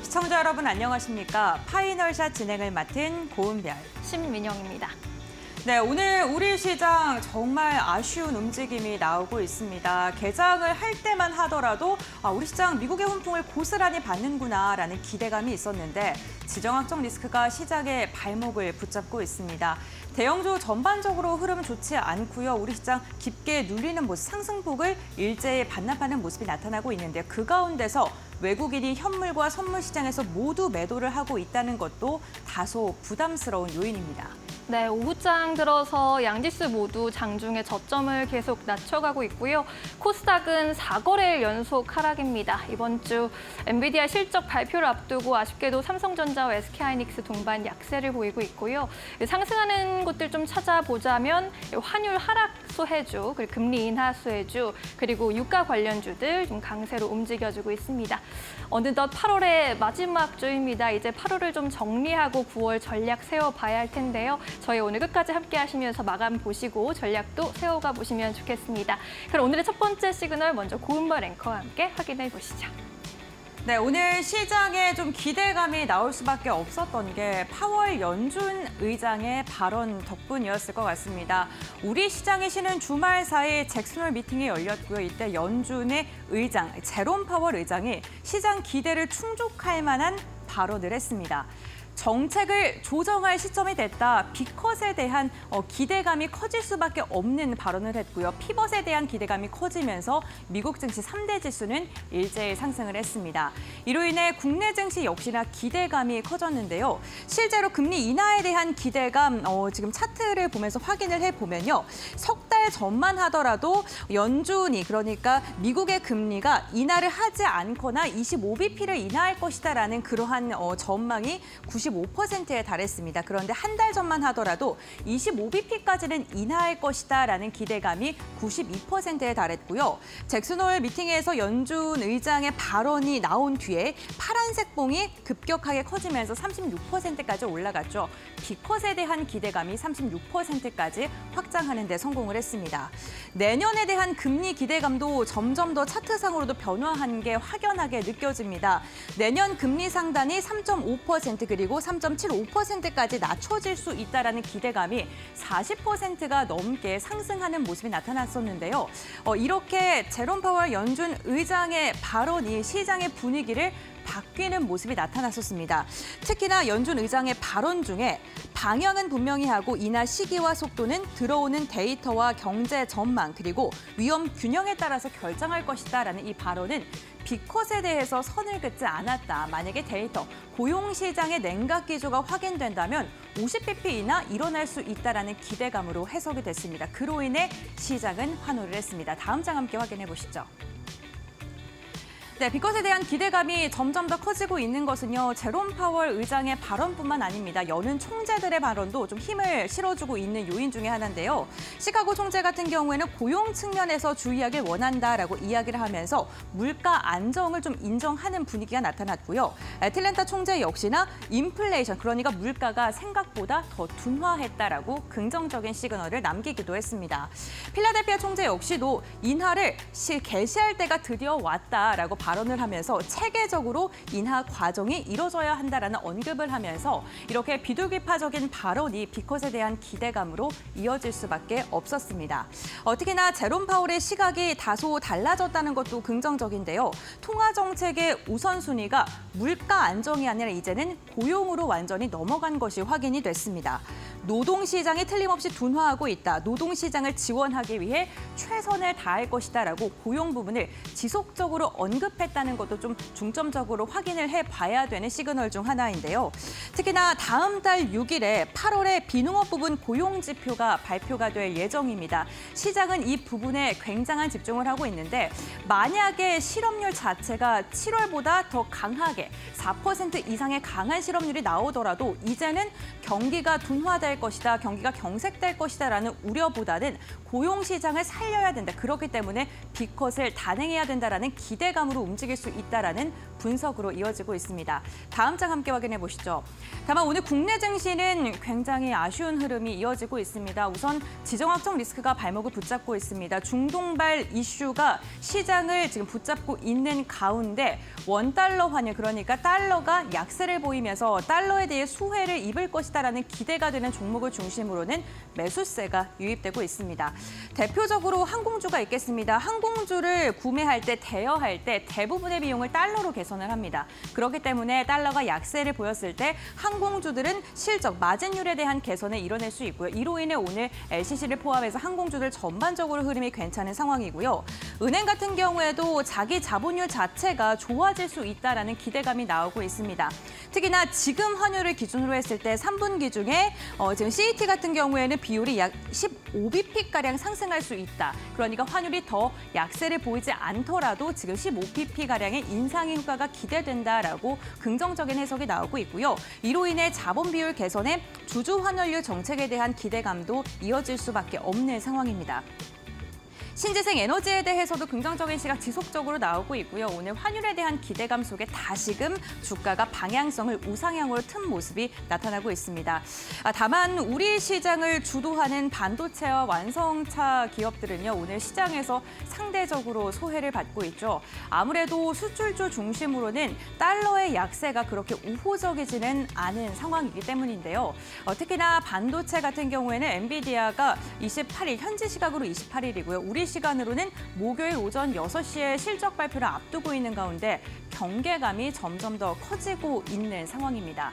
시청자 여러분 안녕하십니까? 파이널샷 진행을 맡은 고은별, 신민영입니다. 네, 오늘 우리 시장 정말 아쉬운 움직임이 나오고 있습니다. 개장을 할 때만 하더라도 우리 시장 미국의 훈풍을 고스란히 받는구나라는 기대감이 있었는데 지정학적 리스크가 시장의 발목을 붙잡고 있습니다. 대형주 전반적으로 흐름 좋지 않고요. 우리 시장 깊게 눌리는 모습, 상승폭을 일제히 반납하는 모습이 나타나고 있는데 그 가운데서 외국인이 현물과 선물 시장에서 모두 매도를 하고 있다는 것도 다소 부담스러운 요인입니다. 네, 오후장 들어서 양지수 모두 장중에 저점을 계속 낮춰가고 있고요. 코스닥은 4거래일 연속 하락입니다. 이번 주 엔비디아 실적 발표를 앞두고 아쉽게도 삼성전자와 SK하이닉스 동반 약세를 보이고 있고요. 상승하는 곳들 좀 찾아보자면 환율 하락 수혜주, 그리고 금리 인하 수혜주, 그리고 유가 관련주들 좀 강세로 움직여주고 있습니다. 어느덧 8월의 마지막 주입니다. 이제 8월을 좀 정리하고 9월 전략 세워봐야 할 텐데요. 저희 오늘 끝까지 함께 하시면서 마감 보시고 전략도 세워가 보시면 좋겠습니다. 그럼 오늘의 첫 번째 시그널 먼저 고은별 앵커와 함께 확인해 보시죠. 네, 오늘 시장에 좀 기대감이 나올 수밖에 없었던 게 파월 연준 의장의 발언 덕분이었을 것 같습니다. 우리 시장이 쉬는 주말 사이 잭슨홀 미팅이 열렸고요. 이때 연준의 의장, 제롬 파월 의장이 시장 기대를 충족할 만한 발언을 했습니다. 정책을 조정할 시점이 됐다. 빅컷에 대한 기대감이 커질 수밖에 없는 발언을 했고요. 피벗에 대한 기대감이 커지면서 미국 증시 3대 지수는 일제히 상승을 했습니다. 이로 인해 국내 증시 역시나 기대감이 커졌는데요. 실제로 금리 인하에 대한 기대감 지금 차트를 보면서 확인을 해보면요. 석 달 전만 하더라도 연준이 그러니까 미국의 금리가 인하를 하지 않거나 25bp를 인하할 것이다라는 그러한 전망이 95%에 달했습니다. 그런데 한 달 전만 하더라도 25bp까지는 인하할 것이다라는 기대감이 92%에 달했고요. 잭슨홀 미팅에서 연준 의장의 발언이 나온 뒤에 파란색 봉이 급격하게 커지면서 36%까지 올라갔죠. 빅컷에 대한 기대감이 36%까지 확장하는 데 성공을 했습니다. 내년에 대한 금리 기대감도 점점 더 차트상으로도 변화한 게 확연하게 느껴집니다. 내년 금리 상단이 3.5% 그리고 3.75%까지 낮춰질 수 있다는 기대감이 40%가 넘게 상승하는 모습이 나타났었는데요. 이렇게 제롬 파월 연준 의장의 발언이 시장의 분위기를 바뀌는 모습이 나타났었습니다. 특히나 연준 의장의 발언 중에 방향은 분명히 하고 인하 시기와 속도는 들어오는 데이터와 경제 전망 그리고 위험 균형에 따라서 결정할 것이다라는 이 발언은 빅컷에 대해서 선을 긋지 않았다. 만약에 데이터, 고용시장의 냉각 기조가 확인된다면 50bp 인하 일어날 수 있다라는 기대감으로 해석이 됐습니다. 그로 인해 시장은 환호를 했습니다. 다음 장 함께 확인해 보시죠. 네, 빅컷에 대한 기대감이 점점 더 커지고 있는 것은요. 제롬 파월 의장의 발언뿐만 아닙니다. 여는 총재들의 발언도 좀 힘을 실어주고 있는 요인 중에 하나인데요. 시카고 총재 같은 경우에는 고용 측면에서 주의하길 원한다라고 이야기를 하면서 물가 안정을 좀 인정하는 분위기가 나타났고요. 애틀랜타 총재 역시나 인플레이션, 그러니까 물가가 생각보다 더 둔화했다라고 긍정적인 시그널을 남기기도 했습니다. 필라델피아 총재 역시도 인하를 개시할 때가 드디어 왔다라고 발언을 하면서 체계적으로 인하 과정이 이뤄져야 한다라는 언급을 하면서 이렇게 비둘기파적인 발언이 빅컷에 대한 기대감으로 이어질 수밖에 없었습니다. 특히나 제롬 파월의 시각이 다소 달라졌다는 것도 긍정적인데요. 통화 정책의 우선순위가 물가 안정이 아니라 이제는 고용으로 완전히 넘어간 것이 확인이 됐습니다. 노동시장이 틀림없이 둔화하고 있다. 노동시장을 지원하기 위해 최선을 다할 것이다라고 고용 부분을 지속적으로 언급했다는 것도 좀 중점적으로 확인을 해봐야 되는 시그널 중 하나인데요. 특히나 다음 달 6일에 8월에 비농업 부분 고용 지표가 발표가 될 예정입니다. 시장은 이 부분에 굉장한 집중을 하고 있는데 만약에 실업률 자체가 7월보다 더 강하게 4% 이상의 강한 실업률이 나오더라도 이제는 경기가 둔화될 것이다, 경기가 경색될 것이다라는 우려보다는 고용 시장을 살려야 된다. 그렇기 때문에 빅컷을 단행해야 된다라는 기대감으로 움직일 수 있다라는 분석으로 이어지고 있습니다. 다음 장 함께 확인해 보시죠. 다만 오늘 국내 증시는 굉장히 아쉬운 흐름이 이어지고 있습니다. 우선 지정학적 리스크가 발목을 붙잡고 있습니다. 중동발 이슈가 시장을 지금 붙잡고 있는 가운데 원달러 환율, 그러니까 달러가 약세를 보이면서 달러에 대해 수혜를 입을 것이다라는 기대가 되는 종목을 중심으로는 매수세가 유입되고 있습니다. 대표적으로 항공주가 있겠습니다. 항공주를 구매할 때, 대여할 때 대부분의 비용을 달러로 개선을 합니다. 그렇기 때문에 달러가 약세를 보였을 때 항공주들은 실적, 마진율에 대한 개선을 이뤄낼 수 있고요. 이로 인해 오늘 LCC를 포함해서 항공주들 전반적으로 흐름이 괜찮은 상황이고요. 은행 같은 경우에도 자기 자본율 자체가 좋아질 수 있다라는 기대감이 나오고 있습니다. 특히나 지금 환율을 기준으로 했을 때 3분기 중에 지금 CET 같은 경우에는 비율이 약 15bp가량 상승할 수 있다. 그러니까 환율이 더 약세를 보이지 않더라도 지금 15bp가량의 인상 효과가 기대된다라고 긍정적인 해석이 나오고 있고요. 이로 인해 자본 비율 개선에 주주 환원율 정책에 대한 기대감도 이어질 수밖에 없는 상황입니다. 신재생 에너지에 대해서도 긍정적인 시각 지속적으로 나오고 있고요. 오늘 환율에 대한 기대감 속에 다시금 주가가 방향성을 우상향으로 튼 모습이 나타나고 있습니다. 다만 우리 시장을 주도하는 반도체와 완성차 기업들은요, 오늘 시장에서 상대적으로 소외를 받고 있죠. 아무래도 수출주 중심으로는 달러의 약세가 그렇게 우호적이지는 않은 상황이기 때문인데요. 특히나 반도체 같은 경우에는 엔비디아가 28일, 현지 시각으로 28일이고요. 우리 시간으로는 목요일 오전 6시에 실적 발표를 앞두고 있는 가운데 경계감이 점점 더 커지고 있는 상황입니다.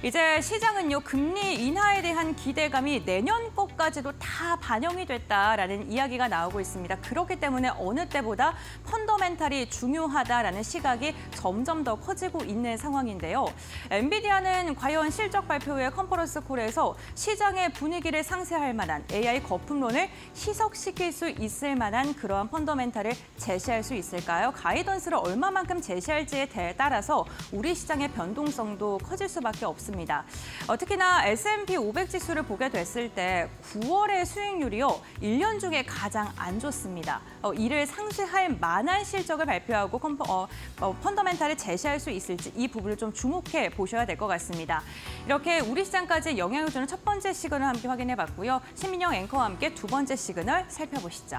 이제 시장은요, 금리 인하에 대한 기대감이 내년 것까지도 다 반영이 됐다라는 이야기가 나오고 있습니다. 그렇기 때문에 어느 때보다 펀더멘탈이 중요하다라는 시각이 점점 더 커지고 있는 상황인데요. 엔비디아는 과연 실적 발표 후에 컨퍼런스 콜에서 시장의 분위기를 상쇄할 만한 AI 거품론을 희석시킬 수 있을 만한 그러한 펀더멘탈을 제시할 수 있을까요? 가이던스를 얼마만큼 제시할지에 따라서 우리 시장의 변동성도 커질 수밖에 없습니다. 특히나 S&P 500 지수를 보게 됐을 때 9월의 수익률이요, 1년 중에 가장 안 좋습니다. 이를 상쇄할 만한 실적을 발표하고 펀더멘탈을 제시할 수 있을지 이 부분을 좀 주목해 보셔야 될 것 같습니다. 이렇게 우리 시장까지 영향을 주는 첫 번째 시그널 함께 확인해 봤고요. 신민영 앵커와 함께 두 번째 시그널 살펴보시죠.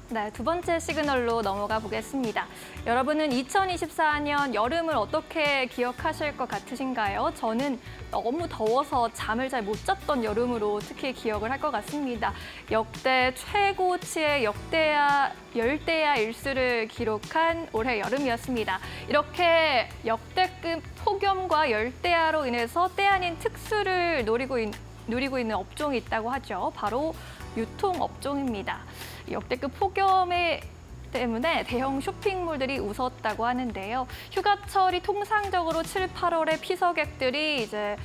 네, 두 번째 시그널로 넘어가 보겠습니다. 여러분은 2024년 여름을 어떻게 기억하실 것 같으신가요? 저는 너무 더워서 잠을 잘 못 잤던 여름으로 특히 기억을 할 것 같습니다. 역대 최고치의 열대야 일수를 기록한 올해 여름이었습니다. 이렇게 역대급 폭염과 열대야로 인해서 때 아닌 특수를 누리고 있는 업종이 있다고 하죠. 바로 유통업종입니다. 역대급 폭염에 때문에 대형 쇼핑몰들이 웃었다고 하는데요. 휴가철이 통상적으로 7, 8월에 피서객들이 이제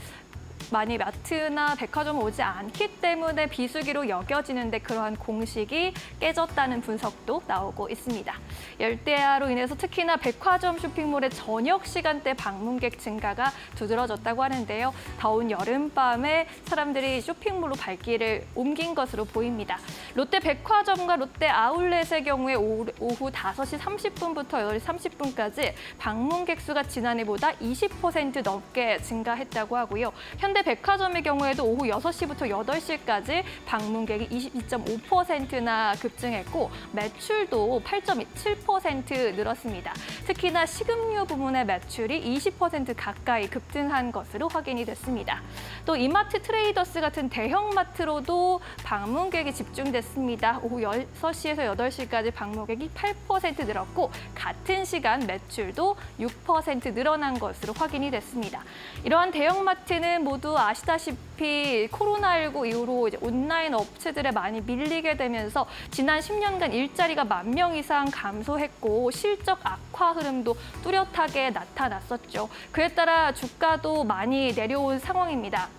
많이 마트나 백화점 오지 않기 때문에 비수기로 여겨지는데 그러한 공식이 깨졌다는 분석도 나오고 있습니다. 열대야로 인해서 특히나 백화점 쇼핑몰의 저녁 시간대 방문객 증가가 두드러졌다고 하는데요. 더운 여름밤에 사람들이 쇼핑몰로 발길을 옮긴 것으로 보입니다. 롯데 백화점과 롯데 아울렛의 경우에 오후 5시 30분부터 8시 30분까지 방문객 수가 지난해보다 20% 넘게 증가했다고 하고요. 현대 백화점의 경우에도 오후 6시부터 8시까지 방문객이 22.5%나 급증했고 매출도 8.7% 늘었습니다. 특히나 식음료 부문의 매출이 20% 가까이 급등한 것으로 확인이 됐습니다. 또 이마트 트레이더스 같은 대형마트로도 방문객이 집중됐습니다. 오후 6시에서 8시까지 방문객이 8% 늘었고 같은 시간 매출도 6% 늘어난 것으로 확인이 됐습니다. 이러한 대형마트는 모두 아시다시피 코로나19 이후로 이제 온라인 업체들에 많이 밀리게 되면서 지난 10년간 일자리가 10,000명 이상 감소했고 실적 악화 흐름도 뚜렷하게 나타났었죠. 그에 따라 주가도 많이 내려온 상황입니다.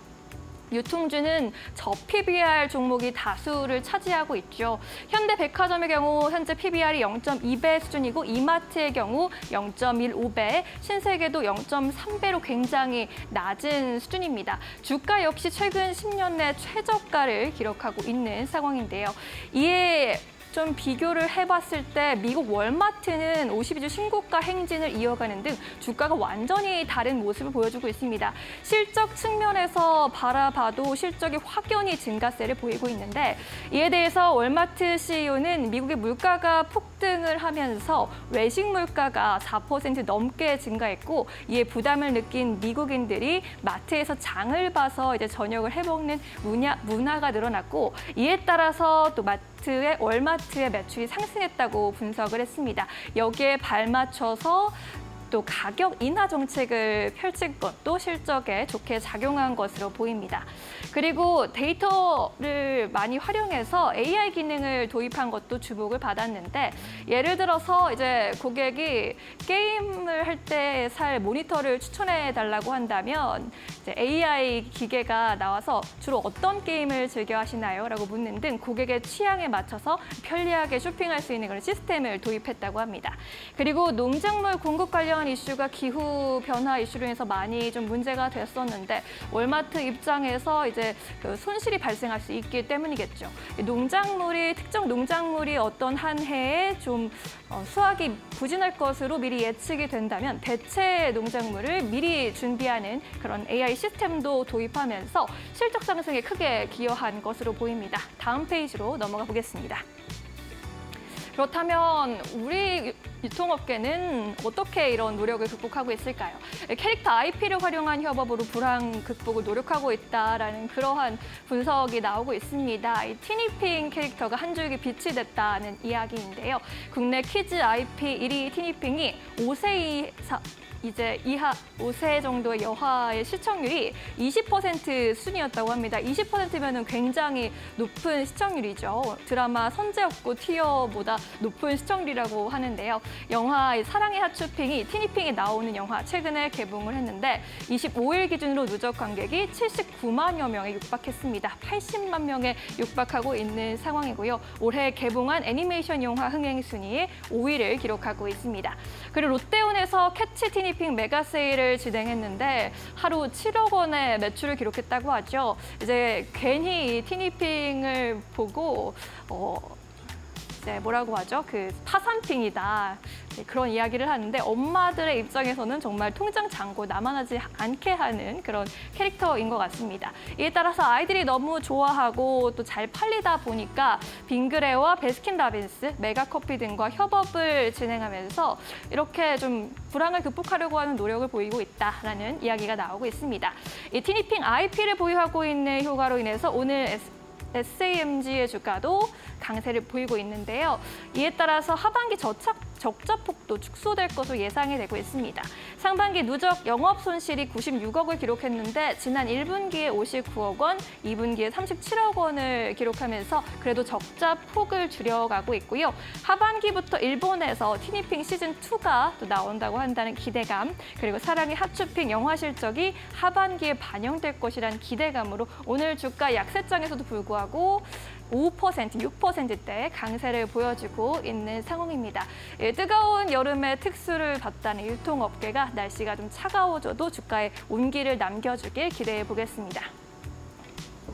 유통주는 저PBR 종목이 다수를 차지하고 있죠. 현대백화점의 경우 현재 PBR이 0.2배 수준이고 이마트의 경우 0.15배, 신세계도 0.3배로 굉장히 낮은 수준입니다. 주가 역시 최근 10년 내 최저가를 기록하고 있는 상황인데요. 이에 좀 비교를 해봤을 때 미국 월마트는 52주 신고가 행진을 이어가는 등 주가가 완전히 다른 모습을 보여주고 있습니다. 실적 측면에서 바라봐도 실적이 확연히 증가세를 보이고 있는데 이에 대해서 월마트 CEO는 미국의 물가가 폭등을 하면서 외식 물가가 4% 넘게 증가했고 이에 부담을 느낀 미국인들이 마트에서 장을 봐서 이제 저녁을 해먹는 문화가 늘어났고 이에 따라서 또 월마트의 매출이 상승했다고 분석을 했습니다. 여기에 발맞춰서 또 가격 인하 정책을 펼친 것도 실적에 좋게 작용한 것으로 보입니다. 그리고 데이터를 많이 활용해서 AI 기능을 도입한 것도 주목을 받았는데 예를 들어서 이제 고객이 게임을 할 때 살 모니터를 추천해 달라고 한다면 이제 AI 기계가 나와서 주로 어떤 게임을 즐겨 하시나요? 라고 묻는 등 고객의 취향에 맞춰서 편리하게 쇼핑할 수 있는 그런 시스템을 도입했다고 합니다. 그리고 농작물 공급 관련 이슈가 기후 변화 이슈로 인해서 많이 좀 문제가 됐었는데 월마트 입장에서 이제 그 손실이 발생할 수 있기 때문이겠죠. 특정 농작물이 어떤 한 해에 좀 수확이 부진할 것으로 미리 예측이 된다면 대체 농작물을 미리 준비하는 그런 AI 시스템도 도입하면서 실적 상승에 크게 기여한 것으로 보입니다. 다음 페이지로 넘어가 보겠습니다. 그렇다면 우리 유통업계는 어떻게 이런 노력을 극복하고 있을까요? 캐릭터 IP를 활용한 협업으로 불황 극복을 노력하고 있다라는 그러한 분석이 나오고 있습니다. 이 티니핑 캐릭터가 한 줄기 빛이 됐다는 이야기인데요. 국내 키즈 IP 1위 티니핑이 5세 정도의 여화의 시청률이 20% 순이었다고 합니다. 20%면은 굉장히 높은 시청률이죠. 드라마 선제업고 티어보다 높은 시청률이라고 하는데요. 영화 사랑의 하츄핑이 티니핑이 나오는 영화 최근에 개봉을 했는데 25일 기준으로 누적 관객이 79만여 명에 육박했습니다. 80만 명에 육박하고 있는 상황이고요. 올해 개봉한 애니메이션 영화 흥행 순위에 5위를 기록하고 있습니다. 그리고 롯데온에서 캐치 티니핑 메가 세일을 진행했는데 하루 7억 원의 매출을 기록했다고 하죠. 이제 괜히 티니핑을 보고 뭐라고 하죠? 그 타산핑이다. 그런 이야기를 하는데 엄마들의 입장에서는 정말 통장 잔고 남아나지 않게 하는 그런 캐릭터인 것 같습니다. 이에 따라서 아이들이 너무 좋아하고 또 잘 팔리다 보니까 빙그레와 베스킨라빈스, 메가커피 등과 협업을 진행하면서 이렇게 좀 불황을 극복하려고 하는 노력을 보이고 있다라는 이야기가 나오고 있습니다. 이 티니핑 IP를 보유하고 있는 효과로 인해서 오늘 SAMG의 주가도 강세를 보이고 있는데요. 이에 따라서 하반기 적자 폭도 축소될 것으로 예상이 되고 있습니다. 상반기 누적 영업 손실이 96억을 기록했는데 지난 1분기에 59억 원, 2분기에 37억 원을 기록하면서 그래도 적자 폭을 줄여가고 있고요. 하반기부터 일본에서 티니핑 시즌2가 또 나온다고 한다는 기대감, 그리고 사랑의 하츄핑 영화 실적이 하반기에 반영될 것이라는 기대감으로 오늘 주가 약세장에서도 불구하고 5%, 6%대 강세를 보여주고 있는 상황입니다. 뜨거운 여름의 특수를 받다는 유통업계가 날씨가 좀 차가워져도 주가에 온기를 남겨주길 기대해 보겠습니다.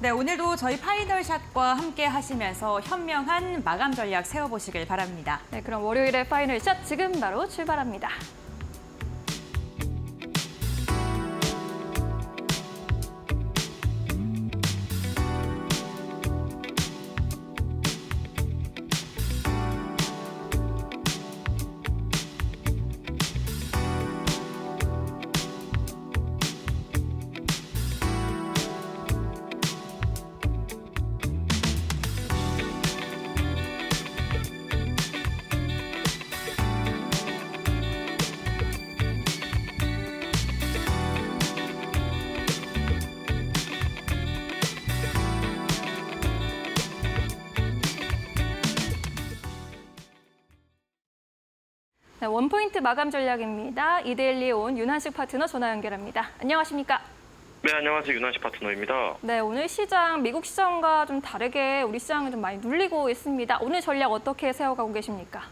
네, 오늘도 저희 파이널샷과 함께 하시면서 현명한 마감 전략 세워보시길 바랍니다. 네, 그럼 월요일의 파이널샷 지금 바로 출발합니다. 네, 원포인트 마감 전략입니다. 이데일리에 온 윤한식 파트너 전화 연결합니다. 안녕하십니까? 네, 안녕하세요. 윤한식 파트너입니다. 네, 오늘 시장, 미국 시장과 좀 다르게 우리 시장을 좀 많이 눌리고 있습니다. 오늘 전략 어떻게 세워가고 계십니까?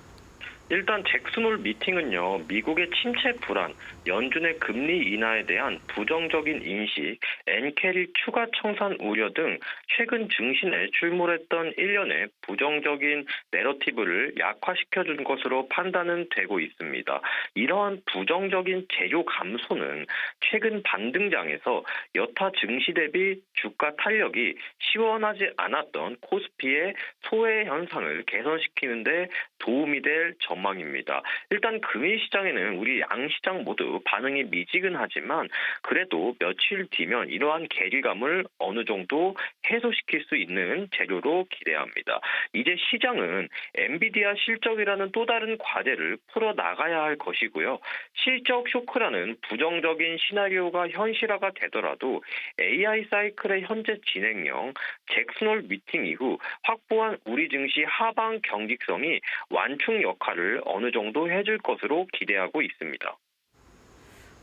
일단 잭슨홀 미팅은요, 미국의 침체 불안, 연준의 금리 인하에 대한 부정적인 인식, 엔캐리 추가 청산 우려 등 최근 증시에 출몰했던 일련의 부정적인 내러티브를 약화시켜준 것으로 판단은 되고 있습니다. 이러한 부정적인 재료 감소는 최근 반등장에서 여타 증시 대비 주가 탄력이 시원하지 않았던 코스피의 소외 현상을 개선시키는 데 도움이 될 전망입니다. 일단 금일시장에는 우리 양시장 모두 반응이 미지근하지만 그래도 며칠 뒤면 이러한 괴리감을 어느 정도 해소시킬 수 있는 재료로 기대합니다. 이제 시장은 엔비디아 실적이라는 또 다른 과제를 풀어나가야 할 것이고요. 실적 쇼크라는 부정적인 시나리오가 현실화가 되더라도 AI 사이클의 현재 진행형 잭슨홀 미팅 이후 확보한 우리 증시 하방 경직성이 완충 역할을 어느 정도 해줄 것으로 기대하고 있습니다.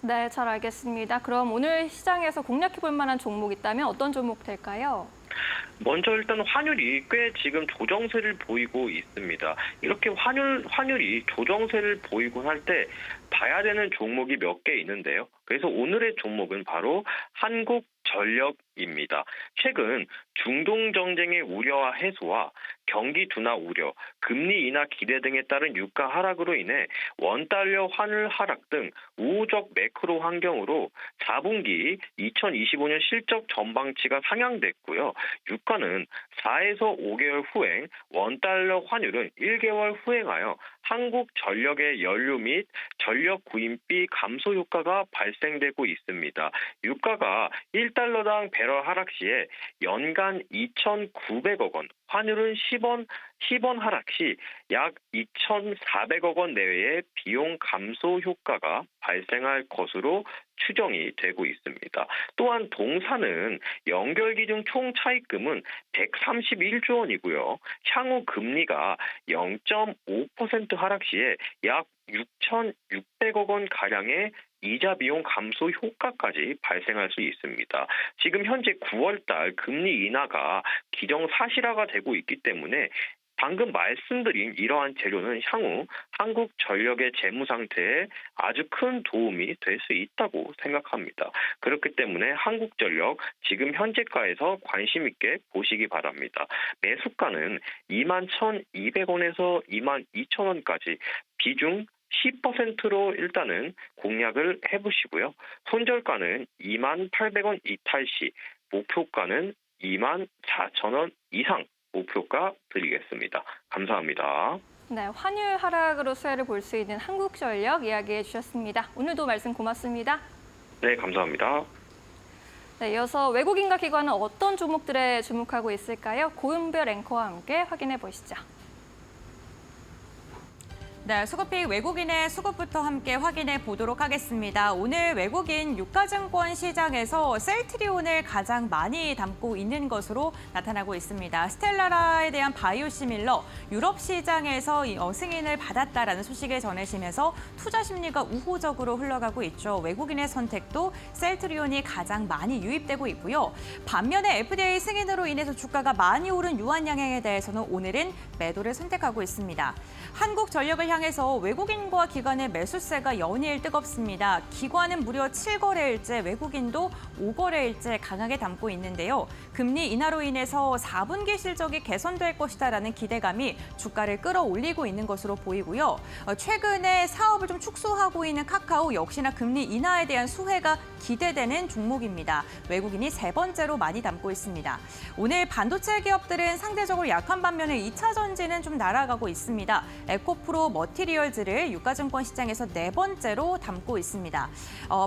네, 잘 알겠습니다. 그럼 오늘 시장에서 공략해 볼 만한 종목 있다면 어떤 종목 될까요? 먼저 일단 환율이 꽤 지금 조정세를 보이고 있습니다. 이렇게 환율이 조정세를 보이곤 할 때 봐야 되는 종목이 몇 개 있는데요. 그래서 오늘의 종목은 바로 한국전력입니다. 최근 중동 정쟁의 우려와 해소와 경기 둔화 우려, 금리 인하 기대 등에 따른 유가 하락으로 인해 원달러 환율 하락 등 우호적 매크로 환경으로 4분기 2025년 실적 전망치가 상향됐고요. 유가는 4에서 5개월 후행, 원달러 환율은 1개월 후행하여 한국전력의 연료 및 전력 구입비 감소 효과가 발생되고 있습니다. 유가가 1달러당 배럴 하락 시에 연간 2,900억 원, 환율은 10원 하락 시 약 2,400억 원 내외의 비용 감소 효과가 발생할 것으로 추정이 되고 있습니다. 또한 동사는 연결기준 총 차입금은 131조 원이고요. 향후 금리가 0.5% 하락 시에 약 6,600억 원 가량의 이자 비용 감소 효과까지 발생할 수 있습니다. 지금 현재 9월달 금리 인하가 기정사실화가 되고 있기 때문에 방금 말씀드린 이러한 재료는 향후 한국전력의 재무 상태에 아주 큰 도움이 될 수 있다고 생각합니다. 그렇기 때문에 한국전력 지금 현재가에서 관심 있게 보시기 바랍니다. 매수가는 21,200원에서 22,000원까지 비중 10%로 일단은 공략을 해보시고요. 손절가는 28,000원 이탈 시 목표가는 24,000원 이상 목표가 드리겠습니다. 감사합니다. 네, 환율 하락으로 수혜를 볼 수 있는 한국전력 이야기해 주셨습니다. 오늘도 말씀 고맙습니다. 네, 감사합니다. 네, 이어서 외국인과 기관은 어떤 종목들에 주목하고 있을까요? 고은별 앵커와 함께 확인해 보시죠. 네, 수급픽 외국인의 수급부터 함께 확인해 보도록 하겠습니다. 오늘 외국인 유가증권 시장에서 셀트리온을 가장 많이 담고 있는 것으로 나타나고 있습니다. 스텔라라에 대한 바이오시밀러 유럽 시장에서 승인을 받았다라는 소식을 전해지면서 투자 심리가 우호적으로 흘러가고 있죠. 외국인의 선택도 셀트리온이 가장 많이 유입되고 있고요. 반면에 FDA 승인으로 인해서 주가가 많이 오른 유한양행에 대해서는 오늘은 매도를 선택하고 있습니다. 한국전력을 향해서 외국인과 기관의 매수세가 연이을 뜨겁습니다. 기관은 무려 7거래일째, 외국인도 5거래일째 강하게 담고 있는데요. 금리 인하로 인해서 4분기 실적이 개선될 것이다라는 기대감이 주가를 끌어올리고 있는 것으로 보이고요. 최근에 사업을 좀 축소하고 있는 카카오 역시나 금리 인하에 대한 수혜가 기대되는 종목입니다. 외국인이 세 번째로 많이 담고 있습니다. 오늘 반도체 기업들은 상대적으로 약한 반면에 2차 전지는 좀 날아가고 있습니다. 에코프로 머티리얼즈를 유가증권 시장에서 네 번째로 담고 있습니다.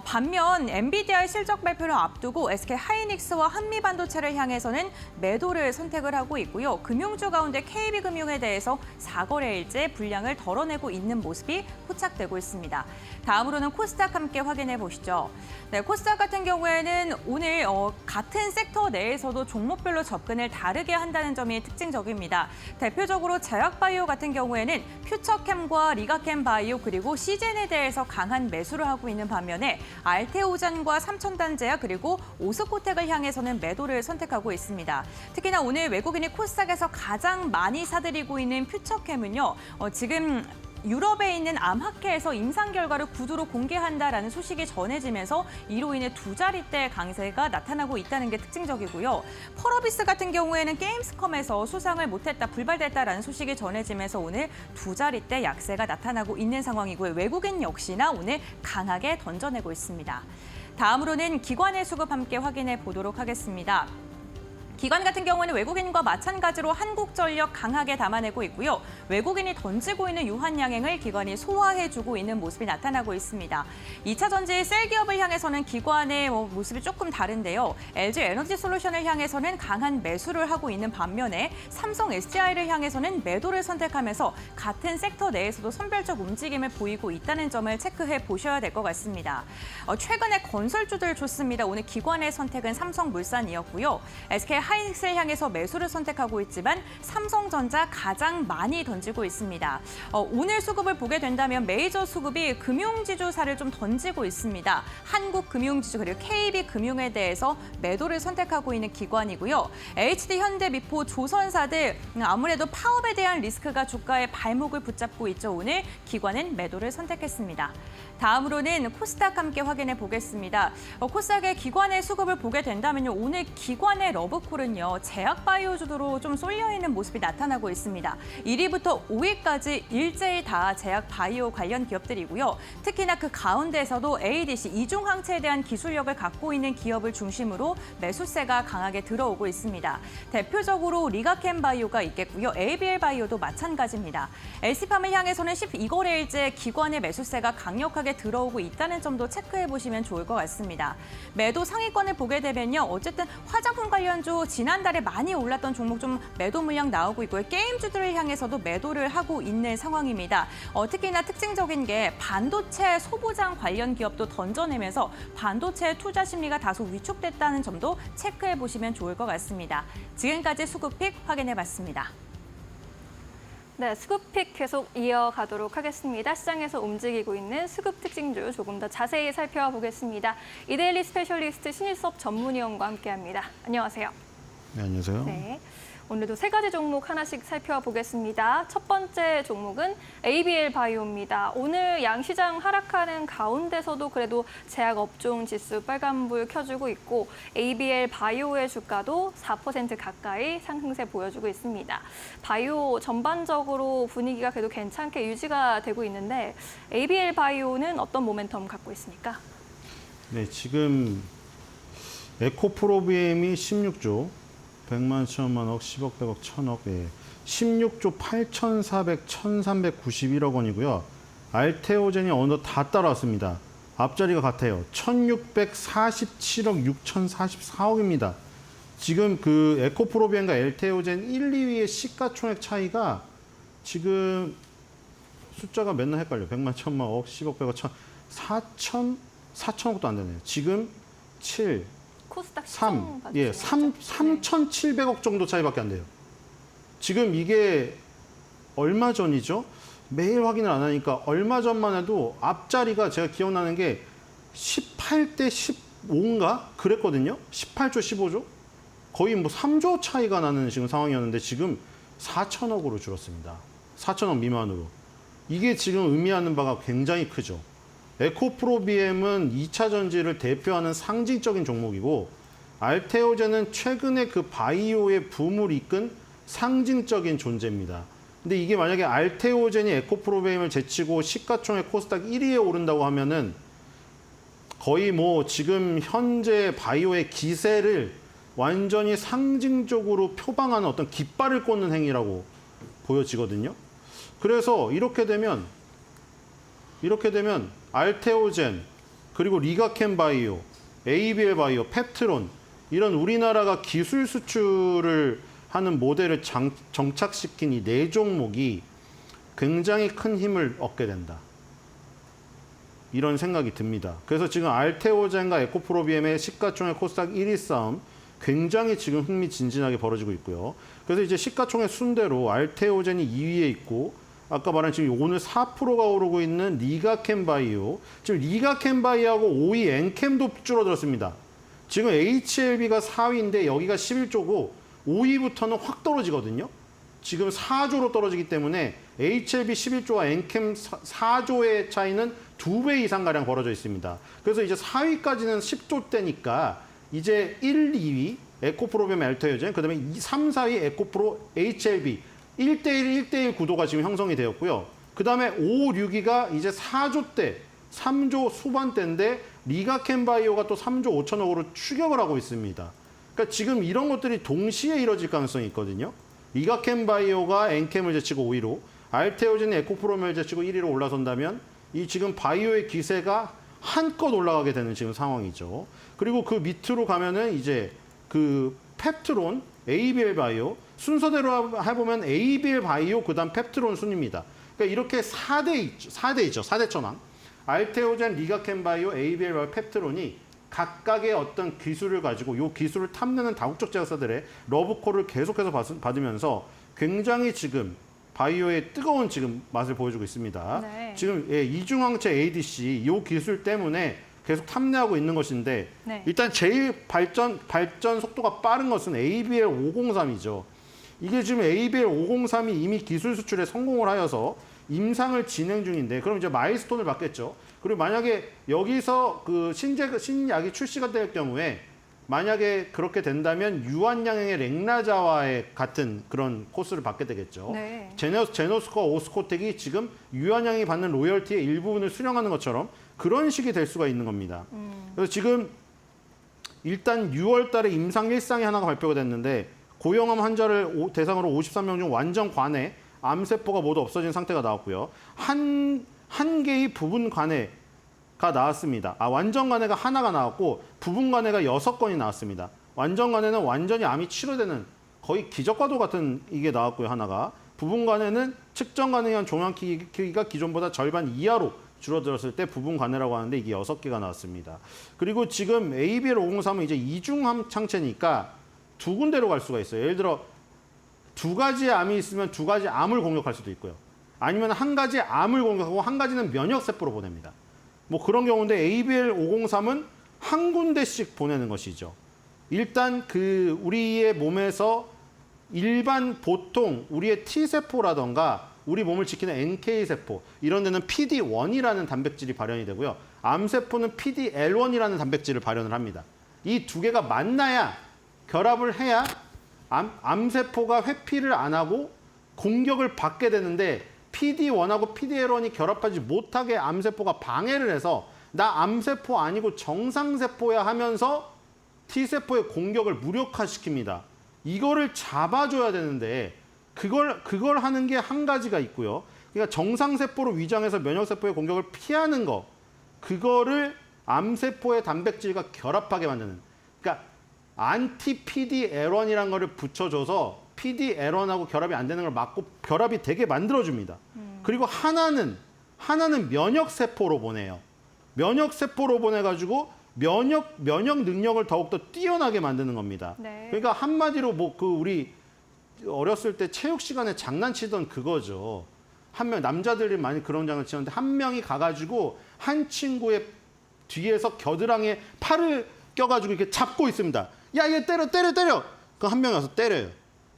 반면 엔비디아의 실적 발표를 앞두고 SK 하이닉스와 한미반도체를 향해서는 매도를 선택을 하고 있고요. 금융주 가운데 KB금융에 대해서 4거래일째 불량을 덜어내고 있는 모습이 포착되고 있습니다. 다음으로는 코스닥 함께 확인해 보시죠. 네, 코스닥 같은 경우에는 오늘 같은 섹터 내에서도 종목별로 접근을 다르게 한다는 점이 특징적입니다. 대표적으로 제약바이오 같은 경우에는 퓨처캠과 리가캠바이오 그리고 시젠에 대해서 강한 매수를 하고 있는 반면에 알테오잔과 삼천단제약 그리고 오스코텍을 향해서는 매도를 선택하고 있습니다. 특히나 오늘 외국인이 코스닥에서 가장 많이 사들이고 있는 퓨처캠은요. 지금 유럽에 있는 암학회에서 임상 결과를 구두로 공개한다라는 소식이 전해지면서 이로 인해 두 자릿대 강세가 나타나고 있다는 게 특징적이고요. 펄어비스 같은 경우에는 게임스컴에서 수상을 못했다, 불발됐다라는 소식이 전해지면서 오늘 두 자릿대 약세가 나타나고 있는 상황이고요. 외국인 역시나 오늘 강하게 던져내고 있습니다. 다음으로는 기관의 수급 함께 확인해 보도록 하겠습니다. 기관 같은 경우는 외국인과 마찬가지로 한국전력 강하게 담아내고 있고요. 외국인이 던지고 있는 유한양행을 기관이 소화해주고 있는 모습이 나타나고 있습니다. 2차 전지 셀 기업을 향해서는 기관의 모습이 조금 다른데요. LG 에너지 솔루션을 향해서는 강한 매수를 하고 있는 반면에 삼성 SDI를 향해서는 매도를 선택하면서 같은 섹터 내에서도 선별적 움직임을 보이고 있다는 점을 체크해 보셔야 될 것 같습니다. 최근에 건설주들 좋습니다. 오늘 기관의 선택은 삼성물산이었고요. SK 하이닉스를 향해서 매수를 선택하고 있지만 삼성전자 가장 많이 던지고 있습니다. 오늘 수급을 보게 된다면 메이저 수급이 금융지주사를 좀 던지고 있습니다. 한국금융지주 그리고 KB금융에 대해서 매도를 선택하고 있는 기관이고요. HD, 현대, 미포, 조선사들 아무래도 파업에 대한 리스크가 주가의 발목을 붙잡고 있죠. 오늘 기관은 매도를 선택했습니다. 다음으로는 코스닥 함께 확인해 보겠습니다. 코스닥의 기관의 수급을 보게 된다면요. 오늘 기관의 러브콜은요. 제약바이오주로 좀 쏠려있는 모습이 나타나고 있습니다. 1위부터 5위까지 일제히 다 제약바이오 관련 기업들이고요. 특히나 그 가운데에서도 ADC, 이중항체에 대한 기술력을 갖고 있는 기업을 중심으로 매수세가 강하게 들어오고 있습니다. 대표적으로 리가켄바이오가 있겠고요. ABL바이오도 마찬가지입니다. LC팜을 향해서는 12거래일째 기관의 매수세가 강력하게 들어오고 있다는 점도 체크해 보시면 좋을 것 같습니다. 매도 상위권을 보게 되면요. 어쨌든 화장품 관련주 지난달에 많이 올랐던 종목 좀 매도 물량 나오고 있고요. 게임주들을 향해서도 매도를 하고 있는 상황입니다. 특히나 특징적인 게 반도체 소부장 관련 기업도 던져내면서 반도체 투자 심리가 다소 위축됐다는 점도 체크해 보시면 좋을 것 같습니다. 지금까지 수급픽 확인해 봤습니다. 네, 수급픽 계속 이어가도록 하겠습니다. 시장에서 움직이고 있는 수급 특징주 조금 더 자세히 살펴보겠습니다. 이데일리 스페셜리스트 신일섭 전문위원과 함께합니다. 안녕하세요. 네, 안녕하세요. 네, 오늘도 세 가지 종목 하나씩 살펴보겠습니다. 첫 번째 종목은 ABL 바이오입니다. 오늘 양시장 하락하는 가운데서도 그래도 제약업종 지수 빨간불 켜주고 있고 ABL 바이오의 주가도 4% 가까이 상승세 보여주고 있습니다. 바이오 전반적으로 분위기가 그래도 괜찮게 유지가 되고 있는데 ABL 바이오는 어떤 모멘텀 갖고 있습니까? 네, 지금 에코프로비엠이 16조, 100만, 1000만억, 10억, 100억, 1000억, 예. 16조 8,400, 1,391억 원이고요. 알테오젠이 어느덧 다 따라왔습니다. 앞자리가 같아요. 1,647억, 6,044억입니다. 지금 그 에코프로비엠과 알테오젠 1, 2위의 시가총액 차이가 지금 숫자가 맨날 헷갈려요. 100만, 1000만억, 10억, 100억, 4천억도 안 되네요. 지금 7, 코스닥 3, 예, 3,700억 정도 차이밖에 안 돼요. 지금 이게 얼마 전이죠? 매일 확인을 안 하니까 얼마 전만 해도 앞자리가 제가 기억나는 게 18대 15인가? 그랬거든요. 18조, 15조? 거의 뭐 3조 차이가 나는 지금 상황이었는데 지금 4천억으로 줄었습니다. 4천억 미만으로. 이게 지금 의미하는 바가 굉장히 크죠. 에코프로비엠은 2차 전지를 대표하는 상징적인 종목이고 알테오젠은 최근에 그 바이오의 붐을 이끈 상징적인 존재입니다. 근데 이게 만약에 알테오젠이 에코프로비엠을 제치고 시가총액 코스닥 1위에 오른다고 하면은 거의 뭐 지금 현재 바이오의 기세를 완전히 상징적으로 표방하는 어떤 깃발을 꽂는 행위라고 보여지거든요. 그래서 이렇게 되면 알테오젠, 그리고 리가켄바이오, ABL 바이오, 펩트론 이런 우리나라가 기술 수출을 하는 모델을 정착시킨 이 네 종목이 굉장히 큰 힘을 얻게 된다. 이런 생각이 듭니다. 그래서 지금 알테오젠과 에코프로비엠의 시가총액 코스닥 1위 싸움 굉장히 지금 흥미진진하게 벌어지고 있고요. 그래서 이제 시가총액 순대로 알테오젠이 2위에 있고 아까 말한 지금 오늘 4%가 오르고 있는 리가켄바이오, 지금 리가켄바이오하고 5위 엔캠도 줄어들었습니다. 지금 HLB가 4위인데 여기가 11조고 5위부터는 확 떨어지거든요. 지금 4조로 떨어지기 때문에 HLB 11조와 엔캠 4조의 차이는 2배 이상가량 벌어져 있습니다. 그래서 이제 4위까지는 10조대니까 이제 1, 2위 에코프로비움 엘타이오젠, 그다음에 3, 4위 에코프로 HLB 1대1, 1대1 구도가 지금 형성이 되었고요. 그다음에 5, 6위가 이제 4조대, 3조 후반대인데 리가켄바이오가 또 3조 5천억으로 추격을 하고 있습니다. 그러니까 지금 이런 것들이 동시에 이뤄질 가능성이 있거든요. 리가켄바이오가 엔캠을 제치고 5위로, 알테오젠이 에코프로를 제치고 1위로 올라선다면 이 지금 바이오의 기세가 한껏 올라가게 되는 지금 상황이죠. 그리고 그 밑으로 가면은 이제 그 펩트론, ABL 바이오, 순서대로 해보면 ABL 바이오, 그다음 펩트론 순입니다. 그러니까 이렇게 4대이죠. 4대 천왕. 알테오젠, 리가켄 바이오, ABL 바이오, 펩트론이 각각의 어떤 기술을 가지고 이 기술을 탐내는 다국적 제약사들의 러브콜을 계속해서 받으면서 굉장히 지금 바이오의 뜨거운 지금 맛을 보여주고 있습니다. 네. 지금 이중항체 ADC 이 기술 때문에 계속 탐내하고 있는 것인데 네. 일단 제일 발전 속도가 빠른 것은 ABL 503이죠. 이게 지금 ABL 503이 이미 기술 수출에 성공을 하여서 임상을 진행 중인데 그럼 이제 마일스톤을 받겠죠. 그리고 만약에 여기서 그 신약이 출시가 될 경우에 만약에 그렇게 된다면 유한양행의 렉나자와의 같은 그런 코스를 받게 되겠죠. 네. 제노스코와 오스코텍이 지금 유한양이 받는 로열티의 일부분을 수령하는 것처럼 그런 식이 될 수가 있는 겁니다. 그래서 지금 일단 6월 달에 임상 1상이 하나가 발표가 됐는데 고형암 환자를 대상으로 53명 중 완전 관해 암세포가 모두 없어진 상태가 나왔고요. 한 개의 부분 관해가 나왔습니다. 완전 관해가 하나가 나왔고 부분 관해가 6건이 나왔습니다. 완전 관해는 완전히 암이 치료되는 거의 기적과도 같은 이게 나왔고요. 하나가. 부분 관해는 측정 가능한 종양 크기가 기존보다 절반 이하로 줄어들었을 때 부분 관해라고 하는데 이게 6개가 나왔습니다. 그리고 지금 ABL 503은 이제 이중암 창체니까 두 군데로 갈 수가 있어요. 예를 들어 2가지의 암이 있으면 2가지 암을 공격할 수도 있고요. 아니면 한 가지 암을 공격하고 한 가지는 면역세포로 보냅니다. 뭐 그런 경우인데 ABL 503은 한 군데씩 보내는 것이죠. 일단 그 우리의 몸에서 일반 보통 우리의 T세포라던가 우리 몸을 지키는 NK세포 이런 데는 PD-1이라는 단백질이 발현이 되고요. 암세포는 PD-L1이라는 단백질을 발현을 합니다. 이 두 개가 만나야 결합을 해야 암세포가 회피를 안 하고 공격을 받게 되는데 PD-1하고 PD-L1이 결합하지 못하게 암세포가 방해를 해서 나 암세포 아니고 정상세포야 하면서 T세포의 공격을 무력화시킵니다. 이거를 잡아줘야 되는데 그걸 하는 게 한 가지가 있고요. 그러니까 정상세포로 위장해서 면역세포의 공격을 피하는 거 그거를 암세포의 단백질과 결합하게 만드는 그러니까 안티-PD-L1이라는 거를 붙여줘서 PD-L1하고 결합이 안 되는 걸 막고 결합이 되게 만들어줍니다. 그리고 하나는 면역세포로 보내요. 면역세포로 보내가지고 면역 능력을 더욱더 뛰어나게 만드는 겁니다. 네. 그러니까 한마디로 뭐 우리 어렸을 때 체육 시간에 장난치던 그거죠. 한 명 남자들이 많이 그런 장난을 치는데 한 명이 가가지고 한 친구의 뒤에서 겨드랑이에 팔을 껴가지고 이렇게 잡고 있습니다. 야, 얘 때려. 그 한 명이 와서 때려요.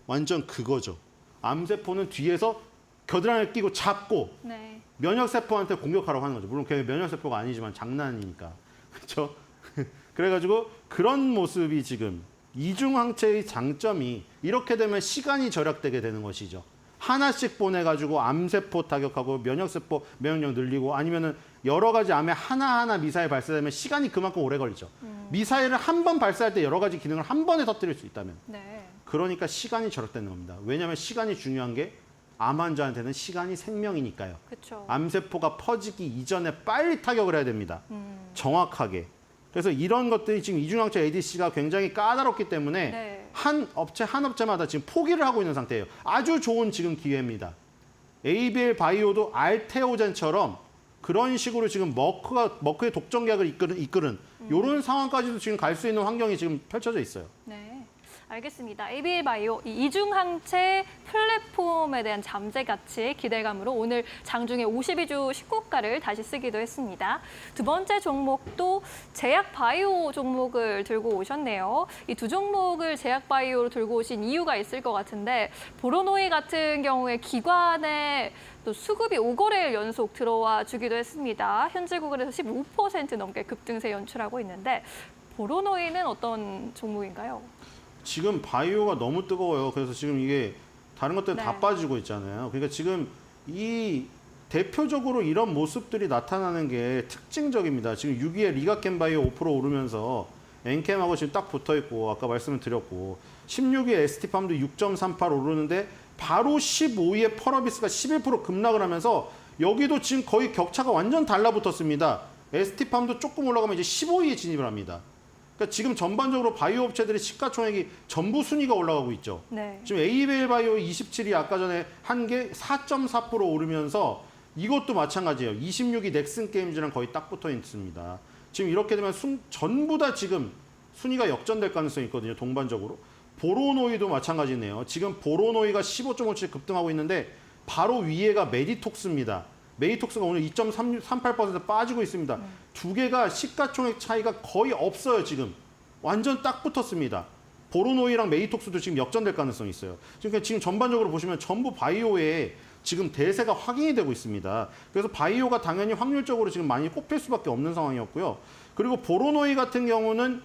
완전 그거죠. 암세포는 뒤에서 겨드랑이를 끼고 잡고 네. 면역세포한테 공격하라고 하는 거죠. 물론 걔 면역세포가 아니지만 장난이니까. 그렇죠? 그래가지고 그런 모습이 지금 이중항체의 장점이 이렇게 되면 시간이 절약되게 되는 것이죠. 하나씩 보내가지고 암세포 타격하고 면역세포 면역력 늘리고 아니면은 여러 가지 암에 하나하나 미사일 발사되면 시간이 그만큼 오래 걸리죠. 미사일을 한 번 발사할 때 여러 가지 기능을 한 번에 터뜨릴 수 있다면. 네. 그러니까 시간이 절약되는 겁니다. 왜냐하면 시간이 중요한 게 암 환자한테는 시간이 생명이니까요. 그렇죠. 암세포가 퍼지기 이전에 빨리 타격을 해야 됩니다. 정확하게. 그래서 이런 것들이 지금 이중항체 ADC가 굉장히 까다롭기 때문에 네. 한 업체마다 지금 포기를 하고 있는 상태예요. 아주 좋은 지금 기회입니다. ABL 바이오도 알테오젠처럼 그런 식으로 지금 머크의 독점 계약을 이끄는 이런 상황까지도 지금 갈 수 있는 환경이 지금 펼쳐져 있어요. 네. 알겠습니다. ABL바이오 이 이중항체 플랫폼에 대한 잠재 가치 기대감으로 오늘 장중에 52주 신고가를 다시 쓰기도 했습니다. 두 번째 종목도 제약바이오 종목을 들고 오셨네요. 이 두 종목을 제약바이오로 들고 오신 이유가 있을 것 같은데 보로노이 같은 경우에 기관에 또 수급이 5거래일 연속 들어와 주기도 했습니다. 현재 구간에서 15% 넘게 급등세 연출하고 있는데 보로노이는 어떤 종목인가요? 지금 바이오가 너무 뜨거워요. 그래서 지금 이게 다른 것들 다 네. 빠지고 있잖아요. 그러니까 지금 이 대표적으로 이런 모습들이 나타나는 게 특징적입니다. 지금 6위에 리가켄 바이오 5% 오르면서 엔캠하고 지금 딱 붙어 있고 아까 말씀을 드렸고 16위에 ST팜도 6.38 오르는데 바로 15위에 펄어비스가 11% 급락을 하면서 여기도 지금 거의 격차가 완전 달라붙었습니다. ST팜도 조금 올라가면 이제 15위에 진입을 합니다. 그러니까 지금 전반적으로 바이오 업체들의 시가총액이 전부 순위가 올라가고 있죠. 네. 지금 에이벨 바이오 27이 아까 전에 한 게 4.4% 오르면서 이것도 마찬가지예요. 26위 넥슨 게임즈랑 거의 딱 붙어 있습니다. 지금 이렇게 되면 전부 다 지금 순위가 역전될 가능성이 있거든요. 동반적으로. 보로노이도 마찬가지네요. 지금 보로노이가 15.57 급등하고 있는데 바로 위에가 메디톡스입니다. 메디톡스가 오늘 2.38% 빠지고 있습니다. 두 개가 시가총액 차이가 거의 없어요, 지금. 완전 딱 붙었습니다. 보로노이랑 메디톡스도 지금 역전될 가능성이 있어요. 지금 전반적으로 보시면 전부 바이오에 지금 대세가 확인이 되고 있습니다. 그래서 바이오가 당연히 확률적으로 지금 많이 꼽힐 수밖에 없는 상황이었고요. 그리고 보로노이 같은 경우는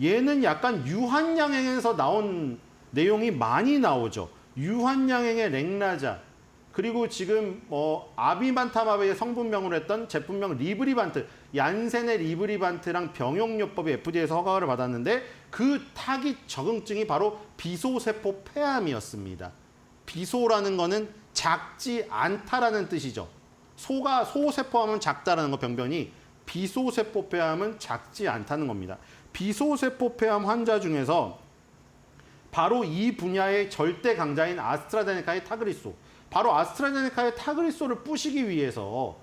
얘는 약간 유한양행에서 나온 내용이 많이 나오죠. 유한양행의 렉나자, 그리고 지금 아비반타마베의 성분명으로 했던 제품명 리브리반트, 얀센의 리브리반트랑 병용요법이 FDA에서 허가를 받았는데 그 타깃 적응증이 바로 비소세포 폐암이었습니다. 비소라는 거는 작지 않다라는 뜻이죠. 소세포하면 작다라는 거 병변이, 비소세포 폐암은 작지 않다는 겁니다. 비소세포 폐암 환자 중에서 바로 이 분야의 절대 강자인 아스트라제네카의 타그리소, 바로 아스트라제네카의 타그리소를 부시기 위해서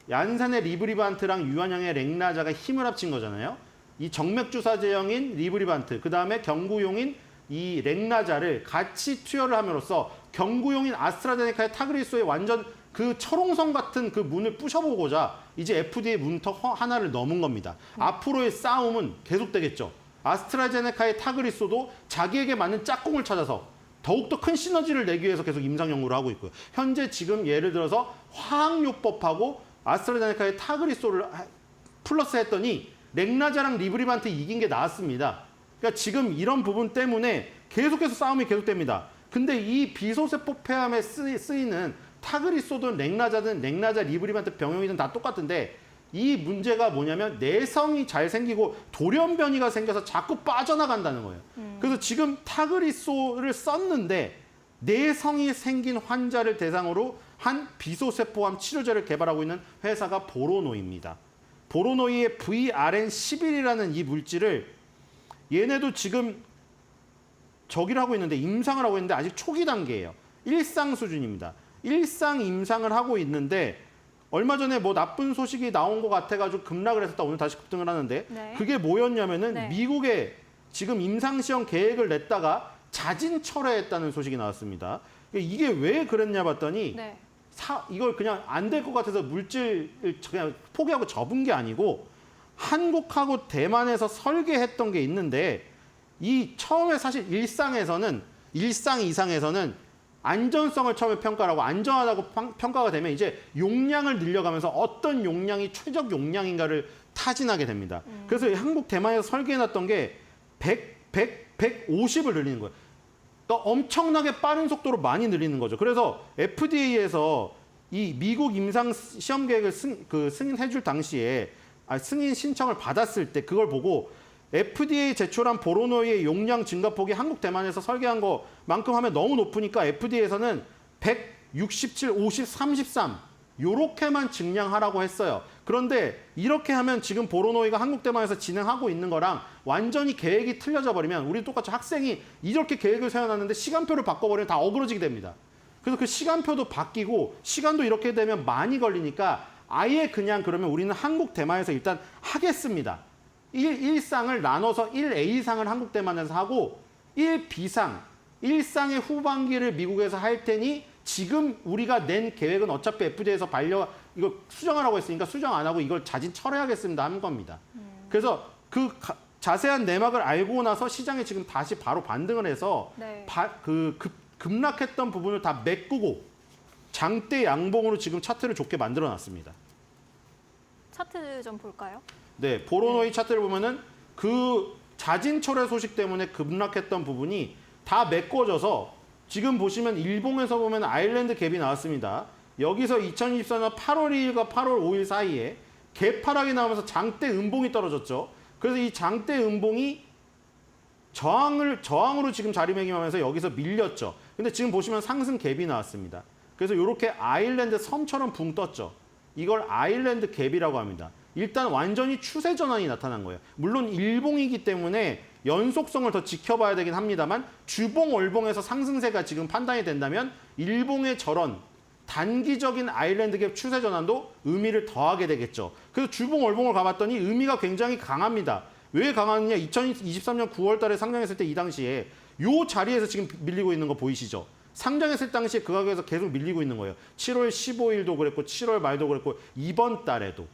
얀센의 리브리반트랑 유한양의 렉나자가 힘을 합친 거잖아요. 이 정맥주사 제형인 리브리반트, 그 다음에 경구용인 이 렉나자를 같이 투여를 함으로써 경구용인 아스트라제네카의 타그리소의 완전 그 철옹성 같은 그 문을 부셔보고자 이제 FDA 문턱 하나를 넘은 겁니다. 앞으로의 싸움은 계속되겠죠. 아스트라제네카의 타그리소도 자기에게 맞는 짝꿍을 찾아서 더욱더 큰 시너지를 내기 위해서 계속 임상 연구를 하고 있고요. 현재 지금 예를 들어서 화학요법하고 아스트라제네카의 타그리소를 플러스 했더니 렉나자랑 리브리반트 이긴 게 나왔습니다. 그러니까 지금 이런 부분 때문에 계속해서 싸움이 계속됩니다. 근데 이 비소세포 폐암에 쓰이는 타그리소든 렉나자든 렉나자 리브리반트 병용이든 다 똑같은데 이 문제가 뭐냐면 내성이 잘 생기고 돌연변이가 생겨서 자꾸 빠져나간다는 거예요. 그래서 지금 타그리소를 썼는데 내성이 생긴 환자를 대상으로 한 비소세포암 치료제를 개발하고 있는 회사가 보로노이입니다. 보로노이의 VRN11이라는 이 물질을 얘네도 지금 저기를 하고 있는데 임상을 하고 있는데 아직 초기 단계예요. 일상 수준입니다. 일상 임상을 하고 있는데 얼마 전에 뭐 나쁜 소식이 나온 것 같아가지고 급락을 했었다 오늘 다시 급등을 하는데 네. 그게 뭐였냐면은 네. 미국에 지금 임상시험 계획을 냈다가 자진 철회했다는 소식이 나왔습니다. 이게 왜 그랬냐 봤더니 네. 이걸 그냥 안 될 것 같아서 물질을 그냥 포기하고 접은 게 아니고 한국하고 대만에서 설계했던 게 있는데 이 처음에 사실 일상 이상에서는 안전성을 처음에 평가를 하고 안전하다고 평가가 되면 이제 용량을 늘려가면서 어떤 용량이 최적 용량인가를 타진하게 됩니다. 그래서 한국 대만에서 설계해놨던 게 150을 늘리는 거예요. 그러니까 엄청나게 빠른 속도로 많이 늘리는 거죠. 그래서 FDA에서 이 미국 임상 시험 계획을 승인해줄 당시에 승인 신청을 받았을 때 그걸 보고 FDA 제출한 보로노이의 용량 증가폭이 한국 대만에서 설계한 것만큼 하면 너무 높으니까 FDA에서는 167, 50, 33 요렇게만 증량하라고 했어요. 그런데 이렇게 하면 지금 보로노이가 한국 대만에서 진행하고 있는 거랑 완전히 계획이 틀려져 버리면 우리 똑같이 학생이 이렇게 계획을 세워놨는데 시간표를 바꿔버리면 다 어그러지게 됩니다. 그래서 그 시간표도 바뀌고 시간도 이렇게 되면 많이 걸리니까 아예 그냥 그러면 우리는 한국 대만에서 일단 하겠습니다. 1상을 나눠서 1A상을 한국 대만에서 하고 1비상, 일상의 후반기를 미국에서 할 테니 지금 우리가 낸 계획은 어차피 FDA에서 이거 수정하라고 했으니까 수정 안 하고 이걸 자진 철회하겠습니다 한 겁니다. 그래서 자세한 내막을 알고 나서 시장에 지금 다시 바로 반등을 해서 네. 급락했던 부분을 다 메꾸고 장대 양봉으로 지금 차트를 좋게 만들어 놨습니다. 차트 좀 볼까요? 네, 보로노이 차트를 보면은 그 자진 철회 소식 때문에 급락했던 부분이 다 메꿔져서 지금 보시면 일봉에서 보면 아일랜드 갭이 나왔습니다. 여기서 2024년 8월 2일과 8월 5일 사이에 갭하락이 나오면서 장대 음봉이 떨어졌죠. 그래서 이 장대 음봉이 저항으로 지금 자리매김하면서 여기서 밀렸죠. 근데 지금 보시면 상승 갭이 나왔습니다. 그래서 이렇게 아일랜드 섬처럼 붕 떴죠. 이걸 아일랜드 갭이라고 합니다. 일단 완전히 추세 전환이 나타난 거예요. 물론 일봉이기 때문에 연속성을 더 지켜봐야 되긴 합니다만 주봉, 월봉에서 상승세가 지금 판단이 된다면 일봉의 저런 단기적인 아일랜드 갭 추세 전환도 의미를 더하게 되겠죠. 그래서 주봉, 월봉을 가봤더니 의미가 굉장히 강합니다. 왜 강하느냐? 2023년 9월 달에 상장했을 때 이 당시에 이 자리에서 지금 밀리고 있는 거 보이시죠? 상장했을 당시에 그 가격에서 계속 밀리고 있는 거예요. 7월 15일도 그랬고 7월 말도 그랬고 이번 달에도.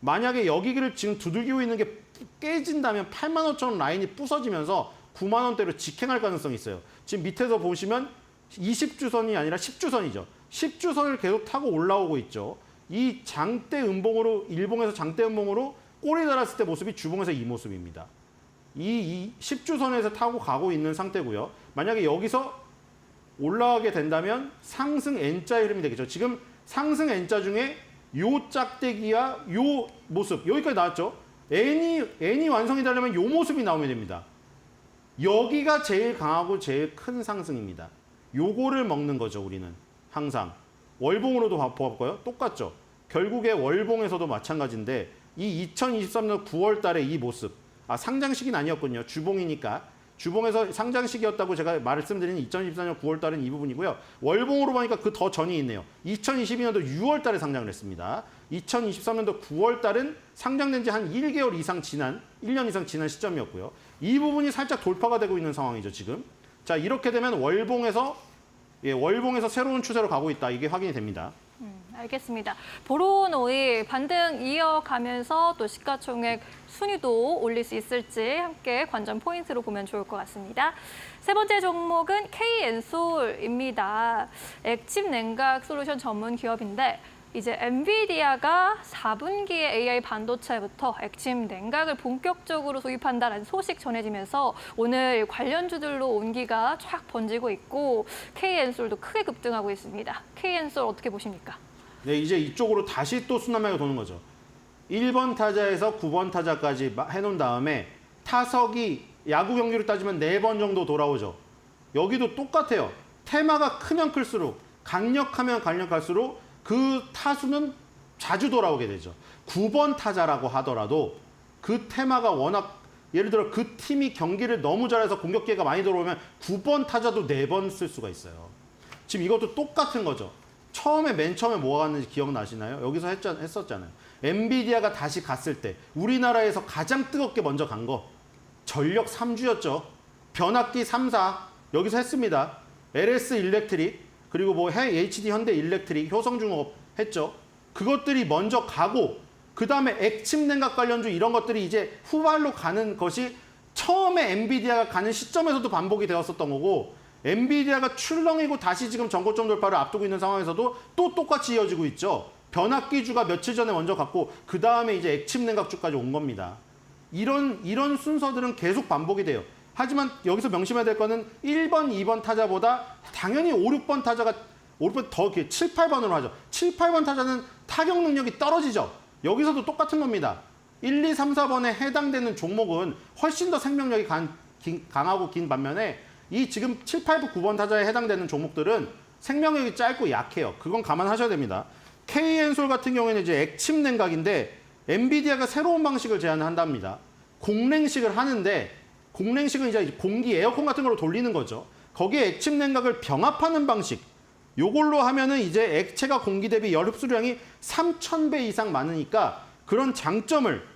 만약에 여기를 지금 두들기고 있는 게 깨진다면 8만 5천 원 라인이 부서지면서 9만 원대로 직행할 가능성이 있어요. 지금 밑에서 보시면 20주선이 아니라 10주선이죠. 10주선을 계속 타고 올라오고 있죠. 이 장대 음봉으로 일봉에서 장대 음봉으로 꼬리 달았을 때 모습이 주봉에서 이 모습입니다. 이 10주선에서 타고 가고 있는 상태고요. 만약에 여기서 올라가게 된다면 상승 N자 흐름이 되겠죠. 지금 상승 N자 중에 요 짝대기와 요 모습 여기까지 나왔죠. N이 완성이 되려면 요 모습이 나오면 됩니다. 여기가 제일 강하고 제일 큰 상승입니다. 요거를 먹는 거죠. 우리는 항상 월봉으로도 봐볼까요? 똑같죠. 결국에 월봉에서도 마찬가지인데 이 2023년 9월 달에 이 모습 상장 시기는 아니었군요. 주봉이니까 주봉에서 상장 시기였다고 제가 말씀드린 2024년 9월 달은 이 부분이고요. 월봉으로 보니까 그 더 전이 있네요. 2022년도 6월 달에 상장을 했습니다. 2023년도 9월 달은 상장된 지 한 1개월 이상 지난 1년 이상 지난 시점이었고요. 이 부분이 살짝 돌파가 되고 있는 상황이죠, 지금. 자, 이렇게 되면 월봉에서 새로운 추세로 가고 있다. 이게 확인이 됩니다. 알겠습니다. 보로노일 반등 이어가면서 또 시가총액 순위도 올릴 수 있을지 함께 관전 포인트로 보면 좋을 것 같습니다. 세 번째 종목은 K엔솔입니다. 액침 냉각 솔루션 전문 기업인데 이제 엔비디아가 4분기에 AI 반도체부터 액침 냉각을 본격적으로 도입한다라는 소식 전해지면서 오늘 관련주들로 온기가 쫙 번지고 있고 K엔솔도 크게 급등하고 있습니다. K엔솔 어떻게 보십니까? 네, 이제 이쪽으로 다시 또 순환매가 도는 거죠. 1번 타자에서 9번 타자까지 해놓은 다음에 타석이 야구 경기로 따지면 4번 정도 돌아오죠. 여기도 똑같아요. 테마가 크면 클수록 강력하면 강력할수록 그 타수는 자주 돌아오게 되죠. 9번 타자라고 하더라도 그 테마가 워낙 예를 들어 그 팀이 경기를 너무 잘해서 공격 기회가 많이 들어오면 9번 타자도 4번 쓸 수가 있어요. 지금 이것도 똑같은 거죠. 맨 처음에 뭐가 갔는지 기억나시나요? 여기서 했었잖아요. 엔비디아가 다시 갔을 때 우리나라에서 가장 뜨겁게 먼저 간 거 전력 3주였죠. 변압기 3사 여기서 했습니다. LS 일렉트릭 그리고 뭐 HD 현대 일렉트릭 효성중공업 했죠. 그것들이 먼저 가고 그 다음에 액침 냉각 관련주 이런 것들이 이제 후발로 가는 것이 처음에 엔비디아가 가는 시점에서도 반복이 되었었던 거고 엔비디아가 출렁이고 다시 지금 전고점 돌파를 앞두고 있는 상황에서도 또 똑같이 이어지고 있죠. 변압기주가 며칠 전에 먼저 갔고 그 다음에 이제 액침 냉각주까지 온 겁니다. 이런 순서들은 계속 반복이 돼요. 하지만 여기서 명심해야 될 거는 1번, 2번 타자보다 당연히 5, 6번 타자가 5번 더 7, 8번으로 하죠. 7, 8번 타자는 타격 능력이 떨어지죠. 여기서도 똑같은 겁니다. 1, 2, 3, 4번에 해당되는 종목은 훨씬 더 생명력이 강하고 긴 반면에 이 지금 7, 8, 9번 타자에 해당되는 종목들은 생명력이 짧고 약해요. 그건 감안하셔야 됩니다. K엔솔 같은 경우에는 이제 액침 냉각인데 엔비디아가 새로운 방식을 제안한답니다. 공냉식을 하는데 공냉식은 이제 공기 에어컨 같은 걸로 돌리는 거죠. 거기에 액침 냉각을 병합하는 방식. 요걸로 하면은 이제 액체가 공기 대비 열 흡수량이 3,000배 이상 많으니까 그런 장점을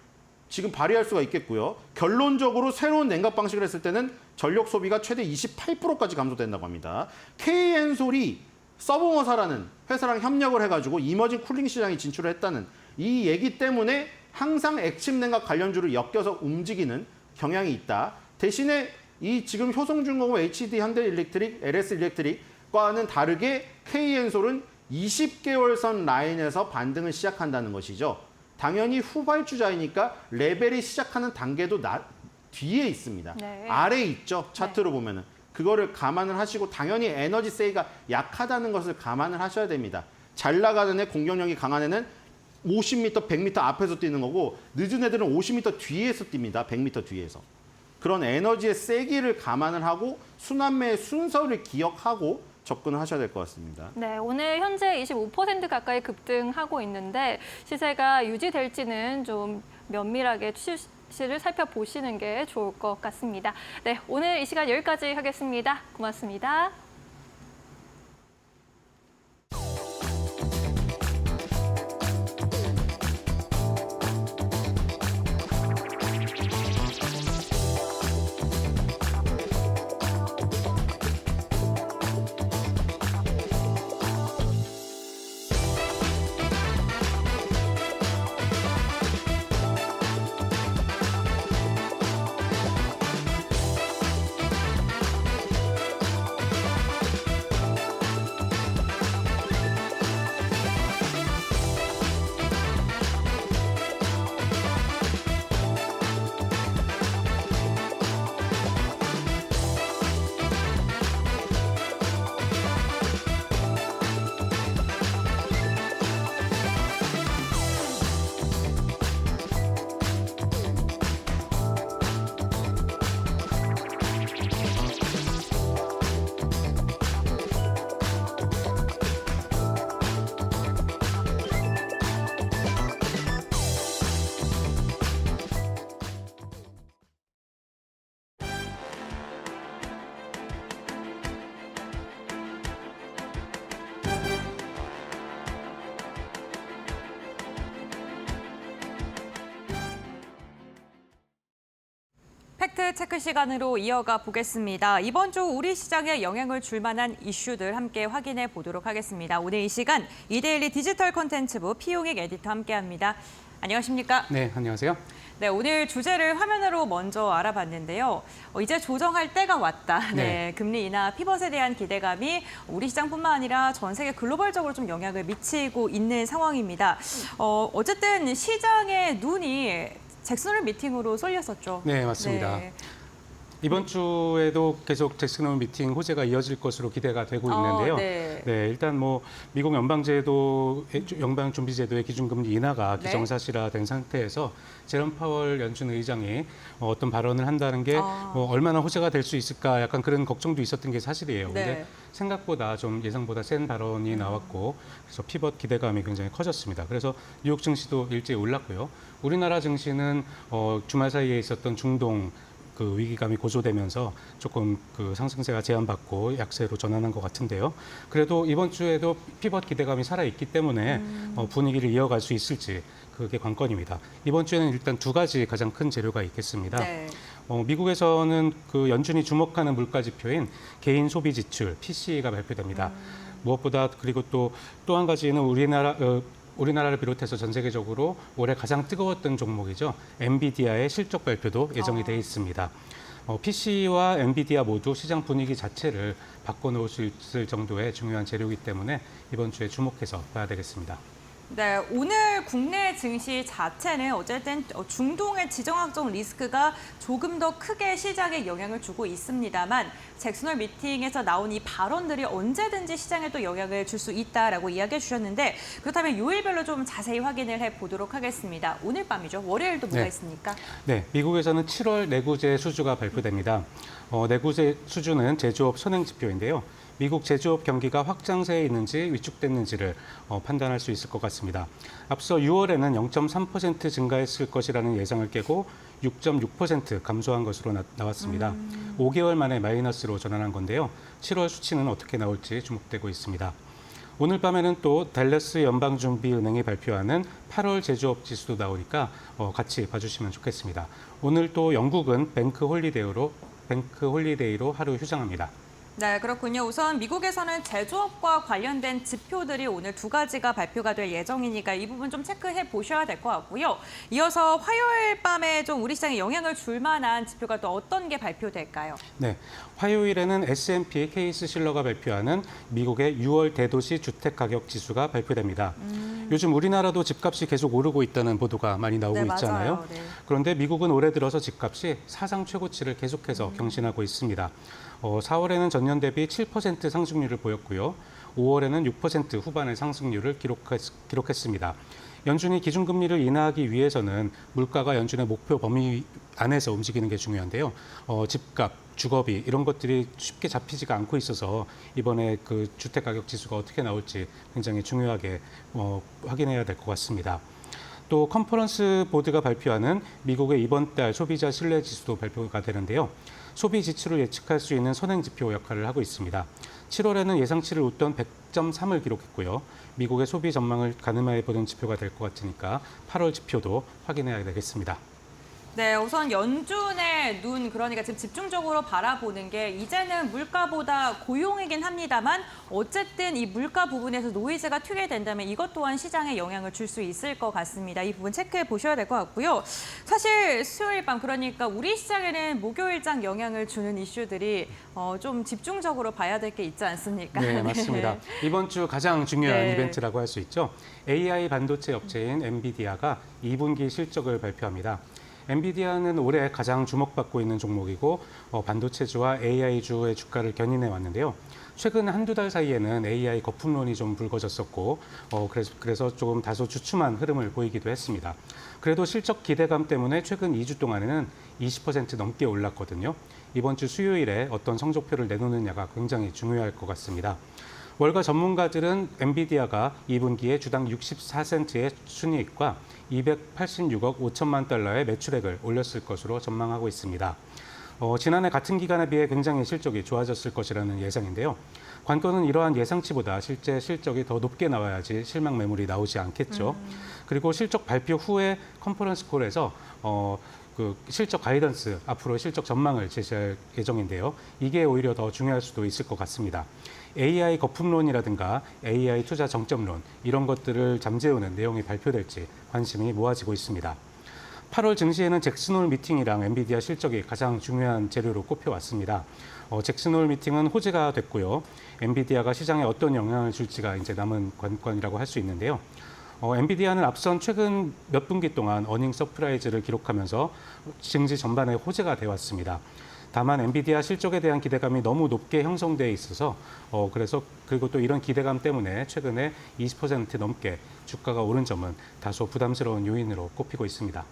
지금 발휘할 수가 있겠고요. 결론적으로 새로운 냉각 방식을 했을 때는 전력 소비가 최대 28%까지 감소된다고 합니다. KN솔이 서브머사라는 회사랑 협력을 해가지고 이머징 쿨링 시장에 진출을 했다는 이 얘기 때문에 항상 액침 냉각 관련주를 엮여서 움직이는 경향이 있다. 대신에 이 지금 효성중공업, HD 현대일렉트릭, LS일렉트릭과는 다르게 KN솔은 20개월 선 라인에서 반등을 시작한다는 것이죠. 당연히 후발주자이니까 레벨이 시작하는 단계도 뒤에 있습니다. 네. 아래에 있죠. 차트로 보면은. 그거를 감안을 하시고 당연히 에너지 세이가 약하다는 것을 감안을 하셔야 됩니다. 잘 나가는 애, 공격력이 강한 애는 50m, 100m 앞에서 뛰는 거고 늦은 애들은 50m 뒤에서 뜁니다. 100m 뒤에서. 그런 에너지의 세기를 감안을 하고 순환매의 순서를 기억하고 접근을 하셔야 될 것 같습니다. 네, 오늘 현재 25% 가까이 급등하고 있는데 시세가 유지될지는 좀 면밀하게趋勢를 살펴보시는 게 좋을 것 같습니다. 네, 오늘 이 시간 여기까지 하겠습니다. 고맙습니다. 팩트 체크 시간으로 이어가 보겠습니다. 이번 주 우리 시장에 영향을 줄 만한 이슈들 함께 확인해 보도록 하겠습니다. 오늘 이 시간 이데일리 디지털 콘텐츠부 피용익 에디터 함께합니다. 안녕하십니까? 네, 안녕하세요. 네, 오늘 주제를 화면으로 먼저 알아봤는데요. 이제 조정할 때가 왔다. 네, 금리 인하 피벗에 대한 기대감이 우리 시장뿐만 아니라 전 세계 글로벌적으로 좀 영향을 미치고 있는 상황입니다. 어쨌든 시장의 눈이 잭슨홀 미팅으로 쏠렸었죠. 네, 맞습니다. 네. 이번 주에도 계속 잭슨홀 미팅 호재가 이어질 것으로 기대가 되고 있는데요. 네. 일단 뭐 미국 연방준비제도의 기준금리 인하가 네. 기정사실화된 상태에서 제롬 파월 연준 의장이 어떤 발언을 한다는 게 뭐 얼마나 호재가 될 수 있을까 약간 그런 걱정도 있었던 게 사실이에요. 네. 근데 생각보다 좀 예상보다 센 발언이 나왔고 그래서 피벗 기대감이 굉장히 커졌습니다. 그래서 뉴욕 증시도 일제히 올랐고요. 우리나라 증시는 주말 사이에 있었던 중동 그 위기감이 고조되면서 조금 그 상승세가 제한받고 약세로 전환한 것 같은데요. 그래도 이번 주에도 피벗 기대감이 살아있기 때문에 분위기를 이어갈 수 있을지 그게 관건입니다. 이번 주에는 일단 두 가지 가장 큰 재료가 있겠습니다. 네. 미국에서는 그 연준이 주목하는 물가지표인 개인 소비 지출 (PCE가) 발표됩니다. 무엇보다 그리고 또 한 가지는 우리나라를 비롯해서 전 세계적으로 올해 가장 뜨거웠던 종목이죠. 엔비디아의 실적 발표도 예정이 돼 있습니다. PC와 엔비디아 모두 시장 분위기 자체를 바꿔놓을 수 있을 정도의 중요한 재료이기 때문에 이번 주에 주목해서 봐야 되겠습니다. 네, 오늘 국내 증시 자체는 어쨌든 중동의 지정학적 리스크가 조금 더 크게 시장에 영향을 주고 있습니다만 잭슨홀 미팅에서 나온 이 발언들이 언제든지 시장에 또 영향을 줄 수 있다라고 이야기해 주셨는데 그렇다면 요일별로 좀 자세히 확인을 해보도록 하겠습니다. 오늘 밤이죠. 월요일도 뭐가 있습니까? 네, 미국에서는 7월 내구재 수주가 발표됩니다. 내구재 수주는 제조업 선행 지표인데요. 미국 제조업 경기가 확장세에 있는지 위축됐는지를 판단할 수 있을 것 같습니다. 앞서 6월에는 0.3% 증가했을 것이라는 예상을 깨고 6.6% 감소한 것으로 나왔습니다. 5개월 만에 마이너스로 전환한 건데요. 7월 수치는 어떻게 나올지 주목되고 있습니다. 오늘 밤에는 또 댈러스 연방준비은행이 발표하는 8월 제조업 지수도 나오니까 같이 봐주시면 좋겠습니다. 오늘 또 영국은 뱅크 홀리데이로 하루 휴장합니다. 네, 그렇군요. 우선 미국에서는 제조업과 관련된 지표들이 오늘 두 가지가 발표가 될 예정이니까 이 부분 좀 체크해 보셔야 될 것 같고요. 이어서 화요일 밤에 좀 우리 시장에 영향을 줄 만한 지표가 또 어떤 게 발표될까요? 네, 화요일에는 S&P 케이스 실러가 발표하는 미국의 6월 대도시 주택가격 지수가 발표됩니다. 요즘 우리나라도 집값이 계속 오르고 있다는 보도가 많이 나오고 네, 있잖아요. 맞아요. 네. 그런데 미국은 올해 들어서 집값이 사상 최고치를 계속해서 경신하고 있습니다. 4월에는 전년 대비 7% 상승률을 보였고요. 5월에는 6% 후반의 상승률을 기록했습니다. 연준이 기준금리를 인하하기 위해서는 물가가 연준의 목표 범위 안에서 움직이는 게 중요한데요. 집값, 주거비 이런 것들이 쉽게 잡히지가 않고 있어서 이번에 그 주택가격 지수가 어떻게 나올지 굉장히 중요하게 확인해야 될 것 같습니다. 또 컨퍼런스 보드가 발표하는 미국의 이번 달 소비자 신뢰 지수도 발표가 되는데요. 소비 지출을 예측할 수 있는 선행 지표 역할을 하고 있습니다. 7월에는 예상치를 웃돈 100.3을 기록했고요. 미국의 소비 전망을 가늠해 보는 지표가 될 것 같으니까 8월 지표도 확인해야 되겠습니다. 네, 우선 연준의 눈, 그러니까 지금 집중적으로 바라보는 게 이제는 물가보다 고용이긴 합니다만 어쨌든 이 물가 부분에서 노이즈가 튀게 된다면 이것 또한 시장에 영향을 줄 수 있을 것 같습니다. 이 부분 체크해 보셔야 될 것 같고요. 사실 수요일 밤, 그러니까 우리 시장에는 목요일장 영향을 주는 이슈들이 좀 집중적으로 봐야 될 게 있지 않습니까? 네, 맞습니다. 이번 주 가장 중요한 네. 이벤트라고 할 수 있죠. AI 반도체 업체인 엔비디아가 2분기 실적을 발표합니다. 엔비디아는 올해 가장 주목받고 있는 종목이고 반도체주와 AI주의 주가를 견인해 왔는데요. 최근 한두 달 사이에는 AI 거품론이 좀 불거졌었고 그래서 조금 다소 주춤한 흐름을 보이기도 했습니다. 그래도 실적 기대감 때문에 최근 2주 동안에는 20% 넘게 올랐거든요. 이번 주 수요일에 어떤 성적표를 내놓느냐가 굉장히 중요할 것 같습니다. 월가 전문가들은 엔비디아가 2분기에 주당 64센트의 순이익과 286억 5천만 달러의 매출액을 올렸을 것으로 전망하고 있습니다. 지난해 같은 기간에 비해 굉장히 실적이 좋아졌을 것이라는 예상인데요. 관건은 이러한 예상치보다 실제 실적이 더 높게 나와야지 실망 매물이 나오지 않겠죠. 그리고 실적 발표 후에 컨퍼런스 콜에서 그 실적 가이던스, 앞으로 실적 전망을 제시할 예정인데요. 이게 오히려 더 중요할 수도 있을 것 같습니다. AI 거품론이라든가 AI 투자 정점론 이런 것들을 잠재우는 내용이 발표될지 관심이 모아지고 있습니다. 8월 증시에는 잭슨홀 미팅이랑 엔비디아 실적이 가장 중요한 재료로 꼽혀왔습니다. 잭슨홀 미팅은 호재가 됐고요. 엔비디아가 시장에 어떤 영향을 줄지가 이제 남은 관건이라고 할 수 있는데요. 엔비디아는 앞선 최근 몇 분기 동안 어닝 서프라이즈를 기록하면서 증시 전반에 호재가 되어왔습니다. 다만 엔비디아 실적에 대한 기대감이 너무 높게 형성돼 있어서 그리고 또 이런 기대감 때문에 최근에 20% 넘게 주가가 오른 점은 다소 부담스러운 요인으로 꼽히고 있습니다.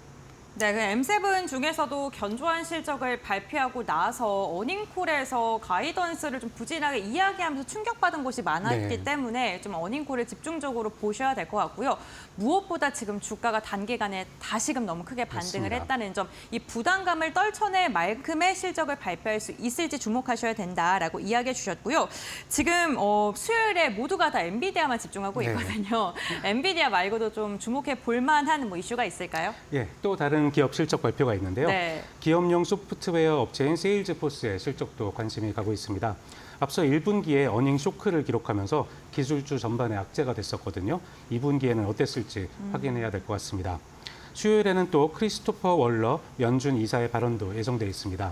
네, 그 M7 중에서도 견조한 실적을 발표하고 나서 어닝콜에서 가이던스를 좀 부진하게 이야기하면서 충격받은 곳이 많았기 네. 때문에 좀 어닝콜을 집중적으로 보셔야 될 것 같고요. 무엇보다 지금 주가가 단기간에 다시금 너무 크게 반등을 맞습니다. 했다는 점, 이 부담감을 떨쳐낼 만큼의 실적을 발표할 수 있을지 주목하셔야 된다라고 이야기해 주셨고요. 지금 수요일에 모두가 다 엔비디아만 집중하고 네. 있거든요. 엔비디아 말고도 좀 주목해 볼 만한 뭐 이슈가 있을까요? 예, 또 다른 기업 실적 발표가 있는데요. 네. 기업용 소프트웨어 업체인 세일즈포스의 실적도 관심이 가고 있습니다. 앞서 1분기에 어닝 쇼크를 기록하면서 기술주 전반에 악재가 됐었거든요. 2분기에는 어땠을지 확인해야 될 것 같습니다. 수요일에는 또 크리스토퍼 월러 연준 이사의 발언도 예정돼 있습니다.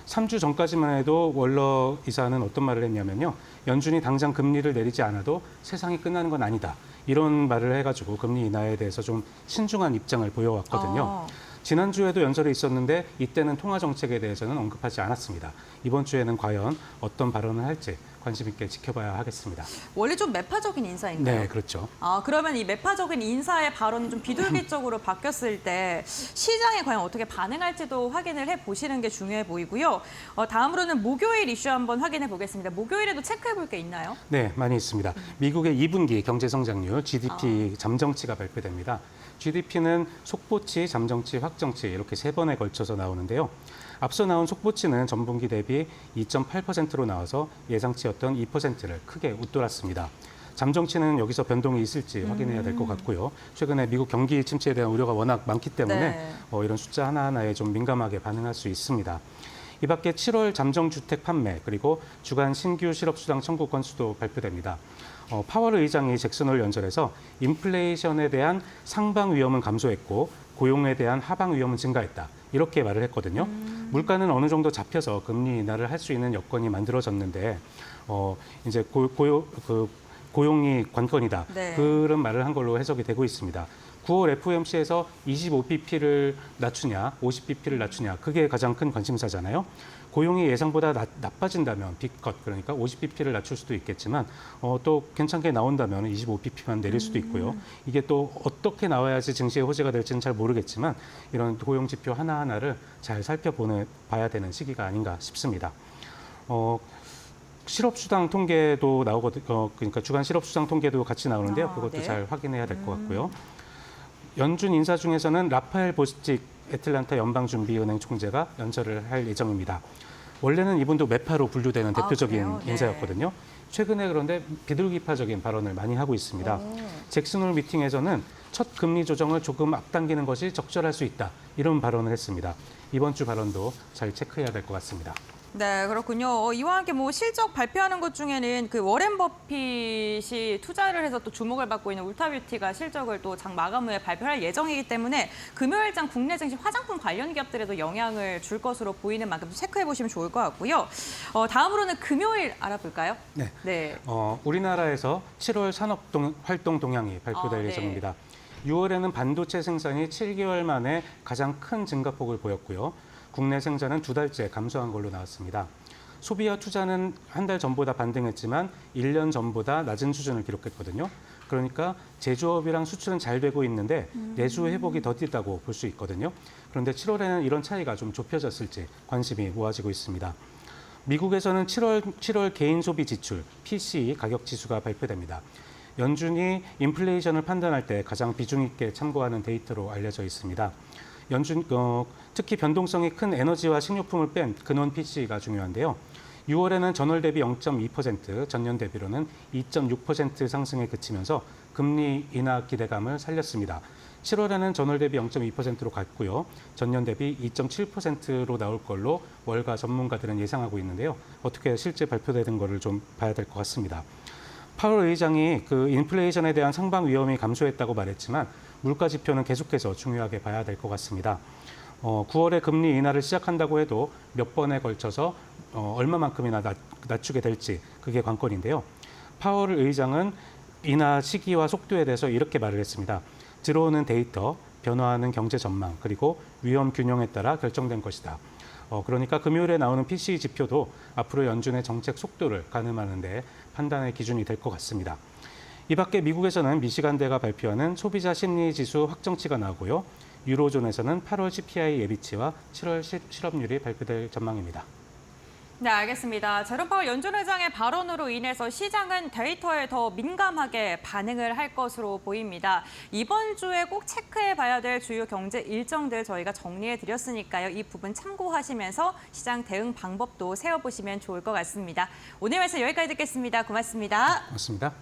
3주 전까지만 해도 월러 이사는 어떤 말을 했냐면요. 연준이 당장 금리를 내리지 않아도 세상이 끝나는 건 아니다. 이런 말을 해가지고 금리 인하에 대해서 좀 신중한 입장을 보여왔거든요. 지난주에도 연설이 있었는데 이때는 통화 정책에 대해서는 언급하지 않았습니다. 이번 주에는 과연 어떤 발언을 할지 관심 있게 지켜봐야 하겠습니다. 원래 좀 매파적인 인사인가요? 네, 그렇죠. 그러면 이 매파적인 인사의 발언이 좀 비둘기적으로 바뀌었을 때 시장에 과연 어떻게 반응할지도 확인을 해보시는 게 중요해 보이고요. 다음으로는 목요일 이슈 한번 확인해 보겠습니다. 목요일에도 체크해 볼 게 있나요? 네, 많이 있습니다. 미국의 2분기 경제 성장률 GDP 잠정치가 발표됩니다. GDP는 속보치, 잠정치, 확정치 이렇게 3번에 걸쳐서 나오는데요. 앞서 나온 속보치는 전분기 대비 2.8%로 나와서 예상치였던 2%를 크게 웃돌았습니다. 잠정치는 여기서 변동이 있을지 확인해야 될 것 같고요. 최근에 미국 경기 침체에 대한 우려가 워낙 많기 때문에 네. 이런 숫자 하나하나에 좀 민감하게 반응할 수 있습니다. 이 밖에 7월 잠정주택 판매 그리고 주간 신규 실업수당 청구 건수도 발표됩니다. 파월 의장이 잭슨홀 연설에서 인플레이션에 대한 상방 위험은 감소했고 고용에 대한 하방 위험은 증가했다. 이렇게 말을 했거든요. 물가는 어느 정도 잡혀서 금리 인하를 할 수 있는 여건이 만들어졌는데 이제 고용이 관건이다. 네. 그런 말을 한 걸로 해석이 되고 있습니다. 9월 FOMC에서 25bp를 낮추냐, 50bp를 낮추냐, 그게 가장 큰 관심사잖아요. 고용이 예상보다 나빠진다면 빅컷, 그러니까 50bp를 낮출 수도 있겠지만 또 괜찮게 나온다면 25bp만 내릴 수도 있고요. 이게 또 어떻게 나와야지 증시의 호재가 될지는 잘 모르겠지만 이런 고용 지표 하나하나를 잘 살펴봐야 되는 시기가 아닌가 싶습니다. 실업수당 통계도 나오거든요. 그러니까 주간 실업수당 통계도 같이 나오는데요. 그것도 네. 잘 확인해야 될 것 같고요. 연준 인사 중에서는 라파엘 보스틱 애틀란타 연방준비은행 총재가 연설을 할 예정입니다. 원래는 이분도 매파로 분류되는 대표적인 그래요? 네. 인사였거든요. 최근에 그런데 비둘기파적인 발언을 많이 하고 있습니다. 잭슨홀 미팅에서는 첫 금리 조정을 조금 앞당기는 것이 적절할 수 있다. 이런 발언을 했습니다. 이번 주 발언도 잘 체크해야 될 것 같습니다. 네, 그렇군요. 이와 함께 뭐 실적 발표하는 것 중에는 그 워렌 버핏이 투자를 해서 또 주목을 받고 있는 울타뷰티가 실적을 또 장 마감 후에 발표할 예정이기 때문에 금요일장 국내 증시 화장품 관련 기업들에도 영향을 줄 것으로 보이는 만큼 체크해 보시면 좋을 것 같고요. 다음으로는 금요일 알아볼까요? 네. 네. 우리나라에서 7월 산업활동 동향이 발표될 네. 예정입니다. 6월에는 반도체 생산이 7개월 만에 가장 큰 증가폭을 보였고요. 국내 생산은 2달째 감소한 걸로 나왔습니다. 소비와 투자는 한 달 전보다 반등했지만 1년 전보다 낮은 수준을 기록했거든요. 그러니까 제조업이랑 수출은 잘 되고 있는데 내수 회복이 더디다고 볼 수 있거든요. 그런데 7월에는 이런 차이가 좀 좁혀졌을지 관심이 모아지고 있습니다. 미국에서는 7월 개인 소비 지출, PCE 가격 지수가 발표됩니다. 연준이 인플레이션을 판단할 때 가장 비중 있게 참고하는 데이터로 알려져 있습니다. 특히 변동성이 큰 에너지와 식료품을 뺀 근원 PCE가 중요한데요. 6월에는 전월 대비 0.2%, 전년 대비로는 2.6% 상승에 그치면서 금리 인하 기대감을 살렸습니다. 7월에는 전월 대비 0.2%로 갔고요. 전년 대비 2.7%로 나올 걸로 월가 전문가들은 예상하고 있는데요. 어떻게 실제 발표되는 거를 좀 봐야 될 것 같습니다. 파월 의장이 그 인플레이션에 대한 상방 위험이 감소했다고 말했지만 물가 지표는 계속해서 중요하게 봐야 될 것 같습니다. 9월에 금리 인하를 시작한다고 해도 몇 번에 걸쳐서 얼마만큼이나 낮추게 될지 그게 관건인데요. 파월 의장은 인하 시기와 속도에 대해서 이렇게 말을 했습니다. 들어오는 데이터, 변화하는 경제 전망, 그리고 위험 균형에 따라 결정된 것이다. 그러니까 금요일에 나오는 PCE 지표도 앞으로 연준의 정책 속도를 가늠하는 데 판단의 기준이 될 것 같습니다. 이 밖에 미국에서는 미시간대가 발표하는 소비자 심리 지수 확정치가 나오고요. 유로존에서는 8월 CPI 예비치와 7월 실업률이 발표될 전망입니다. 네, 알겠습니다. 제롬 파월 연준 의장의 발언으로 인해서 시장은 데이터에 더 민감하게 반응을 할 것으로 보입니다. 이번 주에 꼭 체크해봐야 될 주요 경제 일정들 저희가 정리해드렸으니까요. 이 부분 참고하시면서 시장 대응 방법도 세워보시면 좋을 것 같습니다. 오늘 말씀 여기까지 듣겠습니다. 고맙습니다. 고맙습니다.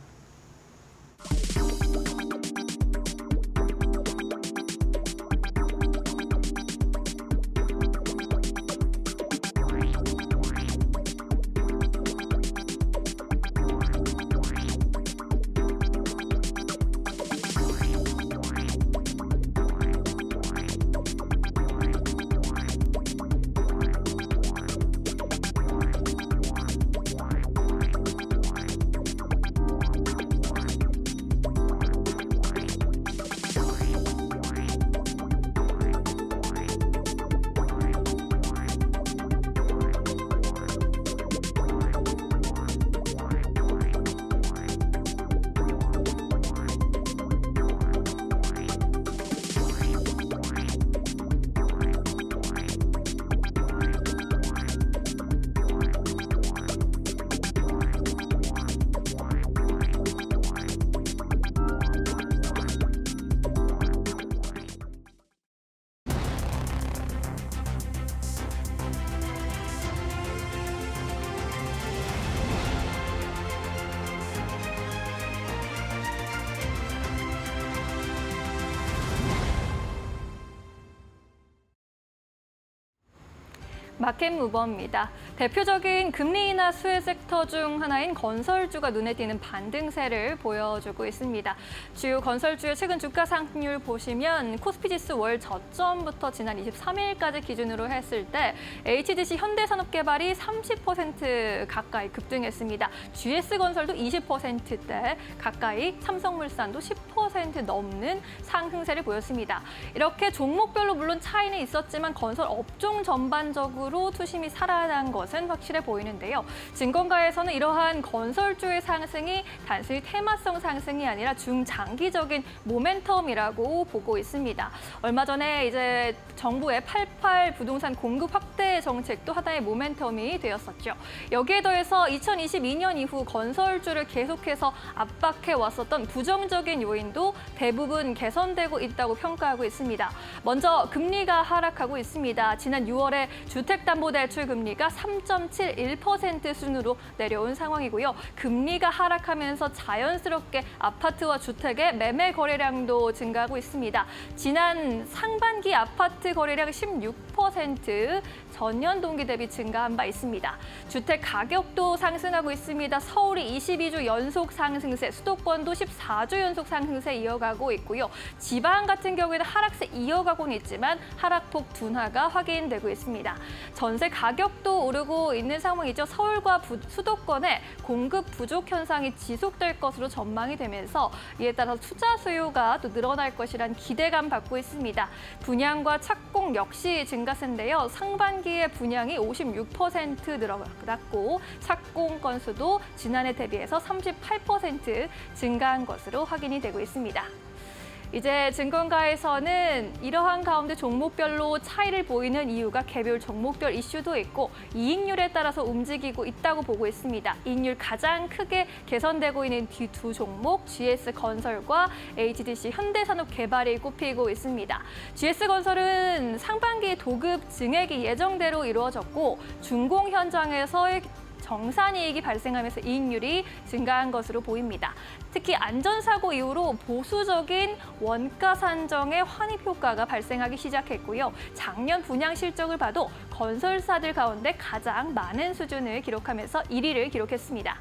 마켓무버입니다. 대표적인 금리 인하 수혜 섹터 중 하나인 건설주가 눈에 띄는 반등세를 보여주고 있습니다. 주요 건설주의 최근 주가 상승률 보시면 코스피지수 월 저점부터 지난 23일까지 기준으로 했을 때 HDC 현대산업개발이 30% 가까이 급등했습니다. GS건설도 20%대 가까이, 삼성물산도 10% 넘는 상승세를 보였습니다. 이렇게 종목별로 물론 차이는 있었지만 건설 업종 전반적으로 투심이 살아난 것은 확실해 보이는데요. 증권가에서는 이러한 건설주의 상승이 단순히 테마성 상승이 아니라 중장기적인 모멘텀이라고 보고 있습니다. 얼마 전에 이제 정부의 88 부동산 공급 확대 정책도 하나의 모멘텀이 되었었죠. 여기에 더해서 2022년 이후 건설주를 계속해서 압박해 왔었던 부정적인 요인도 대부분 개선되고 있다고 평가하고 있습니다. 먼저 금리가 하락하고 있습니다. 지난 6월에 주택담보대출 금리가 3.71% 수준으로 내려온 상황이고요. 금리가 하락하면서 자연스럽게 아파트와 주택의 매매 거래량도 증가하고 있습니다. 지난 상반기 아파트 거래량 16% 전년 동기 대비 증가한 바 있습니다. 주택 가격도 상승하고 있습니다. 서울이 22주 연속 상승세, 수도권도 14주 연속 상승세 이어가고 있고요. 지방 같은 경우에는 하락세 이어가고는 있지만 하락폭 둔화가 확인되고 있습니다. 전세 가격도 오르고 있는 상황이죠. 서울과 수도권에 공급 부족 현상이 지속될 것으로 전망이 되면서 이에 따라서 투자 수요가 또 늘어날 것이란 기대감 받고 있습니다. 분양과 착공 역시 증가세인데요. 상반기에 분양이 56% 늘어났고 착공 건수도 지난해 대비해서 38% 증가한 것으로 확인이 되고 있습니다. 이제 증권가에서는 이러한 가운데 종목별로 차이를 보이는 이유가 개별 종목별 이슈도 있고 이익률에 따라서 움직이고 있다고 보고 있습니다. 이익률 가장 크게 개선되고 있는 뒤 두 종목 GS건설과 HDC 현대산업개발이 꼽히고 있습니다. GS건설은 상반기 도급 증액이 예정대로 이루어졌고 준공 현장에서의 정산이익이 발생하면서 이익률이 증가한 것으로 보입니다. 특히 안전사고 이후로 보수적인 원가 산정의 환입 효과가 발생하기 시작했고요. 작년 분양 실적을 봐도 건설사들 가운데 가장 많은 수준을 기록하면서 1위를 기록했습니다.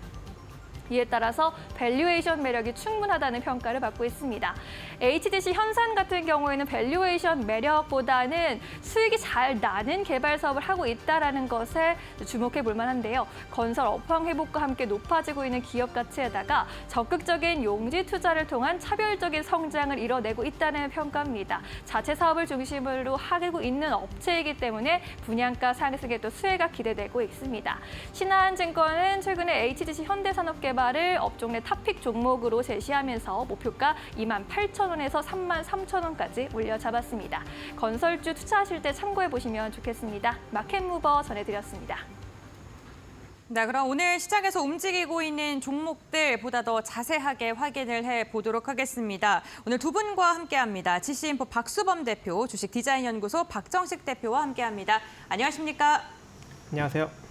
이에 따라서 밸류에이션 매력이 충분하다는 평가를 받고 있습니다. HDC 현산 같은 경우에는 밸류에이션 매력보다는 수익이 잘 나는 개발 사업을 하고 있다는 것에 주목해 볼 만한데요. 건설 업황 회복과 함께 높아지고 있는 기업 가치에다가 적극적인 용지 투자를 통한 차별적인 성장을 이뤄내고 있다는 평가입니다. 자체 사업을 중심으로 하고 있는 업체이기 때문에 분양가 상승에 또 수혜가 기대되고 있습니다. 신한증권은 최근에 HDC 현대산업개발을 업종 내 탑픽 종목으로 제시하면서 목표가 28,000원에서 33,000원까지 올려 잡았습니다. 건설주 투자하실 때 참고해 보시면 좋겠습니다. 마켓무버 전해드렸습니다. 네, 그럼 오늘 시장에서 움직이고 있는 종목들 보다 더 자세하게 확인을 해보도록 하겠습니다. 오늘 두 분과 함께합니다. GC인포 박수범 대표, 주식디자인연구소 박정식 대표와 함께합니다. 안녕하십니까? 안녕하세요.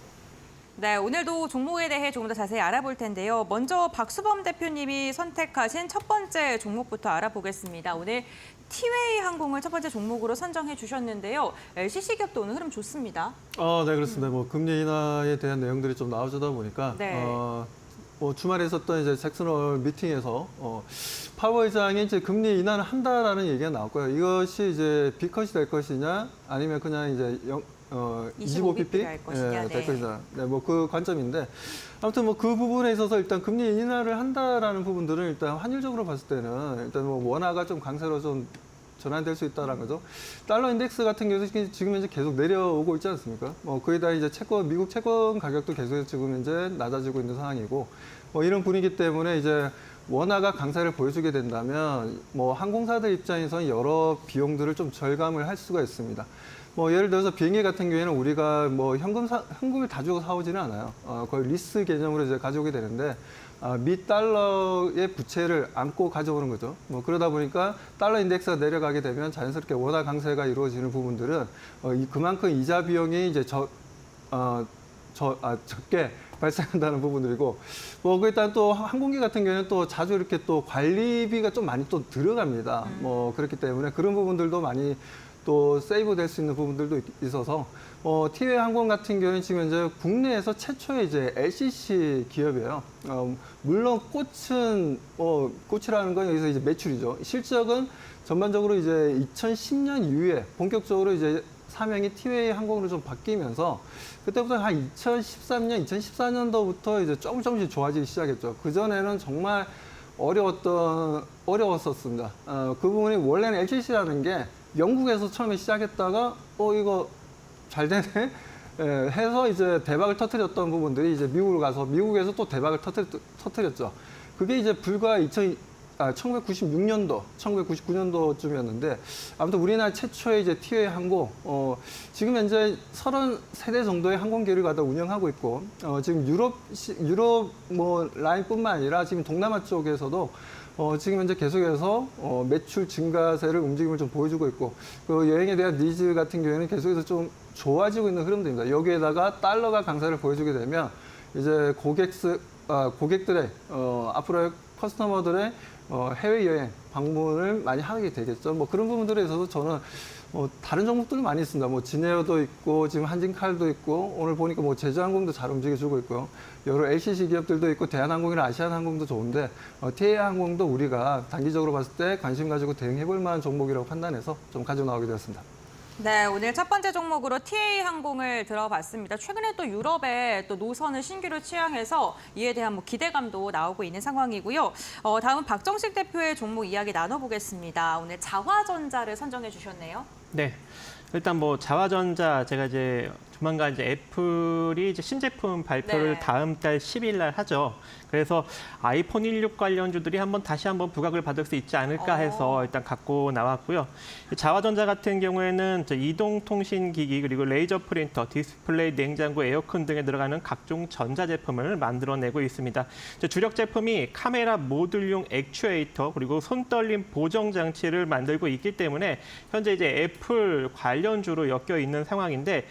네, 오늘도 종목에 대해 조금 더 자세히 알아볼 텐데요. 먼저 박수범 대표님이 선택하신 첫 번째 종목부터 알아보겠습니다. 오늘 티웨이 항공을 첫 번째 종목으로 선정해 주셨는데요. LCC기업도 오늘 흐름 좋습니다. 네, 그렇습니다. 뭐 금리 인하에 대한 내용들이 좀 나오다 보니까 네. 뭐 주말에 있었던 이제 잭슨홀 미팅에서 파월 의장이 이제 금리 인하를 한다라는 얘기가 나왔고요. 이것이 이제 B컷이 될 것이냐, 아니면 그냥 이제 25bp 할 것이냐. 될 것이냐. 네, 뭐 그 관점인데 아무튼 뭐 그 부분에 있어서 일단 금리 인하를 한다라는 부분들은 일단 환율적으로 봤을 때는 일단 뭐 원화가 좀 강세로 좀 전환될 수 있다는 거죠. 달러 인덱스 같은 경우도 지금 이제 계속 내려오고 있지 않습니까? 뭐 거기다 이제 미국 채권 가격도 계속 지금 이제 낮아지고 있는 상황이고 뭐 이런 분위기 때문에 이제 원화가 강세를 보여주게 된다면 뭐 항공사들 입장에서는 여러 비용들을 좀 절감을 할 수가 있습니다. 뭐 예를 들어서 비행기 같은 경우에는 우리가 뭐 현금을 다 주고 사오지는 않아요. 거의 리스 개념으로 이제 가져오게 되는데 미 달러의 부채를 안고 가져오는 거죠. 뭐 그러다 보니까 달러 인덱스가 내려가게 되면 자연스럽게 원화 강세가 이루어지는 부분들은 그만큼 이자 비용이 이제 적게 발생한다는 부분들이고, 뭐 일단 또 항공기 같은 경우는 또 자주 이렇게 또 관리비가 좀 많이 또 들어갑니다. 뭐 그렇기 때문에 그런 부분들도 많이 또 세이브 될 수 있는 부분들도 있어서 티웨이 항공 같은 경우는 지금 현재 국내에서 최초의 이제 LCC 기업이에요. 물론 꽃이라는 건 여기서 이제 매출이죠. 실적은 전반적으로 이제 2010년 이후에 본격적으로 이제 사명이 티웨이 항공으로 좀 바뀌면서 그때부터 한 2013년, 2014년도부터 이제 조금씩 좋아지기 시작했죠. 그전에는 정말 어려웠었습니다. 그 부분이 원래는 LCC라는 게 영국에서 처음에 시작했다가 이거 잘 되네 해서 이제 대박을 터뜨렸던 부분들이 이제 미국으로 가서 미국에서 또 대박을 터뜨렸죠. 그게 이제 불과 1996년도, 1999년도쯤이었는데 아무튼 우리나라 최초의 이제 티웨이 항공 지금 현재 33대 정도의 항공기를 갖다 운영하고 있고 지금 유럽 뭐 라인뿐만 아니라 지금 동남아 쪽에서도 지금 현재 계속해서 매출 증가세를 움직임을 좀 보여주고 있고 그 여행에 대한 니즈 같은 경우에는 계속해서 좀 좋아지고 있는 흐름들입니다. 여기에다가 달러가 강세를 보여주게 되면 이제 고객들의 앞으로의 커스터머들의 해외여행 방문을 많이 하게 되겠죠. 뭐 그런 부분들에 있어서 저는 다른 종목들도 많이 있습니다. 뭐 진에어도 있고 지금 한진칼도 있고 오늘 보니까 뭐 제주항공도 잘 움직여주고 있고요. 여러 LCC 기업들도 있고 대한항공이나 아시아나항공도 좋은데 티웨이항공도 우리가 단기적으로 봤을 때 관심 가지고 대응해볼 만한 종목이라고 판단해서 좀 가지고 나오게 되었습니다. 네, 오늘 첫 번째 종목으로 티웨이 항공을 들어봤습니다. 최근에 또 유럽의 또 노선을 신규로 취항해서 이에 대한 뭐 기대감도 나오고 있는 상황이고요. 다음은 박정식 대표의 종목 이야기 나눠보겠습니다. 오늘 자화전자를 선정해 주셨네요. 네. 일단 뭐 자화전자 제가 이제 조만간 이제 애플이 이제 신제품 발표를 네. 다음 달 10일 날 하죠. 그래서 아이폰 16 관련주들이 다시 한번 부각을 받을 수 있지 않을까 해서 일단 갖고 나왔고요. 자화전자 같은 경우에는 이동통신기기 그리고 레이저 프린터, 디스플레이, 냉장고, 에어컨 등에 들어가는 각종 전자제품을 만들어내고 있습니다. 주력 제품이 카메라 모듈용 액추에이터 그리고 손떨림 보정 장치를 만들고 있기 때문에 현재 이제 애플 관련주로 엮여 있는 상황인데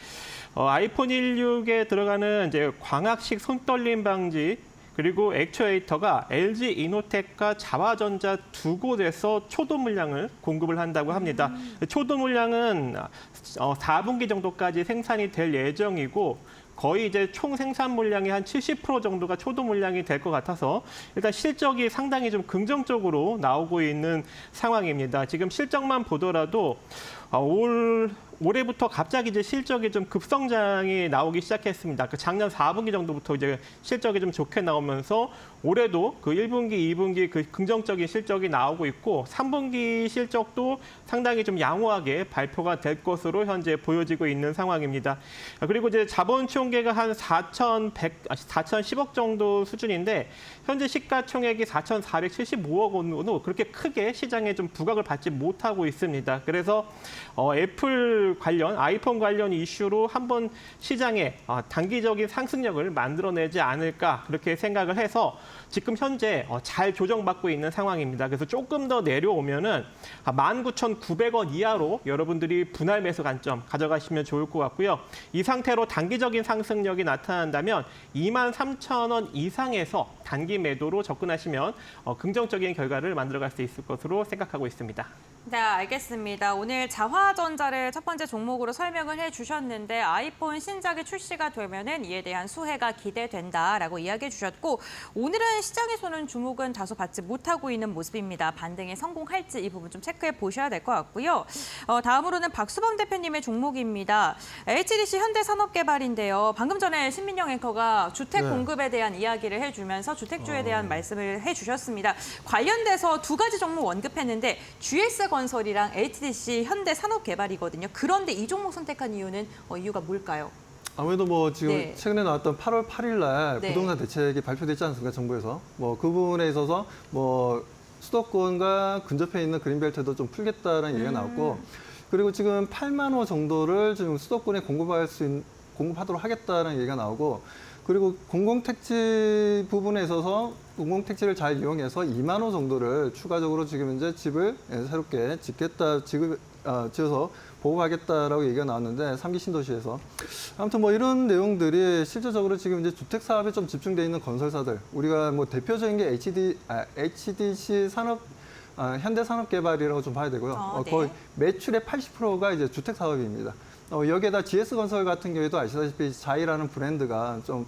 아이폰 16에 들어가는 이제 광학식 손떨림 방지 그리고 액추에이터가 LG 이노텍과 자화전자 두 곳에서 초도 물량을 공급을 한다고 합니다. 초도 물량은 4분기 정도까지 생산이 될 예정이고 거의 이제 총 생산 물량의 한 70% 정도가 초도 물량이 될 것 같아서 일단 실적이 상당히 좀 긍정적으로 나오고 있는 상황입니다. 지금 실적만 보더라도 올해부터 갑자기 이제 실적이 좀 급성장이 나오기 시작했습니다. 그 작년 4분기 정도부터 이제 실적이 좀 좋게 나오면서 올해도 그 1분기, 2분기 그 긍정적인 실적이 나오고 있고 3분기 실적도 상당히 좀 양호하게 발표가 될 것으로 현재 보여지고 있는 상황입니다. 그리고 이제 자본 총계가 한 4,010억 정도 수준인데 현재 시가총액이 4,475억 원으로 그렇게 크게 시장에 좀 부각을 받지 못하고 있습니다. 그래서 애플 관련, 아이폰 관련 이슈로 한번 시장에 단기적인 상승력을 만들어내지 않을까 그렇게 생각을 해서 지금 현재 잘 조정받고 있는 상황입니다. 그래서 조금 더 내려오면은 19,900원 이하로 여러분들이 분할 매수 관점 가져가시면 좋을 것 같고요. 이 상태로 단기적인 상승력이 나타난다면 23,000원 이상에서 단기 매도로 접근하시면 긍정적인 결과를 만들어갈 수 있을 것으로 생각하고 있습니다. 네, 알겠습니다. 오늘 자화전자를 첫 번째 종목으로 설명을 해주셨는데 아이폰 신작이 출시가 되면은 이에 대한 수혜가 기대된다라고 이야기해 주셨고 오늘은 시장에서는 주목은 다소 받지 못하고 있는 모습입니다. 반등에 성공할지 이 부분 좀 체크해 보셔야 될 것 같고요. 다음으로는 박수범 대표님의 종목입니다. HDC 현대산업개발인데요. 방금 전에 신민영 앵커가 주택 네. 공급에 대한 이야기를 해주면서 주택주에 대한 말씀을 해주셨습니다. 관련돼서 두 가지 종목 언급했는데 GS건설이랑 HDC 현대산업개발이거든요. 그런데 이 종목 선택한 이유는 이유가 뭘까요? 아무래도 뭐 지금 네. 최근에 나왔던 8월 8일 날 네. 부동산 대책이 발표됐지 않습니까? 정부에서. 뭐 그 부분에 있어서 뭐 수도권과 근접해 있는 그린벨트도 좀 풀겠다라는 얘기가 나왔고 그리고 지금 8만 호 정도를 지금 수도권에 공급하도록 하겠다는 얘기가 나오고 그리고 공공택지 부분에 있어서 공공택지를 잘 이용해서 2만 호 정도를 추가적으로 지금 현재 집을 새롭게 지어서 보급하겠다라고 얘기가 나왔는데 3기 신도시에서 아무튼 뭐 이런 내용들이 실질적으로 지금 이제 주택 사업에 좀 집중돼 있는 건설사들 우리가 뭐 대표적인 게 HDC 산업 현대산업개발이라고 좀 봐야 되고요. 네. 거의 매출의 80%가 이제 주택 사업입니다. 여기에다 GS건설 같은 경우에도 아시다시피 자이라는 브랜드가 좀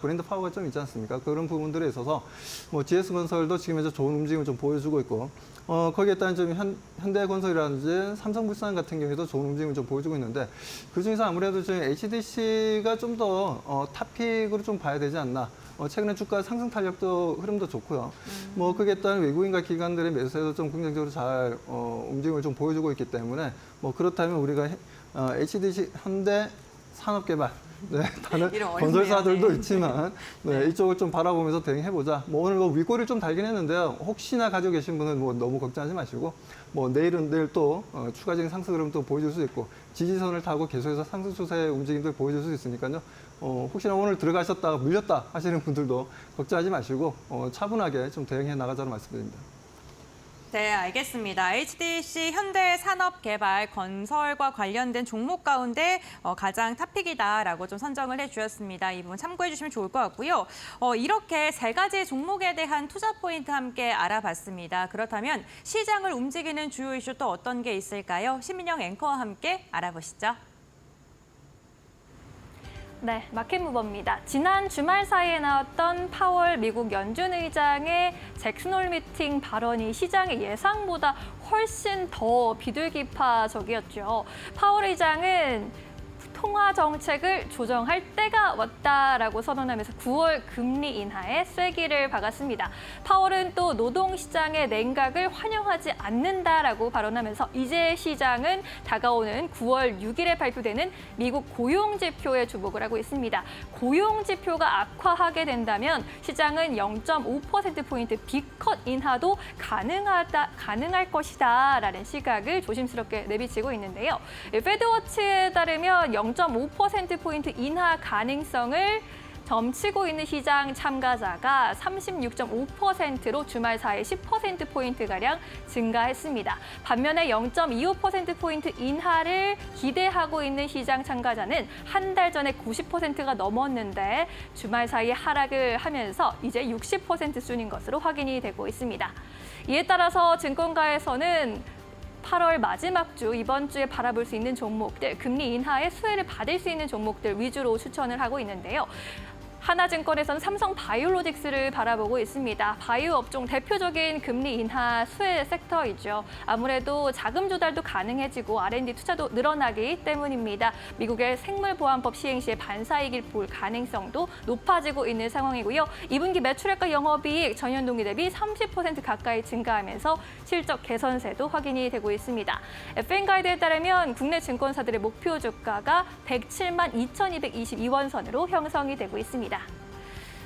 브랜드 파워가 좀 있지 않습니까? 그런 부분들에 있어서 뭐 GS건설도 지금 현재 좋은 움직임을 좀 보여주고 있고, 거기에 따른 좀 현대건설이라든지 삼성물산 같은 경우에도 좋은 움직임을 좀 보여주고 있는데, 그 중에서 아무래도 좀 HDC가 좀 더 탑픽으로 좀 봐야 되지 않나. 최근에 주가 상승 탄력도 흐름도 좋고요. 뭐 그게 따른 외국인과 기관들의 매수에도 좀 긍정적으로 잘 움직임을 좀 보여주고 있기 때문에 뭐 그렇다면 우리가 HDC 현대 산업개발 다른 이름 어렵네요. 건설사들도 네. 있지만 이쪽을 좀 바라보면서 대응해보자. 뭐 오늘 뭐 윗꼬리를 좀 달긴 했는데요. 혹시나 가지고 계신 분은 뭐 너무 걱정하지 마시고 뭐 내일 또 추가적인 상승 흐름 또 보여줄 수 있고 지지선을 타고 계속해서 상승 추세의 움직임들 보여줄 수 있으니까요. 혹시나 오늘 들어가셨다가 물렸다 하시는 분들도 걱정하지 마시고 차분하게 좀 대응해 나가자는 말씀드립니다. 네, 알겠습니다. HDC 현대산업개발 건설과 관련된 종목 가운데 가장 탑픽이다라고 좀 선정을 해주셨습니다. 이 부분 참고해 주시면 좋을 것 같고요. 이렇게 세 가지 종목에 대한 투자 포인트 함께 알아봤습니다. 그렇다면 시장을 움직이는 주요 이슈 또 어떤 게 있을까요? 신민영 앵커와 함께 알아보시죠. 네, 마켓무버입니다. 지난 주말 사이에 나왔던 파월 미국 연준 의장의 잭슨홀 미팅 발언이 시장의 예상보다 훨씬 더 비둘기파적이었죠. 파월 의장은 통화 정책을 조정할 때가 왔다라고 선언하면서 9월 금리 인하에 쐐기를 박았습니다. 파월은 또 노동시장의 냉각을 환영하지 않는다라고 발언하면서 이제 시장은 다가오는 9월 6일에 발표되는 미국 고용지표에 주목을 하고 있습니다. 고용지표가 악화하게 된다면 시장은 0.5%포인트 B컷 인하도 가능할 것이다라는 시각을 조심스럽게 내비치고 있는데요. 페드워치에 따르면 0.5%포인트 인하 가능성을 점치고 있는 시장 참가자가 36.5%로 주말 사이 10%포인트가량 증가했습니다. 반면에 0.25%포인트 인하를 기대하고 있는 시장 참가자는 한 달 전에 90%가 넘었는데 주말 사이 하락을 하면서 이제 60% 순인 것으로 확인이 되고 있습니다. 이에 따라서 증권가에서는 8월 마지막 주, 이번 주에 바라볼 수 있는 종목들, 금리 인하의 수혜를 받을 수 있는 종목들 위주로 추천을 하고 있는데요. 하나증권에서는 삼성바이오로직스를 바라보고 있습니다. 바이오 업종 대표적인 금리 인하 수혜 섹터이죠. 아무래도 자금 조달도 가능해지고 R&D 투자도 늘어나기 때문입니다. 미국의 생물보안법 시행 시에 반사이익을 볼 가능성도 높아지고 있는 상황이고요. 2분기 매출액과 영업이익 전년 동기 대비 30% 가까이 증가하면서 실적 개선세도 확인이 되고 있습니다. FN가이드에 따르면 국내 증권사들의 목표 주가가 107만 2,222원 선으로 형성이 되고 있습니다.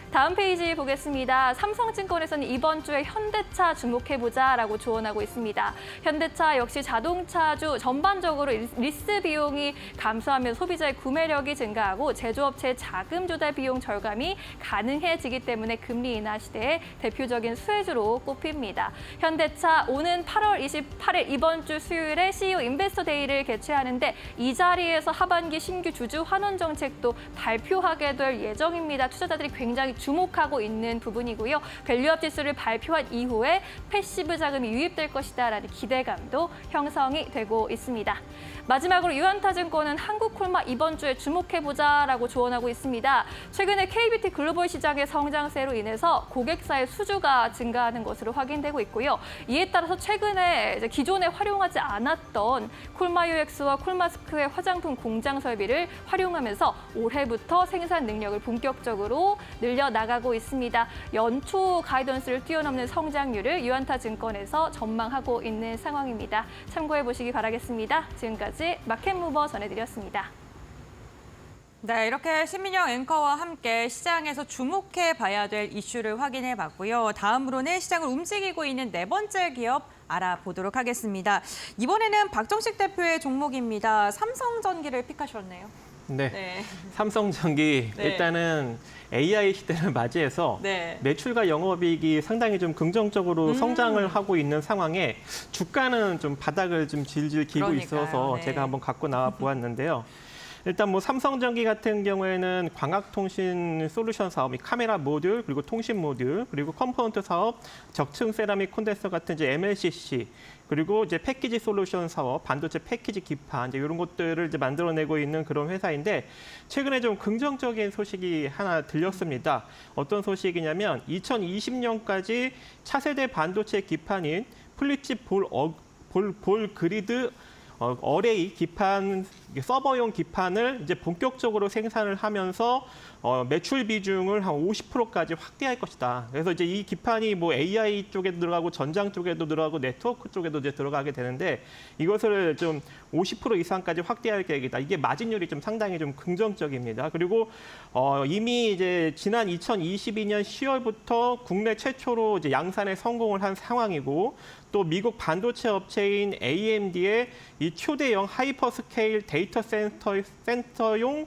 다음 페이지 보겠습니다. 삼성증권에서는 이번 주에 현대차 주목해보자라고 조언하고 있습니다. 현대차 역시 자동차주 전반적으로 리스 비용이 감소하면 소비자의 구매력이 증가하고 제조업체의 자금 조달 비용 절감이 가능해지기 때문에 금리 인하 시대의 대표적인 수혜주로 꼽힙니다. 현대차 오는 8월 28일 이번 주 수요일에 CEO 인베스터 데이를 개최하는데 이 자리에서 하반기 신규 주주 환원 정책도 발표하게 될 예정입니다. 투자자들이 굉장히 주목하고 있는 부분이고요. 밸류업 지수를 발표한 이후에 패시브 자금이 유입될 것이다라는 기대감도 형성이 되고 있습니다. 마지막으로 유한타증권은 한국콜마 이번 주에 주목해보자라고 조언하고 있습니다. 최근에 KBT 글로벌 시장의 성장세로 인해서 고객사의 수주가 증가하는 것으로 확인되고 있고요. 이에 따라서 최근에 이제 기존에 활용하지 않았던 콜마 UX와 콜마스크의 화장품 공장 설비를 활용하면서 올해부터 생산 능력을 본격적으로 늘려나가고 있습니다. 연초 가이던스를 뛰어넘는 성장률을 유한타증권에서 전망하고 있는 상황입니다. 참고해 보시기 바라겠습니다. 지금까지 마켓무버 전해드렸습니다. 네, 이렇게 신민영 앵커와 함께 시장에서 주목해 봐야 될 이슈를 확인해 봤고요. 다음으로는 시장을 움직이고 있는 네 번째 기업 알아보도록 하겠습니다. 이번에는 박정식 대표의 종목입니다. 삼성전기를 픽하셨네요. 네. 네. 삼성전기 네. 일단은 AI 시대를 맞이해서 네. 매출과 영업이익이 상당히 좀 긍정적으로 성장을 하고 있는 상황에 주가는 좀 바닥을 좀 질질 기고 그러니까요. 있어서 네. 제가 한번 갖고 나와 보았는데요. 일단 뭐 삼성전기 같은 경우에는 광학통신 솔루션 사업, 이 카메라 모듈, 그리고 통신 모듈, 그리고 컴포넌트 사업, 적층 세라믹 콘덴서 같은 이제 MLCC, 그리고 이제 패키지 솔루션 사업, 반도체 패키지 기판, 이제 이런 것들을 이제 만들어내고 있는 그런 회사인데, 최근에 좀 긍정적인 소식이 하나 들렸습니다. 어떤 소식이냐면 2020년까지 차세대 반도체 기판인 플립칩 볼 그리드 어레이 기판, 서버용 기판을 이제 본격적으로 생산을 하면서 매출 비중을 한 50%까지 확대할 것이다. 그래서 이제 이 기판이 뭐 AI 쪽에도 들어가고 전장 쪽에도 들어가고 네트워크 쪽에도 이제 들어가게 되는데, 이것을 좀 50% 이상까지 확대할 계획이다. 이게 마진율이 좀 상당히 좀 긍정적입니다. 그리고 이미 이제 지난 2022년 10월부터 국내 최초로 이제 양산에 성공을 한 상황이고, 또 미국 반도체 업체인 AMD의 이 초대형 하이퍼스케일 데이터 센터용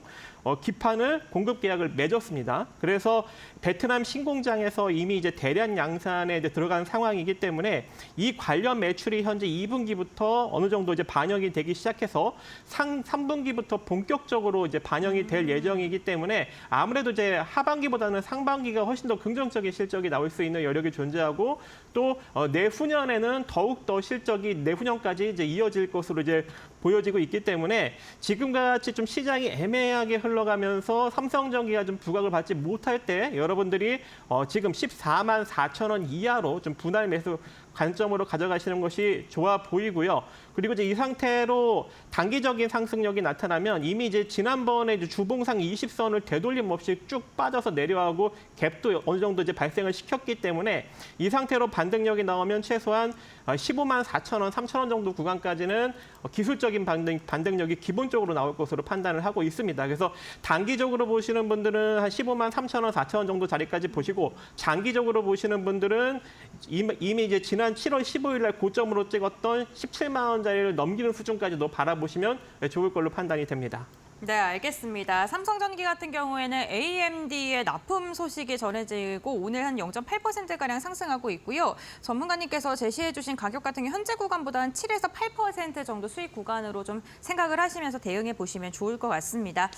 기판을 공급 계약을 맺었습니다. 그래서 베트남 신공장에서 이미 이제 대량 양산에 이제 들어간 상황이기 때문에 이 관련 매출이 현재 2분기부터 어느 정도 이제 반영이 되기 시작해서 3분기부터 본격적으로 이제 반영이 될 예정이기 때문에 아무래도 이제 하반기보다는 상반기가 훨씬 더 긍정적인 실적이 나올 수 있는 여력이 존재하고, 또 내후년에는 더욱 더 실적이 내후년까지 이제 이어질 것으로 이제 보여지고 있기 때문에, 지금과 같이 좀 시장이 애매하게 흘러가면서 삼성전기가 좀 부각을 받지 못할 때 여러분들이 지금 14만 4천 원 이하로 좀 분할 매수 관점으로 가져가시는 것이 좋아 보이고요. 그리고 이제 이 상태로 단기적인 상승력이 나타나면 이미 이제 지난번에 이제 주봉상 20선을 되돌림 없이 쭉 빠져서 내려가고 갭도 어느 정도 이제 발생을 시켰기 때문에, 이 상태로 반등력이 나오면 최소한 15만 4천 원, 3천 원 정도 구간까지는 기술적인 반등력이 기본적으로 나올 것으로 판단을 하고 있습니다. 그래서 단기적으로 보시는 분들은 한 15만 3천 원, 4천 원 정도 자리까지 보시고, 장기적으로 보시는 분들은 이미 이제 지난 7월 15일 날 고점으로 찍었던 17만 원짜리를 넘기는 수준까지도 바라보시면 좋을 걸로 판단이 됩니다. 네, 알겠습니다. 삼성전기 같은 경우에는 AMD의 납품 소식이 전해지고 오늘 한 0.8%가량 상승하고 있고요. 전문가님께서 제시해 주신 가격 같은 경우 현재 구간보다 한 7에서 8% 정도 수익 구간으로 좀 생각을 하시면서 대응해 보시면 좋을 것 같습니다.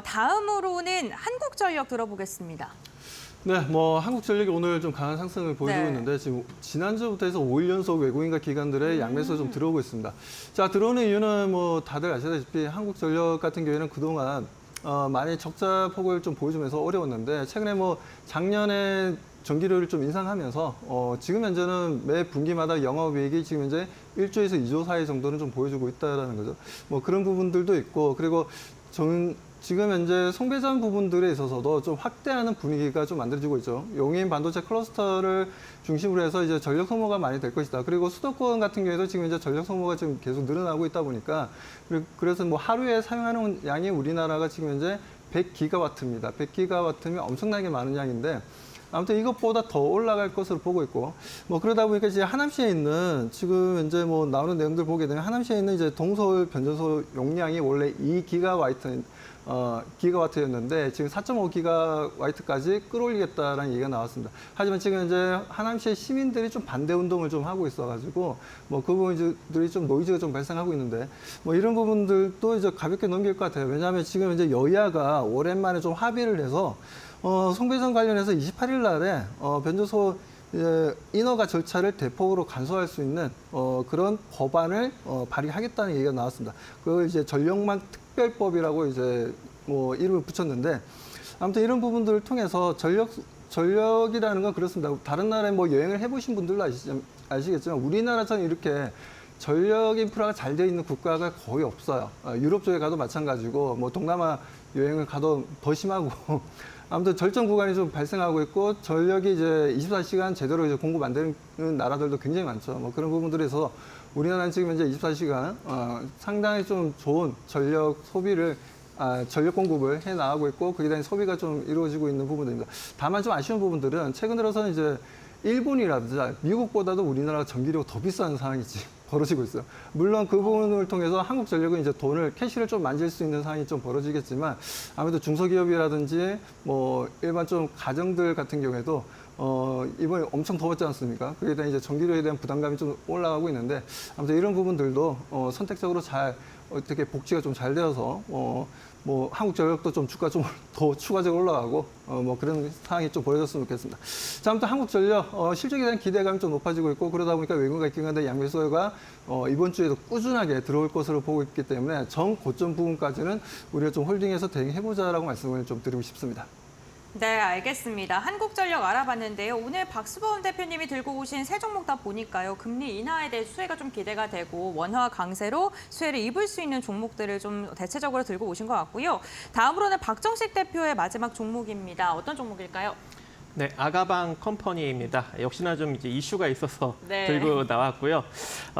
다음으로는 한국전력 들어보겠습니다. 네, 뭐 한국전력이 오늘 좀 강한 상승을 보여주고 네. 있는데, 지금 지난주부터 해서 5일 연속 외국인과 기관들의 양매수가 좀 들어오고 있습니다. 자, 들어오는 이유는 뭐 다들 아시다시피 한국전력 같은 경우에는 그동안 많이 적자 폭을 좀 보여주면서 어려웠는데, 최근에 뭐 작년에 전기료를 좀 인상하면서 지금 현재는 매 분기마다 영업이익이 지금 현재 1조에서 2조 사이 정도는 좀 보여주고 있다라는 거죠. 뭐 그런 부분들도 있고, 그리고 지금 현재 송배전 부분들에 있어서도 좀 확대하는 분위기가 좀 만들어지고 있죠. 용인 반도체 클러스터를 중심으로 해서 이제 전력 소모가 많이 될 것이다. 그리고 수도권 같은 경우에도 지금 이제 전력 소모가 지금 계속 늘어나고 있다 보니까, 그래서 뭐 하루에 사용하는 양이 우리나라가 지금 현재 100기가와트입니다. 100기가와트면 엄청나게 많은 양인데, 아무튼 이것보다 더 올라갈 것으로 보고 있고, 뭐 그러다 보니까 이제 하남시에 있는, 지금 현재 뭐 나오는 내용들 보게 되면 하남시에 있는 이제 동서울 변전소 용량이 원래 2기가와트였는데 지금 4.5기가와트까지 끌어올리겠다라는 얘기가 나왔습니다. 하지만 지금 현재 하남시의 시민들이 좀 반대 운동을 좀 하고 있어가지고 뭐 그 부분들이 좀 노이즈가 좀 발생하고 있는데, 뭐 이런 부분들도 이제 가볍게 넘길 것 같아요. 왜냐하면 지금 이제 여야가 오랜만에 좀 합의를 해서 송배전 관련해서 28일 날에 변조소 인허가 절차를 대폭으로 간소화할 수 있는 그런 법안을 발의하겠다는 얘기가 나왔습니다. 그걸 이제 전력망 특별법이라고 이제 뭐 이름을 붙였는데, 아무튼 이런 부분들을 통해서 전력이라는 건 그렇습니다. 다른 나라에 뭐 여행을 해보신 분들도 아시겠지만 우리나라처럼 이렇게 전력 인프라가 잘 되어 있는 국가가 거의 없어요. 유럽 쪽에 가도 마찬가지고, 뭐 동남아 여행을 가도 더 심하고. 아무튼 절정 구간이 좀 발생하고 있고, 전력이 이제 24시간 제대로 이제 공급 안 되는 나라들도 굉장히 많죠. 뭐 그런 부분들에서 우리나라는 지금 현재 24시간 상당히 좀 좋은 전력 소비를 전력 공급을 해 나가고 있고, 거기에 대한 소비가 좀 이루어지고 있는 부분입니다. 다만 좀 아쉬운 부분들은 최근 들어서는 이제 일본이라든지 미국보다도 우리나라가 전기료가 더 비싼 상황이 벌어지고 있어요. 물론 그 부분을 통해서 한국전력은 이제 캐시를 좀 만질 수 있는 상황이 좀 벌어지겠지만, 아무래도 중소기업이라든지 뭐 일반 좀 가정들 같은 경우에도 이번에 엄청 더웠지 않습니까? 그에 대한 이제 전기료에 대한 부담감이 좀 올라가고 있는데, 아무튼 이런 부분들도 선택적으로 잘 어떻게 복지가 좀 잘 되어서 뭐 한국전력도 좀 주가 좀 더 추가적으로 올라가고 뭐 그런 상황이 좀 벌어졌으면 좋겠습니다. 자, 아무튼 한국전력 실적에 대한 기대감이 좀 높아지고 있고 그러다 보니까 외국인과 있긴 한데 양매수가 이번 주에도 꾸준하게 들어올 것으로 보고 있기 때문에 정 고점 부분까지는 우리가 좀 홀딩해서 대응해보자라고 말씀을 좀 드리고 싶습니다. 네, 알겠습니다. 한국전력 알아봤는데요. 오늘 박수범 대표님이 들고 오신 세 종목 다 보니까요. 금리 인하에 대해 수혜가 좀 기대가 되고 원화 강세로 수혜를 입을 수 있는 종목들을 좀 대체적으로 들고 오신 것 같고요. 다음으로는 박정식 대표의 마지막 종목입니다. 어떤 종목일까요? 네, 아가방 컴퍼니입니다. 역시나 좀 이제 이슈가 있어서 네. 들고 나왔고요.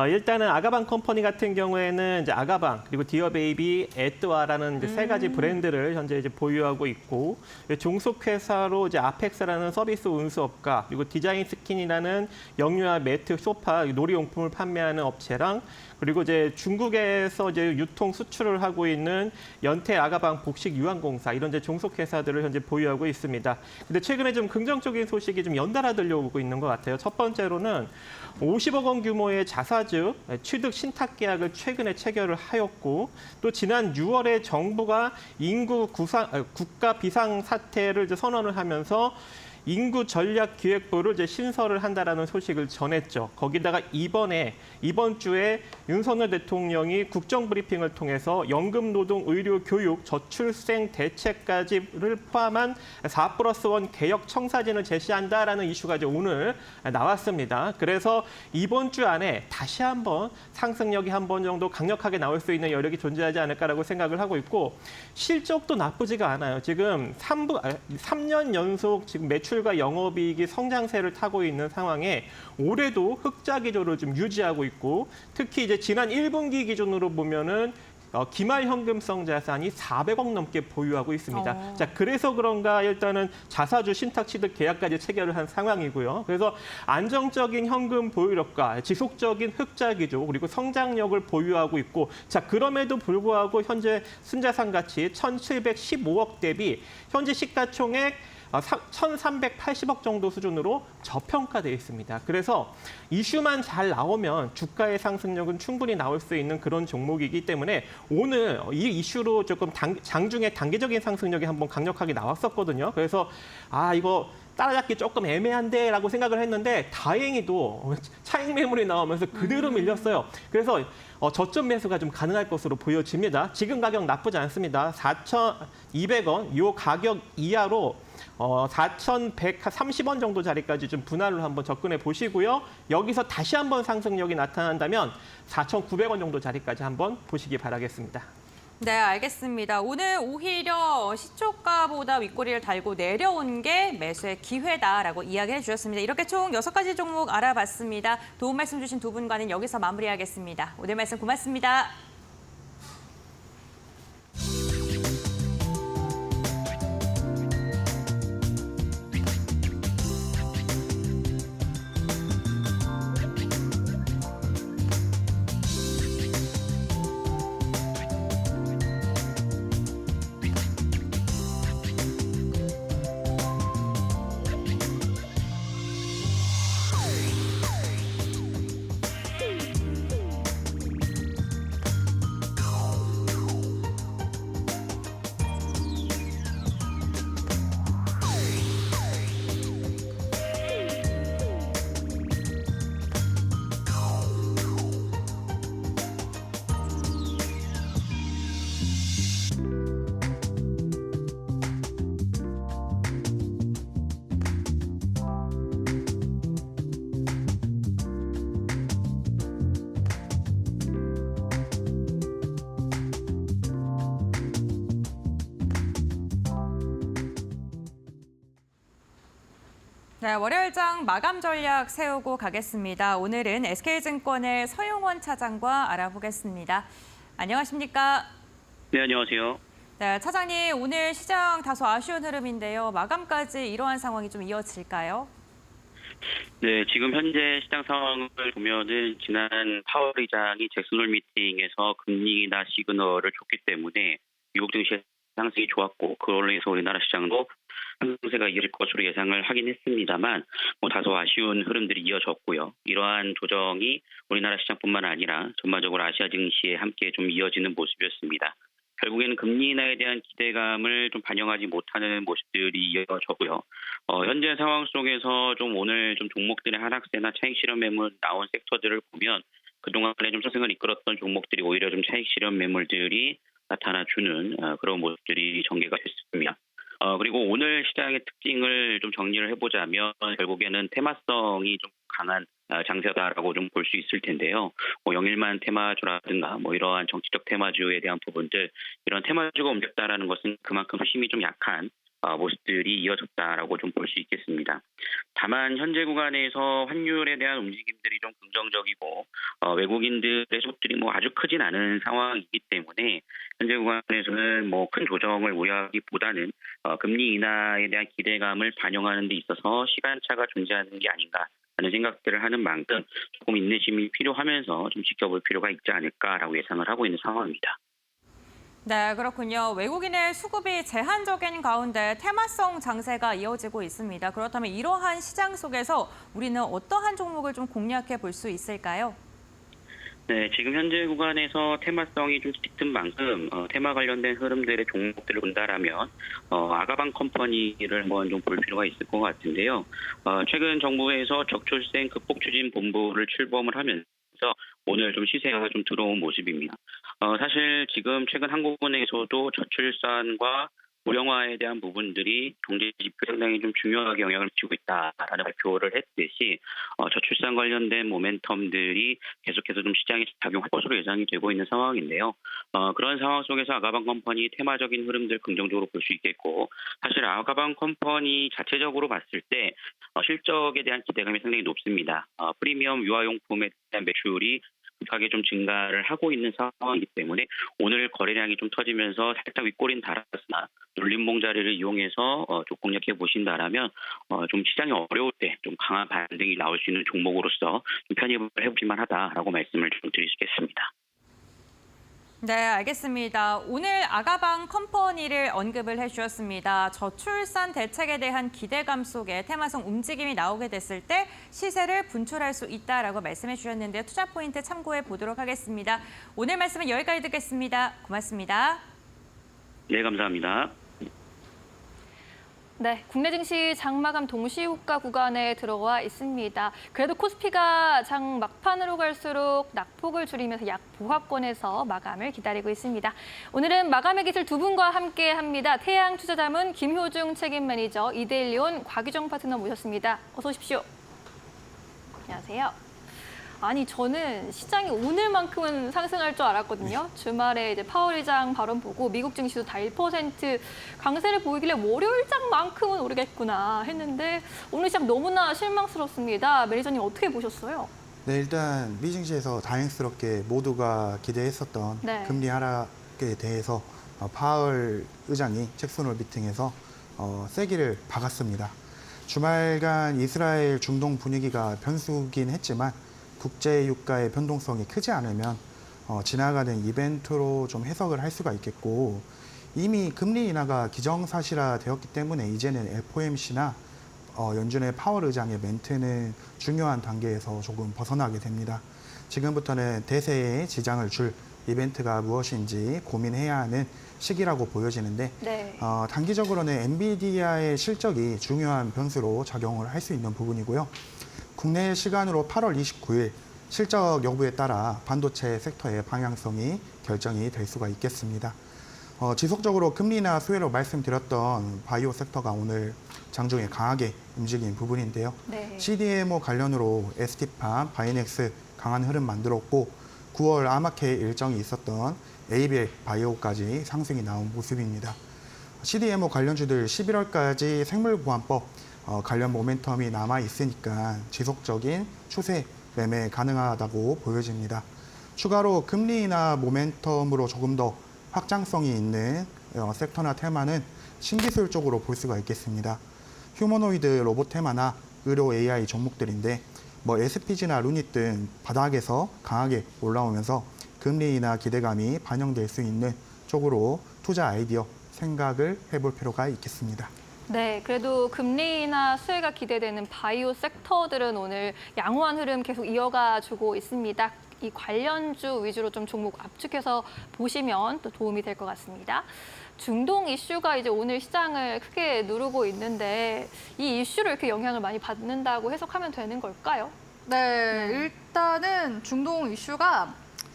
일단은 아가방 컴퍼니 같은 경우에는 이제 아가방 그리고 디어베이비, 에뚜아라는 이제 세 가지 브랜드를 현재 이제 보유하고 있고 종속회사로 이제 아펙스라는 서비스 운수업가 그리고 디자인 스킨이라는 영유아 매트, 소파, 놀이용품을 판매하는 업체랑 그리고 이제 중국에서 이제 유통 수출을 하고 있는 연태 아가방 복식 유한공사 이런 이제 종속회사들을 현재 보유하고 있습니다. 근데 최근에 좀 긍정적인 소식이 좀 연달아 들려오고 있는 것 같아요. 첫 번째로는 50억 원 규모의 자사주 취득 신탁 계약을 최근에 체결을 하였고 또 지난 6월에 정부가 인구 국가 비상 사태를 이제 선언을 하면서 인구 전략 기획부를 이제 신설을 한다라는 소식을 전했죠. 거기다가 이번 주에 윤석열 대통령이 국정 브리핑을 통해서 연금, 노동, 의료, 교육, 저출생 대책까지를 포함한 4+1 개혁 청사진을 제시한다라는 이슈가 이제 오늘 나왔습니다. 그래서 이번 주 안에 다시 한번 상승력이 한 번 정도 강력하게 나올 수 있는 여력이 존재하지 않을까라고 생각을 하고 있고 실적도 나쁘지가 않아요. 지금 3년 연속 지금 매출과 영업이익이 성장세를 타고 있는 상황에 올해도 흑자 기조를 좀 유지하고 있고 특히 이제 지난 1분기 기준으로 보면은 기말 현금성 자산이 400억 넘게 보유하고 있습니다. 자, 그래서 그런가 일단은 자사주 신탁 취득 계약까지 체결을 한 상황이고요. 그래서 안정적인 현금 보유력과 지속적인 흑자 기조 그리고 성장력을 보유하고 있고 자, 그럼에도 불구하고 현재 순자산 가치 1,715억 대비 현재 시가총액 1,380억 정도 수준으로 저평가되어 있습니다. 그래서 이슈만 잘 나오면 주가의 상승력은 충분히 나올 수 있는 그런 종목이기 때문에 오늘 이 이슈로 조금 장중에 단기적인 상승력이 한번 강력하게 나왔었거든요. 그래서 이거 따라잡기 조금 애매한데 라고 생각을 했는데 다행히도 차익 매물이 나오면서 그대로 밀렸어요. 그래서 저점 매수가 좀 가능할 것으로 보여집니다. 지금 가격 나쁘지 않습니다. 4,200원 이 가격 이하로 4,130원 정도 자리까지 좀 분할로 한번 접근해 보시고요. 여기서 다시 한번 상승력이 나타난다면 4,900원 정도 자리까지 한번 보시기 바라겠습니다. 네, 알겠습니다. 오늘 오히려 시초가보다 윗꼬리를 달고 내려온 게 매수의 기회다라고 이야기해 주셨습니다. 이렇게 총 6가지 종목 알아봤습니다. 도움 말씀 주신 두 분과는 여기서 마무리하겠습니다. 오늘 말씀 고맙습니다. 네, 월요일장 마감 전략 세우고 가겠습니다. 오늘은 SK증권의 서용원 차장과 알아보겠습니다. 안녕하십니까? 네, 안녕하세요. 네, 차장님, 오늘 시장 다소 아쉬운 흐름인데요. 마감까지 이러한 상황이 좀 이어질까요? 네, 지금 현재 시장 상황을 보면은 지난 파월 의장이 잭슨홀 미팅에서 금리 인하 시그널을 줬기 때문에 미국 증시 상승이 좋았고 그걸로 인해서 우리나라 시장도 상승세가 이어질 것으로 예상을 하긴 했습니다만 다소 아쉬운 흐름들이 이어졌고요. 이러한 조정이 우리나라 시장뿐만 아니라 전반적으로 아시아 증시에 함께 좀 이어지는 모습이었습니다. 결국에는 금리 인하에 대한 기대감을 좀 반영하지 못하는 모습들이 이어졌고요. 현재 상황 속에서 좀 오늘 좀 종목들의 하락세나 차익 실현 매물 나온 섹터들을 보면 그동안에 좀 상승을 이끌었던 종목들이 오히려 좀 차익 실현 매물들이 나타나주는 그런 모습들이 전개가 됐습니다. 그리고 오늘 시장의 특징을 좀 정리를 해보자면 결국에는 테마성이 좀 강한 장세다라고 좀 볼 수 있을 텐데요. 영일만 테마주라든가 이러한 정치적 테마주에 대한 부분들, 이런 테마주가 움직였다라는 것은 그만큼 힘이 좀 약한 모습들이 이어졌다라고 좀 볼 수 있겠습니다. 다만 현재 구간에서 환율에 대한 움직임들이 좀 긍정적이고 외국인들의 수급들이 아주 크진 않은 상황이기 때문에 현재 구간에서는 큰 조정을 우려하기보다는 금리 인하에 대한 기대감을 반영하는 데 있어서 시간차가 존재하는 게 아닌가 하는 생각들을 하는 만큼 조금 인내심이 필요하면서 좀 지켜볼 필요가 있지 않을까라고 예상을 하고 있는 상황입니다. 네, 그렇군요. 외국인의 수급이 제한적인 가운데 테마성 장세가 이어지고 있습니다. 그렇다면 이러한 시장 속에서 우리는 어떠한 종목을 좀 공략해 볼 수 있을까요? 네, 지금 현재 구간에서 테마성이 좀 짙은 만큼 테마 관련된 흐름들의 종목들을 본다라면 아가방 컴퍼니를 한번 좀 볼 필요가 있을 것 같은데요. 최근 정부에서 저출생 극복 추진 본부를 출범을 하면서 오늘 좀 시세가 좀 들어온 모습입니다. 사실 지금 최근 한국은행에서도 저출산과 고령화에 대한 부분들이 경제 지표에 상당히 좀 중요하게 영향을 미치고 있다라는 발표를 했듯이 저출산 관련된 모멘텀들이 계속해서 좀 시장에 작용할 것으로 예상이 되고 있는 상황인데요. 그런 상황 속에서 아가방 컴퍼니 테마적인 흐름들 긍정적으로 볼 수 있겠고, 사실 아가방 컴퍼니 자체적으로 봤을 때 실적에 대한 기대감이 상당히 높습니다. 프리미엄 유아용품에 대한 매출이 급하게 좀 증가를 하고 있는 상황이기 때문에 오늘 거래량이 좀 터지면서 살짝 윗꼬리는 달았으나 눌림봉 자리를 이용해서 좀 공략해 보신다라면 좀 시장이 어려울 때 좀 강한 반등이 나올 수 있는 종목으로서 좀 편입을 해보실만 하다라고 말씀을 좀 드리겠습니다. 네, 알겠습니다. 오늘 아가방 컴퍼니를 언급을 해주셨습니다. 저출산 대책에 대한 기대감 속에 테마성 움직임이 나오게 됐을 때 시세를 분출할 수 있다라고 말씀해 주셨는데 투자 포인트 참고해 보도록 하겠습니다. 오늘 말씀은 여기까지 듣겠습니다. 고맙습니다. 네, 감사합니다. 네, 국내 증시 장마감 동시호가 구간에 들어와 있습니다. 그래도 코스피가 장 막판으로 갈수록 낙폭을 줄이면서 약보합권에서 마감을 기다리고 있습니다. 오늘은 마감의 기술 두 분과 함께합니다. 태양투자자문 김효중 책임 매니저, 이데일리온 곽유정 파트너 모셨습니다. 어서 오십시오. 안녕하세요. 아니, 저는 시장이 오늘만큼은 상승할 줄 알았거든요. 주말에 이제 파월 의장 발언 보고 미국 증시도 다 1% 강세를 보이길래 월요일장만큼은 오르겠구나 했는데 오늘 시장 너무나 실망스럽습니다. 매니저님 어떻게 보셨어요? 네, 일단 미증시에서 다행스럽게 모두가 기대했었던 네. 금리 하락에 대해서 파월 의장이 잭슨홀 미팅에서 세기를 박았습니다. 주말간 이스라엘 중동 분위기가 변수긴 했지만 국제 유가의 변동성이 크지 않으면 지나가는 이벤트로 좀 해석을 할 수가 있겠고, 이미 금리 인하가 기정사실화 되었기 때문에 이제는 FOMC나 연준의 파월 의장의 멘트는 중요한 단계에서 조금 벗어나게 됩니다. 지금부터는 대세에 지장을 줄 이벤트가 무엇인지 고민해야 하는 시기라고 보여지는데, 네. 단기적으로는 엔비디아의 실적이 중요한 변수로 작용을 할 수 있는 부분이고요. 국내 시간으로 8월 29일 실적 여부에 따라 반도체 섹터의 방향성이 결정이 될 수가 있겠습니다. 지속적으로 금리 인하 수혜로 말씀드렸던 바이오 섹터가 오늘 장중에 강하게 움직인 부분인데요. 네. CDMO 관련으로 ST팜, 바이넥스 강한 흐름 만들었고 9월 아마케 일정이 있었던 ABL 바이오까지 상승이 나온 모습입니다. CDMO 관련주들 11월까지 생물보안법 관련 모멘텀이 남아 있으니까 지속적인 추세 매매 가능하다고 보여집니다. 추가로 금리 인하 모멘텀으로 조금 더 확장성이 있는 섹터나 테마는 신기술 쪽으로 볼 수가 있겠습니다. 휴머노이드 로봇 테마나 의료 AI 종목들인데 SPG나 루닛 등 바닥에서 강하게 올라오면서 금리 인하 기대감이 반영될 수 있는 쪽으로 투자 아이디어 생각을 해볼 필요가 있겠습니다. 네, 그래도 금리 인하 수혜가 기대되는 바이오 섹터들은 오늘 양호한 흐름 계속 이어가주고 있습니다. 이 관련주 위주로 좀 종목 압축해서 보시면 또 도움이 될 것 같습니다. 중동 이슈가 이제 오늘 시장을 크게 누르고 있는데 이 이슈로 이렇게 영향을 많이 받는다고 해석하면 되는 걸까요? 네, 일단은 중동 이슈가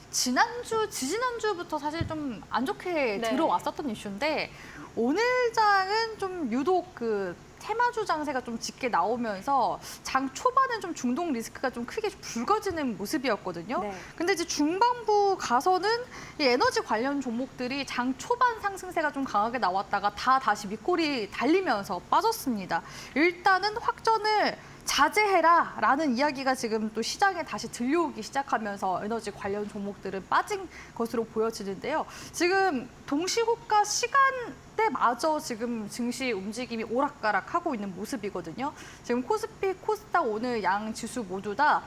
지지난주부터 사실 좀 안 좋게 네. 들어왔었던 이슈인데 오늘 장은 좀 유독 그 테마주 장세가 좀 짙게 나오면서 장 초반은 좀 중동 리스크가 좀 크게 붉어지는 모습이었거든요. 네. 근데 이제 중반부 가서는 이 에너지 관련 종목들이 장 초반 상승세가 좀 강하게 나왔다가 다시 밑골이 달리면서 빠졌습니다. 일단은 확전을 자제해라라는 이야기가 지금 또 시장에 다시 들려오기 시작하면서 에너지 관련 종목들은 빠진 것으로 보여지는데요. 지금 동시호가 시간대마저 지금 증시 움직임이 오락가락하고 있는 모습이거든요. 지금 코스피, 코스닥 오늘 양 지수 모두 다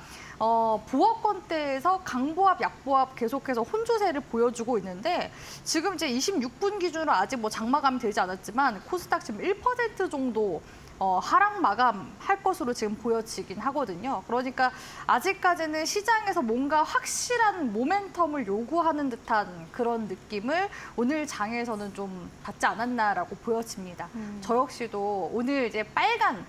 보합권대에서 강보합, 약보합 계속해서 혼조세를 보여주고 있는데 지금 이제 26분 기준으로 아직 뭐 장마감이 되지 않았지만 코스닥 지금 1% 정도 하락 마감할 것으로 지금 보여지긴 하거든요. 그러니까 아직까지는 시장에서 뭔가 확실한 모멘텀을 요구하는 듯한 그런 느낌을 오늘 장에서는 좀 받지 않았나라고 보여집니다. 저 역시도 오늘 이제 빨간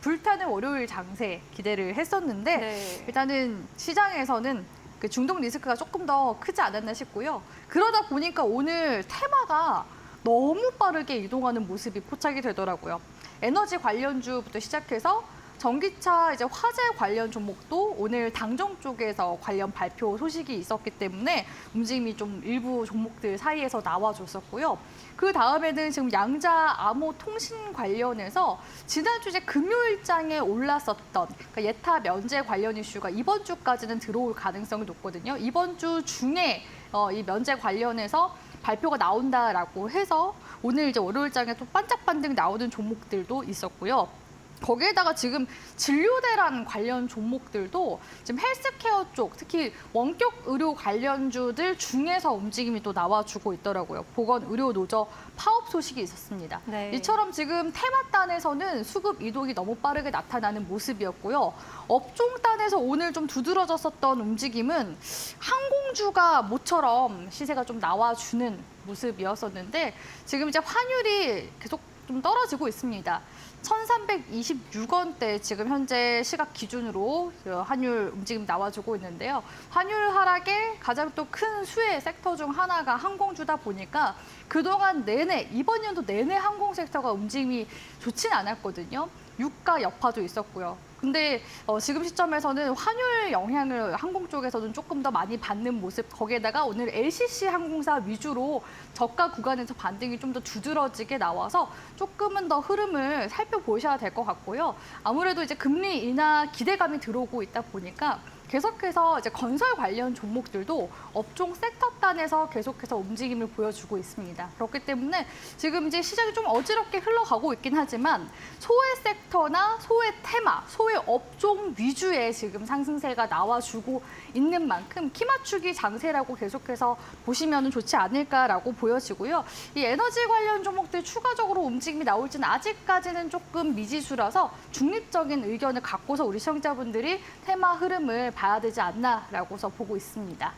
불타는 월요일 장세 기대를 했었는데 네. 일단은 시장에서는 그 중동 리스크가 조금 더 크지 않았나 싶고요. 그러다 보니까 오늘 테마가 너무 빠르게 이동하는 모습이 포착이 되더라고요. 에너지 관련주부터 시작해서 전기차 이제 화재 관련 종목도 오늘 당정 쪽에서 관련 발표 소식이 있었기 때문에 움직임이 좀 일부 종목들 사이에서 나와줬었고요. 그 다음에는 지금 양자 암호 통신 관련해서 지난주 이제 금요일장에 올랐었던 그러니까 예타 면제 관련 이슈가 이번 주까지는 들어올 가능성이 높거든요. 이번 주 중에 이 면제 관련해서 발표가 나온다라고 해서 오늘 이제 월요일장에 또 반짝반짝 나오는 종목들도 있었고요. 거기에다가 지금 진료대란 관련 종목들도 지금 헬스케어 쪽, 특히 원격 의료 관련주들 중에서 움직임이 또 나와주고 있더라고요. 보건의료노조 파업 소식이 있었습니다. 네. 이처럼 지금 테마단에서는 수급 이동이 너무 빠르게 나타나는 모습이었고요. 업종단에서 오늘 좀 두드러졌었던 움직임은 항공주가 모처럼 시세가 좀 나와주는 모습이었었는데 지금 이제 환율이 계속 좀 떨어지고 있습니다. 1,326원대 지금 현재 시각 기준으로 환율 움직임 나와주고 있는데요. 환율 하락의 가장 또 큰 수혜 섹터 중 하나가 항공주다 보니까 그동안 내내 이번 연도 내내 항공 섹터가 움직임이 좋진 않았거든요. 유가 여파도 있었고요. 근데 지금 시점에서는 환율 영향을 항공 쪽에서는 조금 더 많이 받는 모습, 거기에다가 오늘 LCC 항공사 위주로 저가 구간에서 반등이 좀 더 두드러지게 나와서 조금은 더 흐름을 살펴보셔야 될 것 같고요. 아무래도 이제 금리 인하 기대감이 들어오고 있다 보니까 계속해서 이제 건설 관련 종목들도 업종 섹터 단에서 계속해서 움직임을 보여주고 있습니다. 그렇기 때문에 지금 이제 시장이 좀 어지럽게 흘러가고 있긴 하지만 소외 섹터나 소외 테마, 소외 업종 위주의 지금 상승세가 나와주고 있는 만큼 키 맞추기 장세라고 계속해서 보시면 좋지 않을까라고 보여지고요. 이 에너지 관련 종목들 추가적으로 움직임이 나올지는 아직까지는 조금 미지수라서 중립적인 의견을 갖고서 우리 시청자분들이 테마 흐름을 봐야 되지 않나라고서 보고 있습니다.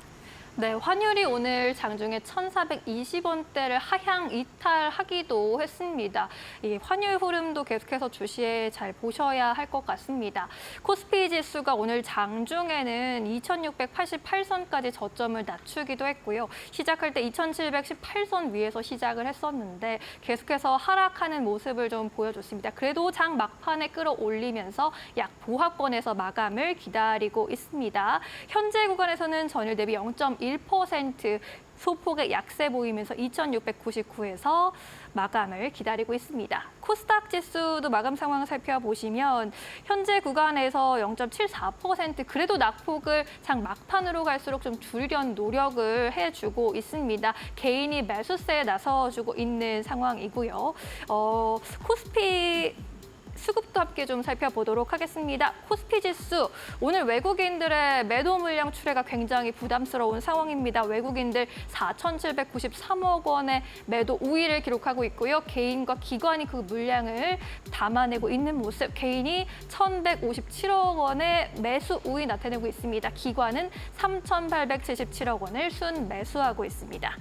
네, 환율이 오늘 장중에 1,420원대를 하향 이탈하기도 했습니다. 이 환율 흐름도 계속해서 주시에 잘 보셔야 할 것 같습니다. 코스피 지수가 오늘 장중에는 2,688선까지 저점을 낮추기도 했고요. 시작할 때 2,718선 위에서 시작을 했었는데 계속해서 하락하는 모습을 좀 보여줬습니다. 그래도 장 막판에 끌어올리면서 약 보합권에서 마감을 기다리고 있습니다. 현재 구간에서는 전일 대비 0.1% 소폭의 약세 보이면서 2,699에서 마감을 기다리고 있습니다. 코스닥 지수도 마감 상황 살펴보시면 현재 구간에서 0.74% 그래도 낙폭을 장 막판으로 갈수록 좀 줄이려는 노력을 해주고 있습니다. 개인이 매수세에 나서주고 있는 상황이고요. 코스피 수급도 함께 좀 살펴보도록 하겠습니다. 코스피 지수, 오늘 외국인들의 매도 물량 출회가 굉장히 부담스러운 상황입니다. 외국인들 4,793억 원의 매도 우위를 기록하고 있고요. 개인과 기관이 그 물량을 담아내고 있는 모습, 개인이 1,157억 원의 매수 우위 나타내고 있습니다. 기관은 3,877억 원을 순 매수하고 있습니다.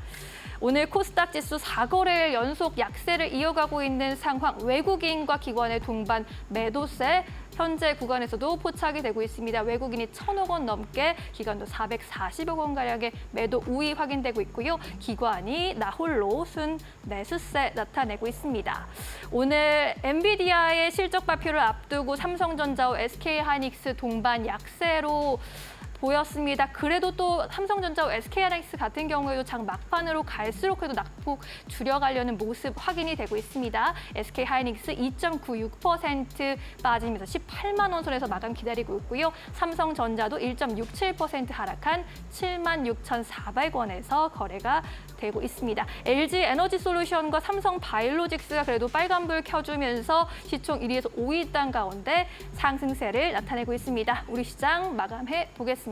오늘 코스닥 지수 4거래일 연속 약세를 이어가고 있는 상황, 외국인과 기관의 동반 매도세 현재 구간에서도 포착이 되고 있습니다. 외국인이 1,000억 원 넘게, 기관도 440억 원가량의 매도 우위 확인되고 있고요. 기관이 나홀로 순 매수세 나타내고 있습니다. 오늘 엔비디아의 실적 발표를 앞두고 삼성전자와 SK하이닉스 동반 약세로 보였습니다. 그래도 또 삼성전자와 SK하이닉스 같은 경우에도 장 막판으로 갈수록 그래도 낙폭 줄여가려는 모습 확인이 되고 있습니다. SK하이닉스 2.96% 빠지면서 18만 원 선에서 마감 기다리고 있고요. 삼성전자도 1.67% 하락한 76,400원에서 거래가 되고 있습니다. LG에너지솔루션과 삼성바이오로직스가 그래도 빨간불 켜주면서 시총 1위에서 5위 단 가운데 상승세를 나타내고 있습니다. 우리 시장 마감해 보겠습니다.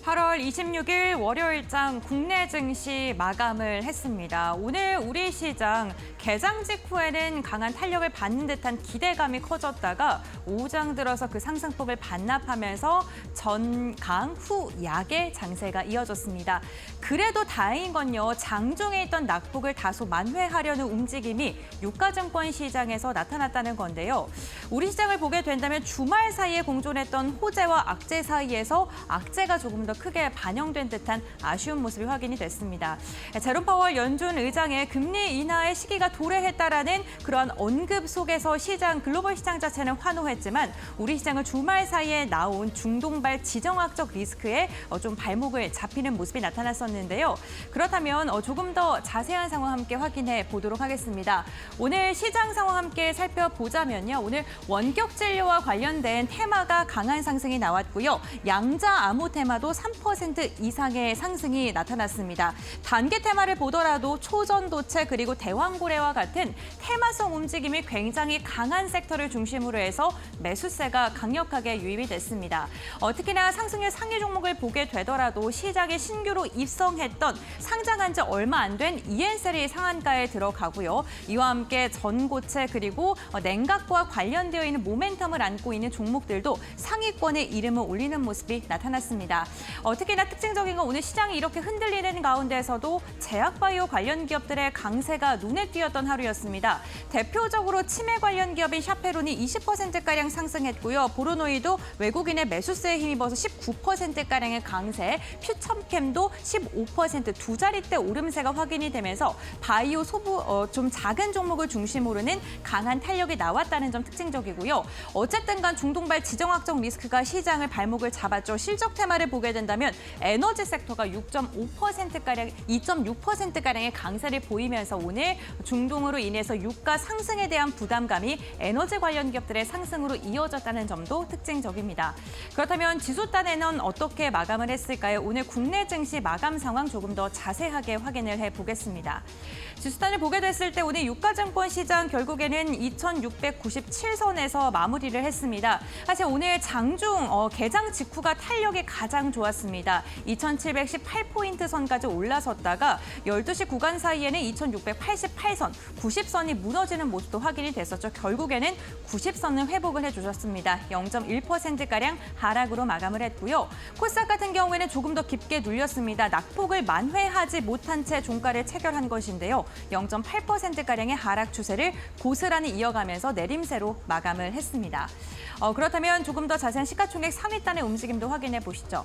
8월 26일 월요일장 국내 증시 마감을 했습니다. 오늘 우리 시장 개장 직후에는 강한 탄력을 받는 듯한 기대감이 커졌다가 오후장 들어서 그 상승폭을 반납하면서 전강 후 약의 장세가 이어졌습니다. 그래도 다행인 건요, 장중에 있던 낙폭을 다소 만회하려는 움직임이 유가증권 시장에서 나타났다는 건데요. 우리 시장을 보게 된다면 주말 사이에 공존했던 호재와 악재 사이에서 악재가 조금 더 크게 반영된 듯한 아쉬운 모습이 확인이 됐습니다. 제롬 파월 연준 의장의 금리 인하의 시기가 도래했다라는 그러한 언급 속에서 시장, 글로벌 시장 자체는 환호했지만 우리 시장은 주말 사이에 나온 중동발 지정학적 리스크에 좀 발목을 잡히는 모습이 나타났었는데요. 그렇다면 조금 더 자세한 상황 함께 확인해 보도록 하겠습니다. 오늘 시장 상황 함께 살펴보자면요. 오늘 원격 진료와 관련된 테마가 강한 상승이 나왔고요. 양자 암호 테마도 3% 이상의 상승이 나타났습니다. 단기 테마를 보더라도 초전도체 그리고 대왕고래와 같은 테마성 움직임이 굉장히 강한 섹터를 중심으로 해서 매수세가 강력하게 유입이 됐습니다. 특히나 상승률 상위 종목을 보게 되더라도 시장에 신규로 입성했던 상장한 지 얼마 안 된 EN셀이 상한가에 들어가고요. 이와 함께 전고체 그리고 냉각과 관련되어 있는 모멘텀을 안고 있는 종목들도 상위권에 이름을 올리는 모습이 나타났습니다. 특히나 특징적인 건 오늘 시장이 이렇게 흔들리는 가운데서도 제약바이오 관련 기업들의 강세가 눈에 띄었던 하루였습니다. 대표적으로 치매 관련 기업인 샤페론이 20%가량 상승했고요. 보로노이도 외국인의 매수세에 힘입어서 19%가량의 강세, 퓨첨캠도 15% 두 자릿대 오름세가 확인이 되면서 바이오 소부 좀 작은 종목을 중심으로는 강한 탄력이 나왔다는 점 특징적이고요. 어쨌든 간 중동발 지정학적 리스크가 시장을 발목을 잡았죠. 실적 테마를 보게 된다면 에너지 섹터가 2.6%가량의 강세를 보이면서 오늘 중동으로 인해서 유가 상승에 대한 부담감이 에너지 관련 기업들의 상승으로 이어졌다는 점도 특징적입니다. 그렇다면 지수단에는 어떻게 마감을 했을까요? 오늘 국내 증시 마감 상황 조금 더 자세하게 확인을 해보겠습니다. 지수단을 보게 됐을 때 오늘 유가증권 시장 결국에는 2,697선에서 마무리를 했습니다. 사실 오늘 장중 개장 직후가 탄력이 가장 좋았습니다. 2,718포인트 선까지 올라섰다가 12시 구간 사이에는 2,688선, 90선이 무너지는 모습도 확인이 됐었죠. 결국에는 90선을 회복을 해주셨습니다. 0.1%가량 하락으로 마감을 했고요. 코스닥 같은 경우에는 조금 더 깊게 눌렸습니다. 낙폭을 만회하지 못한 채 종가를 체결한 것인데요. 0.8%가량의 하락 추세를 고스란히 이어가면서 내림세로 마감을 했습니다. 그렇다면 조금 더 자세한 시가총액 상위단의 움직임도 확인해 보시죠.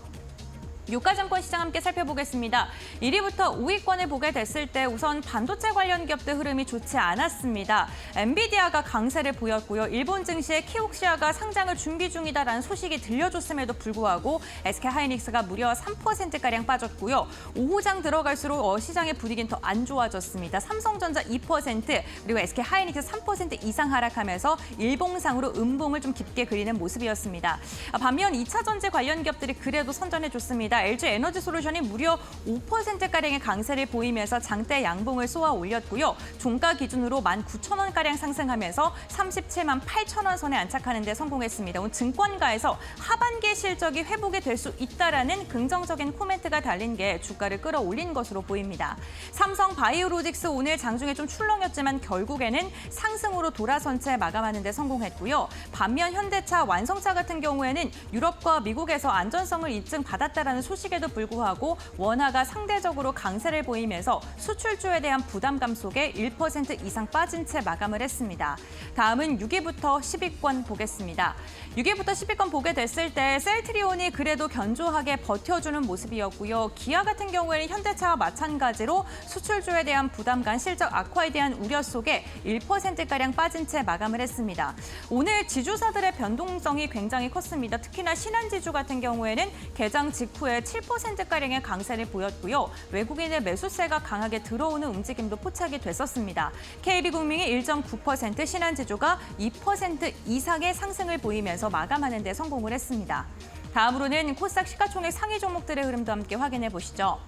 유가증권 시장 함께 살펴보겠습니다. 1위부터 5위권을 보게 됐을 때 우선 반도체 관련 기업들 흐름이 좋지 않았습니다. 엔비디아가 강세를 보였고요. 일본 증시의 키옥시아가 상장을 준비 중이다라는 소식이 들려줬음에도 불구하고 SK하이닉스가 무려 3%가량 빠졌고요. 오후장 들어갈수록 시장의 분위기는 더 안 좋아졌습니다. 삼성전자 2%, 그리고 SK하이닉스 3% 이상 하락하면서 일봉상으로 음봉을 좀 깊게 그리는 모습이었습니다. 반면 2차 전지 관련 기업들이 그래도 선전해줬습니다. LG 에너지솔루션이 무려 5%가량의 강세를 보이면서 장대 양봉을 쏘아 올렸고요. 종가 기준으로 19,000원가량 상승하면서 37만 8천원 선에 안착하는 데 성공했습니다. 오늘 증권가에서 하반기 실적이 회복이 될 수 있다라는 긍정적인 코멘트가 달린 게 주가를 끌어올린 것으로 보입니다. 삼성 바이오로직스 오늘 장중에 좀 출렁였지만 결국에는 상승으로 돌아선 채 마감하는 데 성공했고요. 반면 현대차, 완성차 같은 경우에는 유럽과 미국에서 안전성을 인증받았다라는 소식에도 불구하고 원화가 상대적으로 강세를 보이면서 수출주에 대한 부담감 속에 1% 이상 빠진 채 마감을 했습니다. 다음은 6위부터 10위권 보겠습니다. 6위부터 10위권 보게 됐을 때 셀트리온이 그래도 견조하게 버텨주는 모습이었고요. 기아 같은 경우에는 현대차와 마찬가지로 수출주에 대한 부담감, 실적 악화에 대한 우려 속에 1%가량 빠진 채 마감을 했습니다. 오늘 지주사들의 변동성이 굉장히 컸습니다. 특히나 신한지주 같은 경우에는 개장 직후에 7%가량의 강세를 보였고요. 외국인의 매수세가 강하게 들어오는 움직임도 포착이 됐었습니다. KB국민이 1.9%, 신한지주가 2% 이상의 상승을 보이면서 마감하는 데 성공을 했습니다. 다음으로는 코스닥 시가총액 상위 종목들의 흐름도 함께 확인해 보시죠.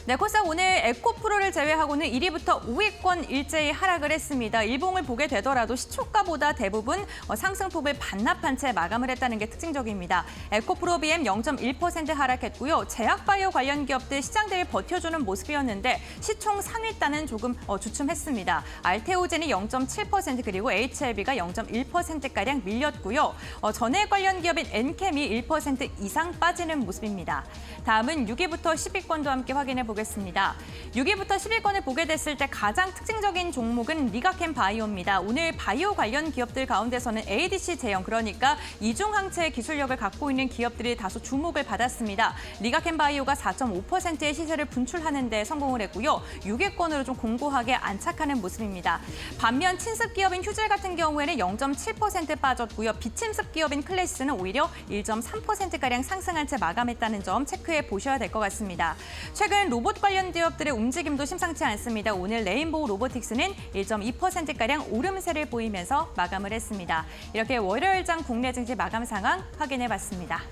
네, 코스닥 오늘 에코프로를 제외하고는 1위부터 5위권 일제히 하락을 했습니다. 일봉을 보게 되더라도 시초가보다 대부분 상승폭을 반납한 채 마감을 했다는 게 특징적입니다. 에코프로 BM 0.1% 하락했고요. 제약바이오 관련 기업들 시장들을 버텨주는 모습이었는데 시총 상위단은 조금 주춤했습니다. 알테오젠이 0.7% 그리고 HLB가 0.1%가량 밀렸고요. 전해 관련 기업인 엔캠이 1% 이상 빠지는 모습입니다. 다음은 6위부터 10위권도 함께 확인해 보겠습니다. 6위부터 10위권을 보게 됐을 때 가장 특징적인 종목은 리가캠 바이오입니다. 오늘 바이오 관련 기업들 가운데서는 ADC 제형, 그러니까 이중항체의 기술력을 갖고 있는 기업들이 다소 주목을 받았습니다. 리가캠 바이오가 4.5%의 시세를 분출하는 데 성공을 했고요. 6위권으로 좀 공고하게 안착하는 모습입니다. 반면 친습 기업인 휴젤 같은 경우에는 0.7% 빠졌고요. 비침습 기업인 클래시스는 오히려 1.3%가량 상승한 채 마감했다는 점 체크해 보셔야 될 것 같습니다. 최근 로봇 관련 기업들의 움직임도 심상치 않습니다. 오늘 레인보우 로보틱스는 1.2%가량 오름세를 보이면서 마감을 했습니다. 이렇게 월요일장 국내 증시 마감 상황 확인해봤습니다.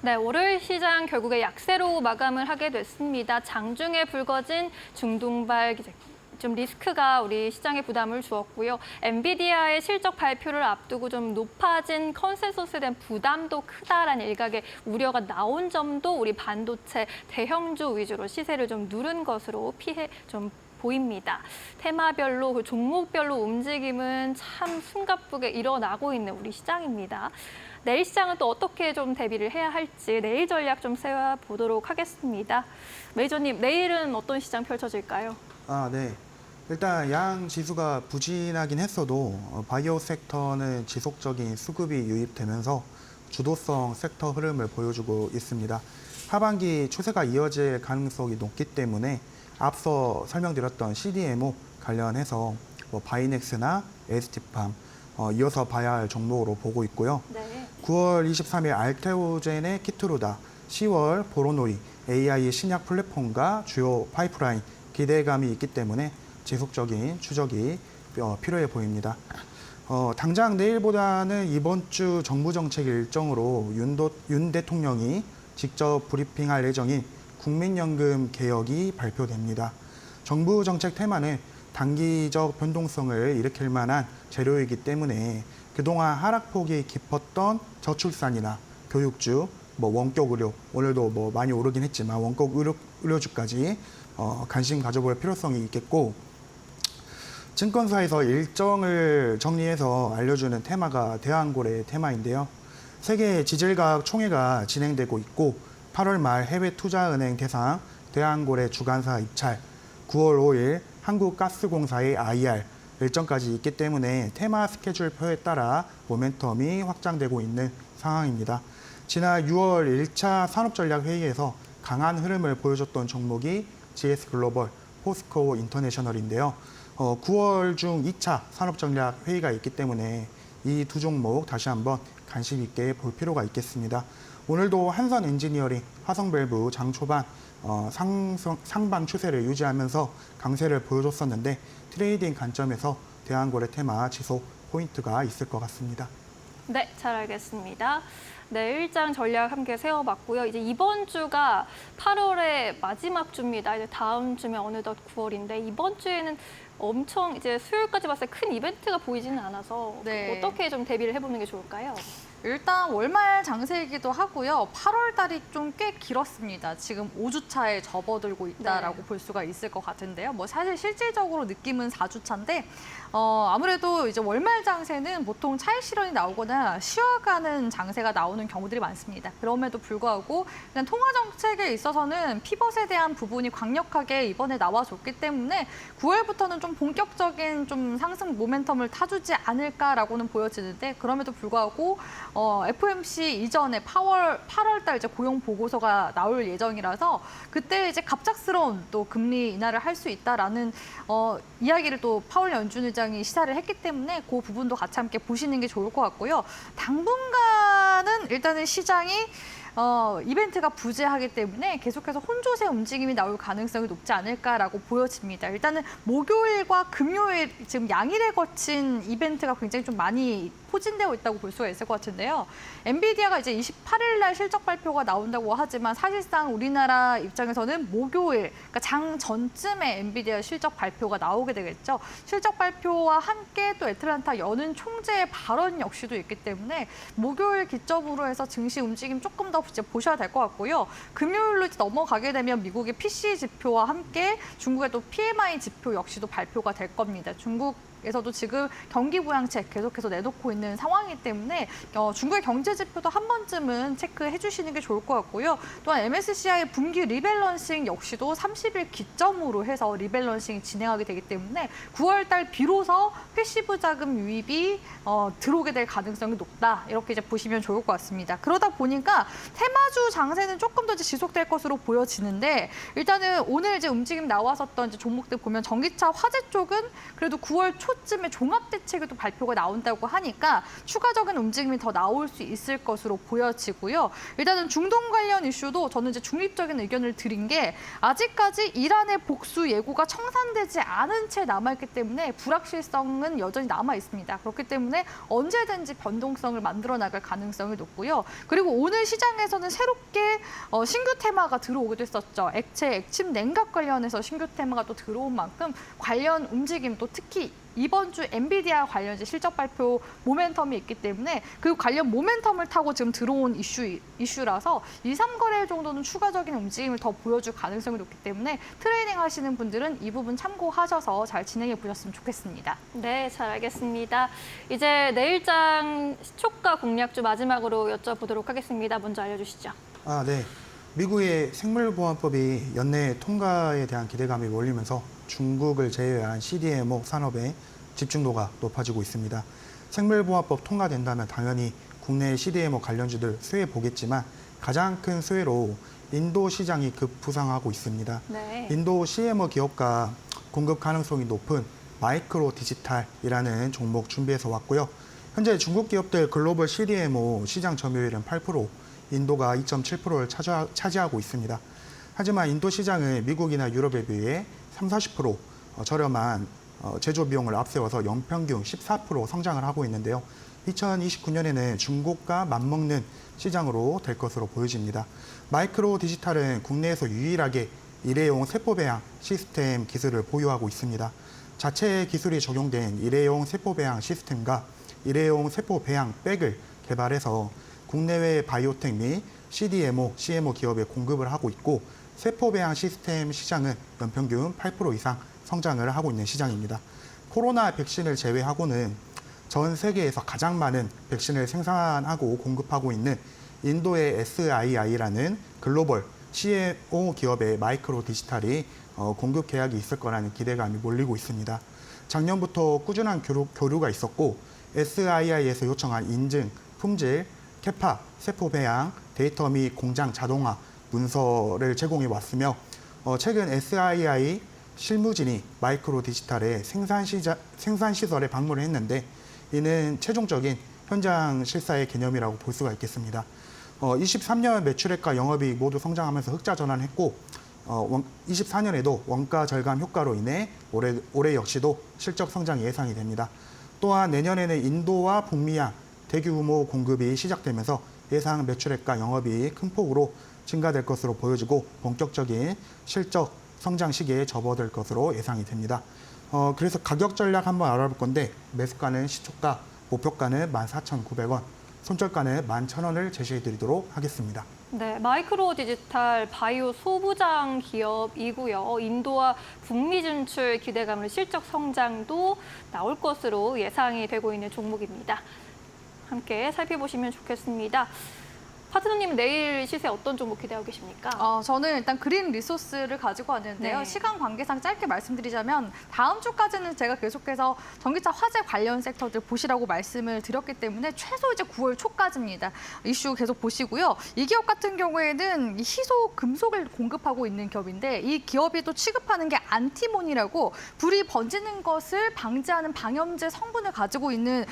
네, 월요일 시장 결국에 약세로 마감을 하게 됐습니다. 장중에 불거진 중동발 좀 리스크가 우리 시장에 부담을 주었고요. 엔비디아의 실적 발표를 앞두고 좀 높아진 컨센서스에 대한 부담도 크다라는 일각의 우려가 나온 점도 우리 반도체 대형주 위주로 시세를 좀 누른 것으로 보입니다. 테마별로, 그 종목별로 움직임은 참 숨가쁘게 일어나고 있는 우리 시장입니다. 내일 시장은 또 어떻게 좀 대비를 해야 할지 내일 전략 좀 세워보도록 하겠습니다. 매니저님, 내일은 어떤 시장 펼쳐질까요? 네. 일단 양 지수가 부진하긴 했어도 바이오 섹터는 지속적인 수급이 유입되면서 주도성 섹터 흐름을 보여주고 있습니다. 하반기 추세가 이어질 가능성이 높기 때문에 앞서 설명드렸던 CDMO 관련해서 바이넥스나 ST팜 이어서 봐야 할 종목으로 보고 있고요. 네. 9월 23일 알테오젠의 키트루다, 10월 보로노이 AI 신약 플랫폼과 주요 파이프라인 기대감이 있기 때문에 지속적인 추적이 필요해 보입니다. 당장 내일보다는 이번 주 정부 정책 일정으로 윤 대통령이 직접 브리핑할 예정인 국민연금 개혁이 발표됩니다. 정부 정책 테마는 단기적 변동성을 일으킬 만한 재료이기 때문에 그동안 하락폭이 깊었던 저출산이나 교육주, 원격 의료, 오늘도 많이 오르긴 했지만 원격 의료주까지 관심 가져볼 필요성이 있겠고, 증권사에서 일정을 정리해서 알려주는 테마가 대한고래 테마인데요. 세계 지질과학 총회가 진행되고 있고 8월 말 해외투자은행 대상 대한고래 주간사 입찰, 9월 5일 한국가스공사의 IR 일정까지 있기 때문에 테마 스케줄표에 따라 모멘텀이 확장되고 있는 상황입니다. 지난 6월 1차 산업전략회의에서 강한 흐름을 보여줬던 종목이 GS글로벌, 포스코 인터내셔널인데요. 9월 중 2차 산업전략회의가 있기 때문에 이 두 종목 다시 한번 관심 있게 볼 필요가 있겠습니다. 오늘도 한선엔지니어링, 화성밸브 장 초반 상방 추세를 유지하면서 강세를 보여줬었는데 트레이딩 관점에서 대한거래 테마 지속 포인트가 있을 것 같습니다. 네, 잘 알겠습니다. 네, 일장 전략 함께 세워봤고요. 이제 이번 주가 8월의 마지막 주입니다. 이제 다음 주면 어느덧 9월인데 이번 주에는 엄청 이제 수요일까지 봤을 때 큰 이벤트가 보이지는 않아서 네. 어떻게 좀 대비를 해보는 게 좋을까요? 일단 월말 장세이기도 하고요. 8월 달이 좀 꽤 길었습니다. 지금 5주차에 접어들고 있다라고 네. 볼 수가 있을 것 같은데요. 뭐 사실 실질적으로 느낌은 4주차인데 아무래도 이제 월말 장세는 보통 차익 실현이 나오거나 쉬어가는 장세가 나오는 경우들이 많습니다. 그럼에도 불구하고 일단 통화 정책에 있어서는 피벗에 대한 부분이 강력하게 이번에 나와줬기 때문에 9월부터는 좀 본격적인 좀 상승 모멘텀을 타주지 않을까라고는 보여지는데 그럼에도 불구하고 FOMC 이전에 8월 달 이제 고용 보고서가 나올 예정이라서 그때 이제 갑작스러운 또 금리 인하를 할 수 있다라는 이야기를 또 파월 연준 의장이 시사를 했기 때문에 그 부분도 같이 함께 보시는 게 좋을 것 같고요. 당분간은 일단은 시장이 이벤트가 부재하기 때문에 계속해서 혼조세 움직임이 나올 가능성이 높지 않을까라고 보여집니다. 일단은 목요일과 금요일 지금 양일에 거친 이벤트가 굉장히 좀 많이 포진되어 있다고 볼 수가 있을 것 같은데요. 엔비디아가 이제 28일 날 실적 발표가 나온다고 하지만 사실상 우리나라 입장에서는 목요일, 그러니까 장 전쯤에 엔비디아 실적 발표가 나오게 되겠죠. 실적 발표와 함께 또 애틀란타 여는 총재의 발언 역시도 있기 때문에 목요일 기점으로 해서 증시 움직임 조금 더 이제 보셔야 될 것 같고요. 금요일로 이제 넘어가게 되면 미국의 PCE 지표와 함께 중국의 또 PMI 지표 역시도 발표가 될 겁니다. 중국에서도 지금 경기 부양책 계속해서 내놓고 있는 상황이기 때문에 중국의 경제 지표도 한 번쯤은 체크해 주시는 게 좋을 것 같고요. 또한 MSCI 분기 리밸런싱 역시도 30일 기점으로 해서 리밸런싱이 진행하게 되기 때문에 9월 달 비로소 패시브 자금 유입이 들어오게 될 가능성이 높다. 이렇게 이제 보시면 좋을 것 같습니다. 그러다 보니까 테마주 장세는 조금 더 이제 지속될 것으로 보여지는데 일단은 오늘 이제 움직임 나왔었던 이제 종목들 보면 전기차 화재 쪽은 그래도 9월 초쯤에 종합 대책에도 발표가 나온다고 하니까 추가적인 움직임이 더 나올 수 있을 것으로 보여지고요. 일단은 중동 관련 이슈도 저는 이제 중립적인 의견을 드린 게 아직까지 이란의 복수 예고가 청산되지 않은 채 남아있기 때문에 불확실성은 여전히 남아 있습니다. 그렇기 때문에 언제든지 변동성을 만들어 나갈 가능성이 높고요. 그리고 오늘 시장에서는 새롭게 신규 테마가 들어오기도 했었죠. 액체, 액침 냉각 관련해서 신규 테마가 또 들어온 만큼 관련 움직임 또 특히 이번 주 엔비디아 관련 실적 발표 모멘텀이 있기 때문에 그 관련 모멘텀을 타고 지금 들어온 이슈라서 2, 3거래 정도는 추가적인 움직임을 더 보여줄 가능성이 높기 때문에 트레이딩 하시는 분들은 이 부분 참고하셔서 잘 진행해 보셨으면 좋겠습니다. 네, 잘 알겠습니다. 이제 내일장 시초가 공략주 마지막으로 여쭤보도록 하겠습니다. 먼저 알려주시죠. 네. 미국의 생물보안법이 연내 통과에 대한 기대감이 몰리면서 중국을 제외한 CDMO 산업의 집중도가 높아지고 있습니다. 생물보안법 통과된다면 당연히 국내 CDMO 관련주들 수혜 보겠지만 가장 큰 수혜로 인도 시장이 급부상하고 있습니다. 네. 인도 CMO 기업과 공급 가능성이 높은 마이크로 디지털이라는 종목 준비해서 왔고요. 현재 중국 기업들 글로벌 CDMO 시장 점유율은 8%, 인도가 2.7%를 차지하고 있습니다. 하지만 인도 시장은 미국이나 유럽에 비해 30-40% 저렴한 제조 비용을 앞세워서 연평균 14% 성장을 하고 있는데요. 2029년에는 중국과 맞먹는 시장으로 될 것으로 보여집니다. 마이크로 디지털은 국내에서 유일하게 일회용 세포 배양 시스템 기술을 보유하고 있습니다. 자체 기술이 적용된 일회용 세포 배양 시스템과 일회용 세포 배양 백을 개발해서 국내외 바이오텍 및 CDMO, CMO 기업에 공급을 하고 있고 세포 배양 시스템 시장은 연평균 8% 이상 성장을 하고 있는 시장입니다. 코로나 백신을 제외하고는 전 세계에서 가장 많은 백신을 생산하고 공급하고 있는 인도의 SII라는 글로벌 CMO 기업의 마이크로 디지털이 공급 계약이 있을 거라는 기대감이 몰리고 있습니다. 작년부터 꾸준한 교류가 있었고 SII에서 요청한 인증, 품질, 캐파, 세포 배양, 데이터 및 공장 자동화, 문서를 제공해 왔으며 최근 SII 실무진이 마이크로 디지털의 생산 시설에 방문을 했는데 이는 최종적인 현장 실사의 개념이라고 볼 수가 있겠습니다. 23년 매출액과 영업이익 모두 성장하면서 흑자 전환했고 24년에도 원가 절감 효과로 인해 올해 역시도 실적 성장 예상이 됩니다. 또한 내년에는 인도와 북미양 대규모 공급이 시작되면서 예상 매출액과 영업이익 큰 폭으로 증가될 것으로 보여지고 본격적인 실적 성장 시기에 접어들 것으로 예상이 됩니다. 그래서 가격 전략 한번 알아볼 건데 매수가는 시초가, 목표가는 14,900원, 손절가는 11,000원을 제시해 드리도록 하겠습니다. 네, 마이크로 디지털 바이오 소부장 기업이고요. 인도와 북미 진출 기대감으로 실적 성장도 나올 것으로 예상이 되고 있는 종목입니다. 함께 살펴보시면 좋겠습니다. 파트너님 내일 시세 어떤 종목 기대하고 계십니까? 저는 일단 그린 리소스를 가지고 왔는데요. 네. 시간 관계상 짧게 말씀드리자면 다음 주까지는 제가 계속해서 전기차 화재 관련 섹터들 보시라고 말씀을 드렸기 때문에 최소 이제 9월 초까지입니다. 이슈 계속 보시고요. 이 기업 같은 경우에는 이 희소 금속을 공급하고 있는 기업인데 이 기업이 또 취급하는 게 안티몬이라고 불이 번지는 것을 방지하는 방염제 성분을 가지고 있는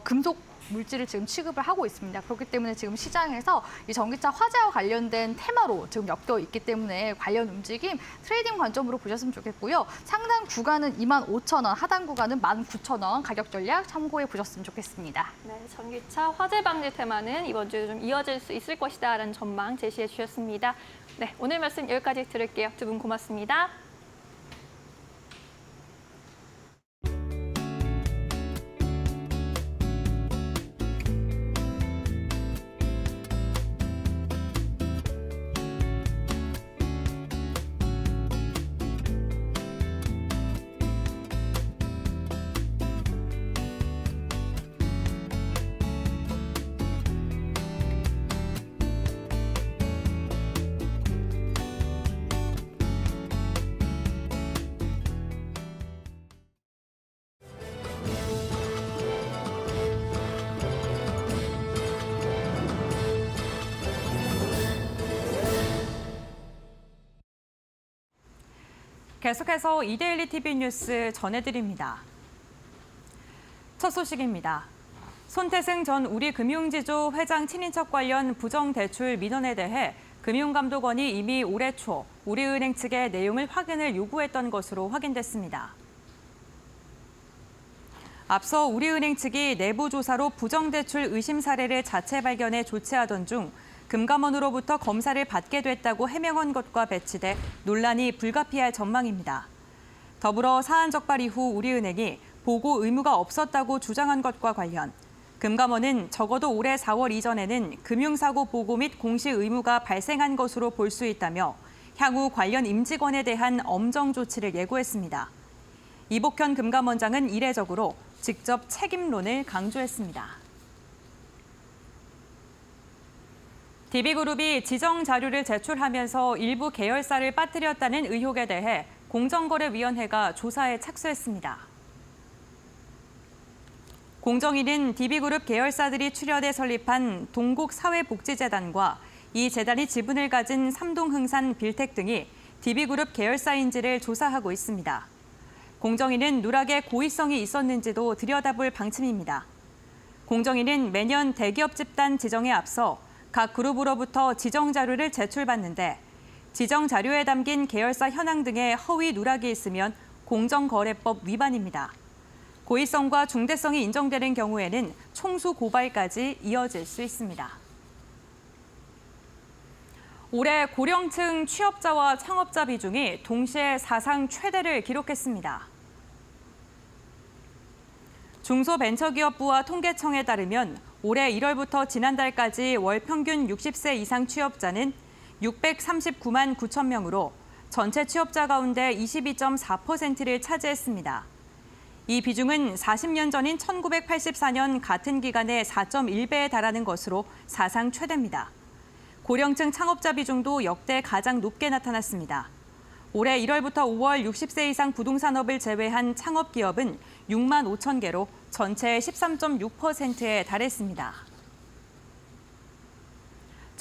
금속 물질을 지금 취급을 하고 있습니다. 그렇기 때문에 지금 시장에서 이 전기차 화재와 관련된 테마로 지금 엮여 있기 때문에 관련 움직임 트레이딩 관점으로 보셨으면 좋겠고요. 상단 구간은 25,000원, 하단 구간은 19,000원 가격 전략 참고해 보셨으면 좋겠습니다. 네, 전기차 화재 방지 테마는 이번 주에 좀 이어질 수 있을 것이다라는 전망 제시해 주셨습니다. 네, 오늘 말씀 여기까지 들을게요. 두 분 고맙습니다. 계속해서 이데일리 TV 뉴스 전해드립니다. 첫 소식입니다. 손태승 전 우리금융지주 회장 친인척 관련 부정대출 민원에 대해 금융감독원이 이미 올해 초 우리은행 측에 내용을 확인을 요구했던 것으로 확인됐습니다. 앞서 우리은행 측이 내부 조사로 부정대출 의심 사례를 자체 발견해 조치하던 중 금감원으로부터 검사를 받게 됐다고 해명한 것과 배치돼 논란이 불가피할 전망입니다. 더불어 사안 적발 이후 우리은행이 보고 의무가 없었다고 주장한 것과 관련 금감원은 적어도 올해 4월 이전에는 금융사고 보고 및 공시 의무가 발생한 것으로 볼 수 있다며 향후 관련 임직원에 대한 엄정 조치를 예고했습니다. 이복현 금감원장은 이례적으로 직접 책임론을 강조했습니다. DB그룹이 지정 자료를 제출하면서 일부 계열사를 빠뜨렸다는 의혹에 대해 공정거래위원회가 조사에 착수했습니다. 공정위는 DB그룹 계열사들이 출연해 설립한 동국사회복지재단과 이 재단이 지분을 가진 삼동흥산 빌텍 등이 DB그룹 계열사인지를 조사하고 있습니다. 공정위는 누락의 고의성이 있었는지도 들여다볼 방침입니다. 공정위는 매년 대기업 집단 지정에 앞서 각 그룹으로부터 지정 자료를 제출받는데 지정 자료에 담긴 계열사 현황 등의 허위 누락이 있으면 공정거래법 위반입니다. 고의성과 중대성이 인정되는 경우에는 총수 고발까지 이어질 수 있습니다. 올해 고령층 취업자와 창업자 비중이 동시에 사상 최대를 기록했습니다. 중소벤처기업부와 통계청에 따르면 올해 1월부터 지난달까지 월 평균 60세 이상 취업자는 639만 9천 명으로 전체 취업자 가운데 22.4%를 차지했습니다. 이 비중은 40년 전인 1984년 같은 기간의 4.1배에 달하는 것으로 사상 최대입니다. 고령층 창업자 비중도 역대 가장 높게 나타났습니다. 올해 1월부터 5월 60세 이상 부동산업을 제외한 창업기업은 6만 5천 개로 전체의 13.6%에 달했습니다.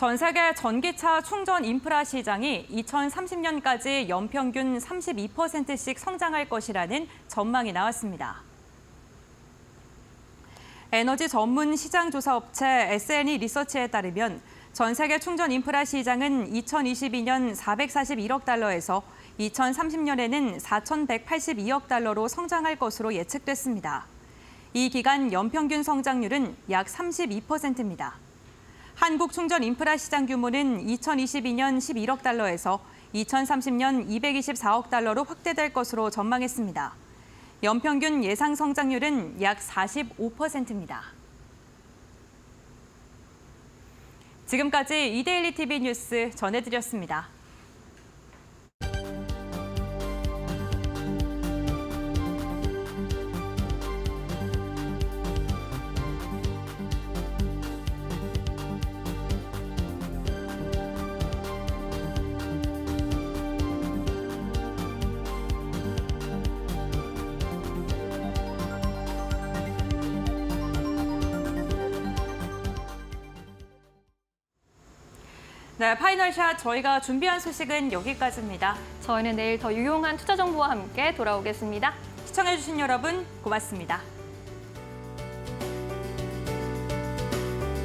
전 세계 전기차 충전 인프라 시장이 2030년까지 연평균 32%씩 성장할 것이라는 전망이 나왔습니다. 에너지 전문 시장 조사 업체 S&E 리서치에 따르면 전 세계 충전 인프라 시장은 2022년 441억 달러에서 2030년에는 4,182억 달러로 성장할 것으로 예측됐습니다. 이 기간 연평균 성장률은 약 32%입니다. 한국 충전 인프라 시장 규모는 2022년 11억 달러에서 2030년 224억 달러로 확대될 것으로 전망했습니다. 연평균 예상 성장률은 약 45%입니다. 지금까지 이데일리 TV 뉴스 전해드렸습니다. 네, 파이널샷 저희가 준비한 소식은 여기까지입니다. 저희는 내일 더 유용한 투자 정보와 함께 돌아오겠습니다. 시청해주신 여러분 고맙습니다.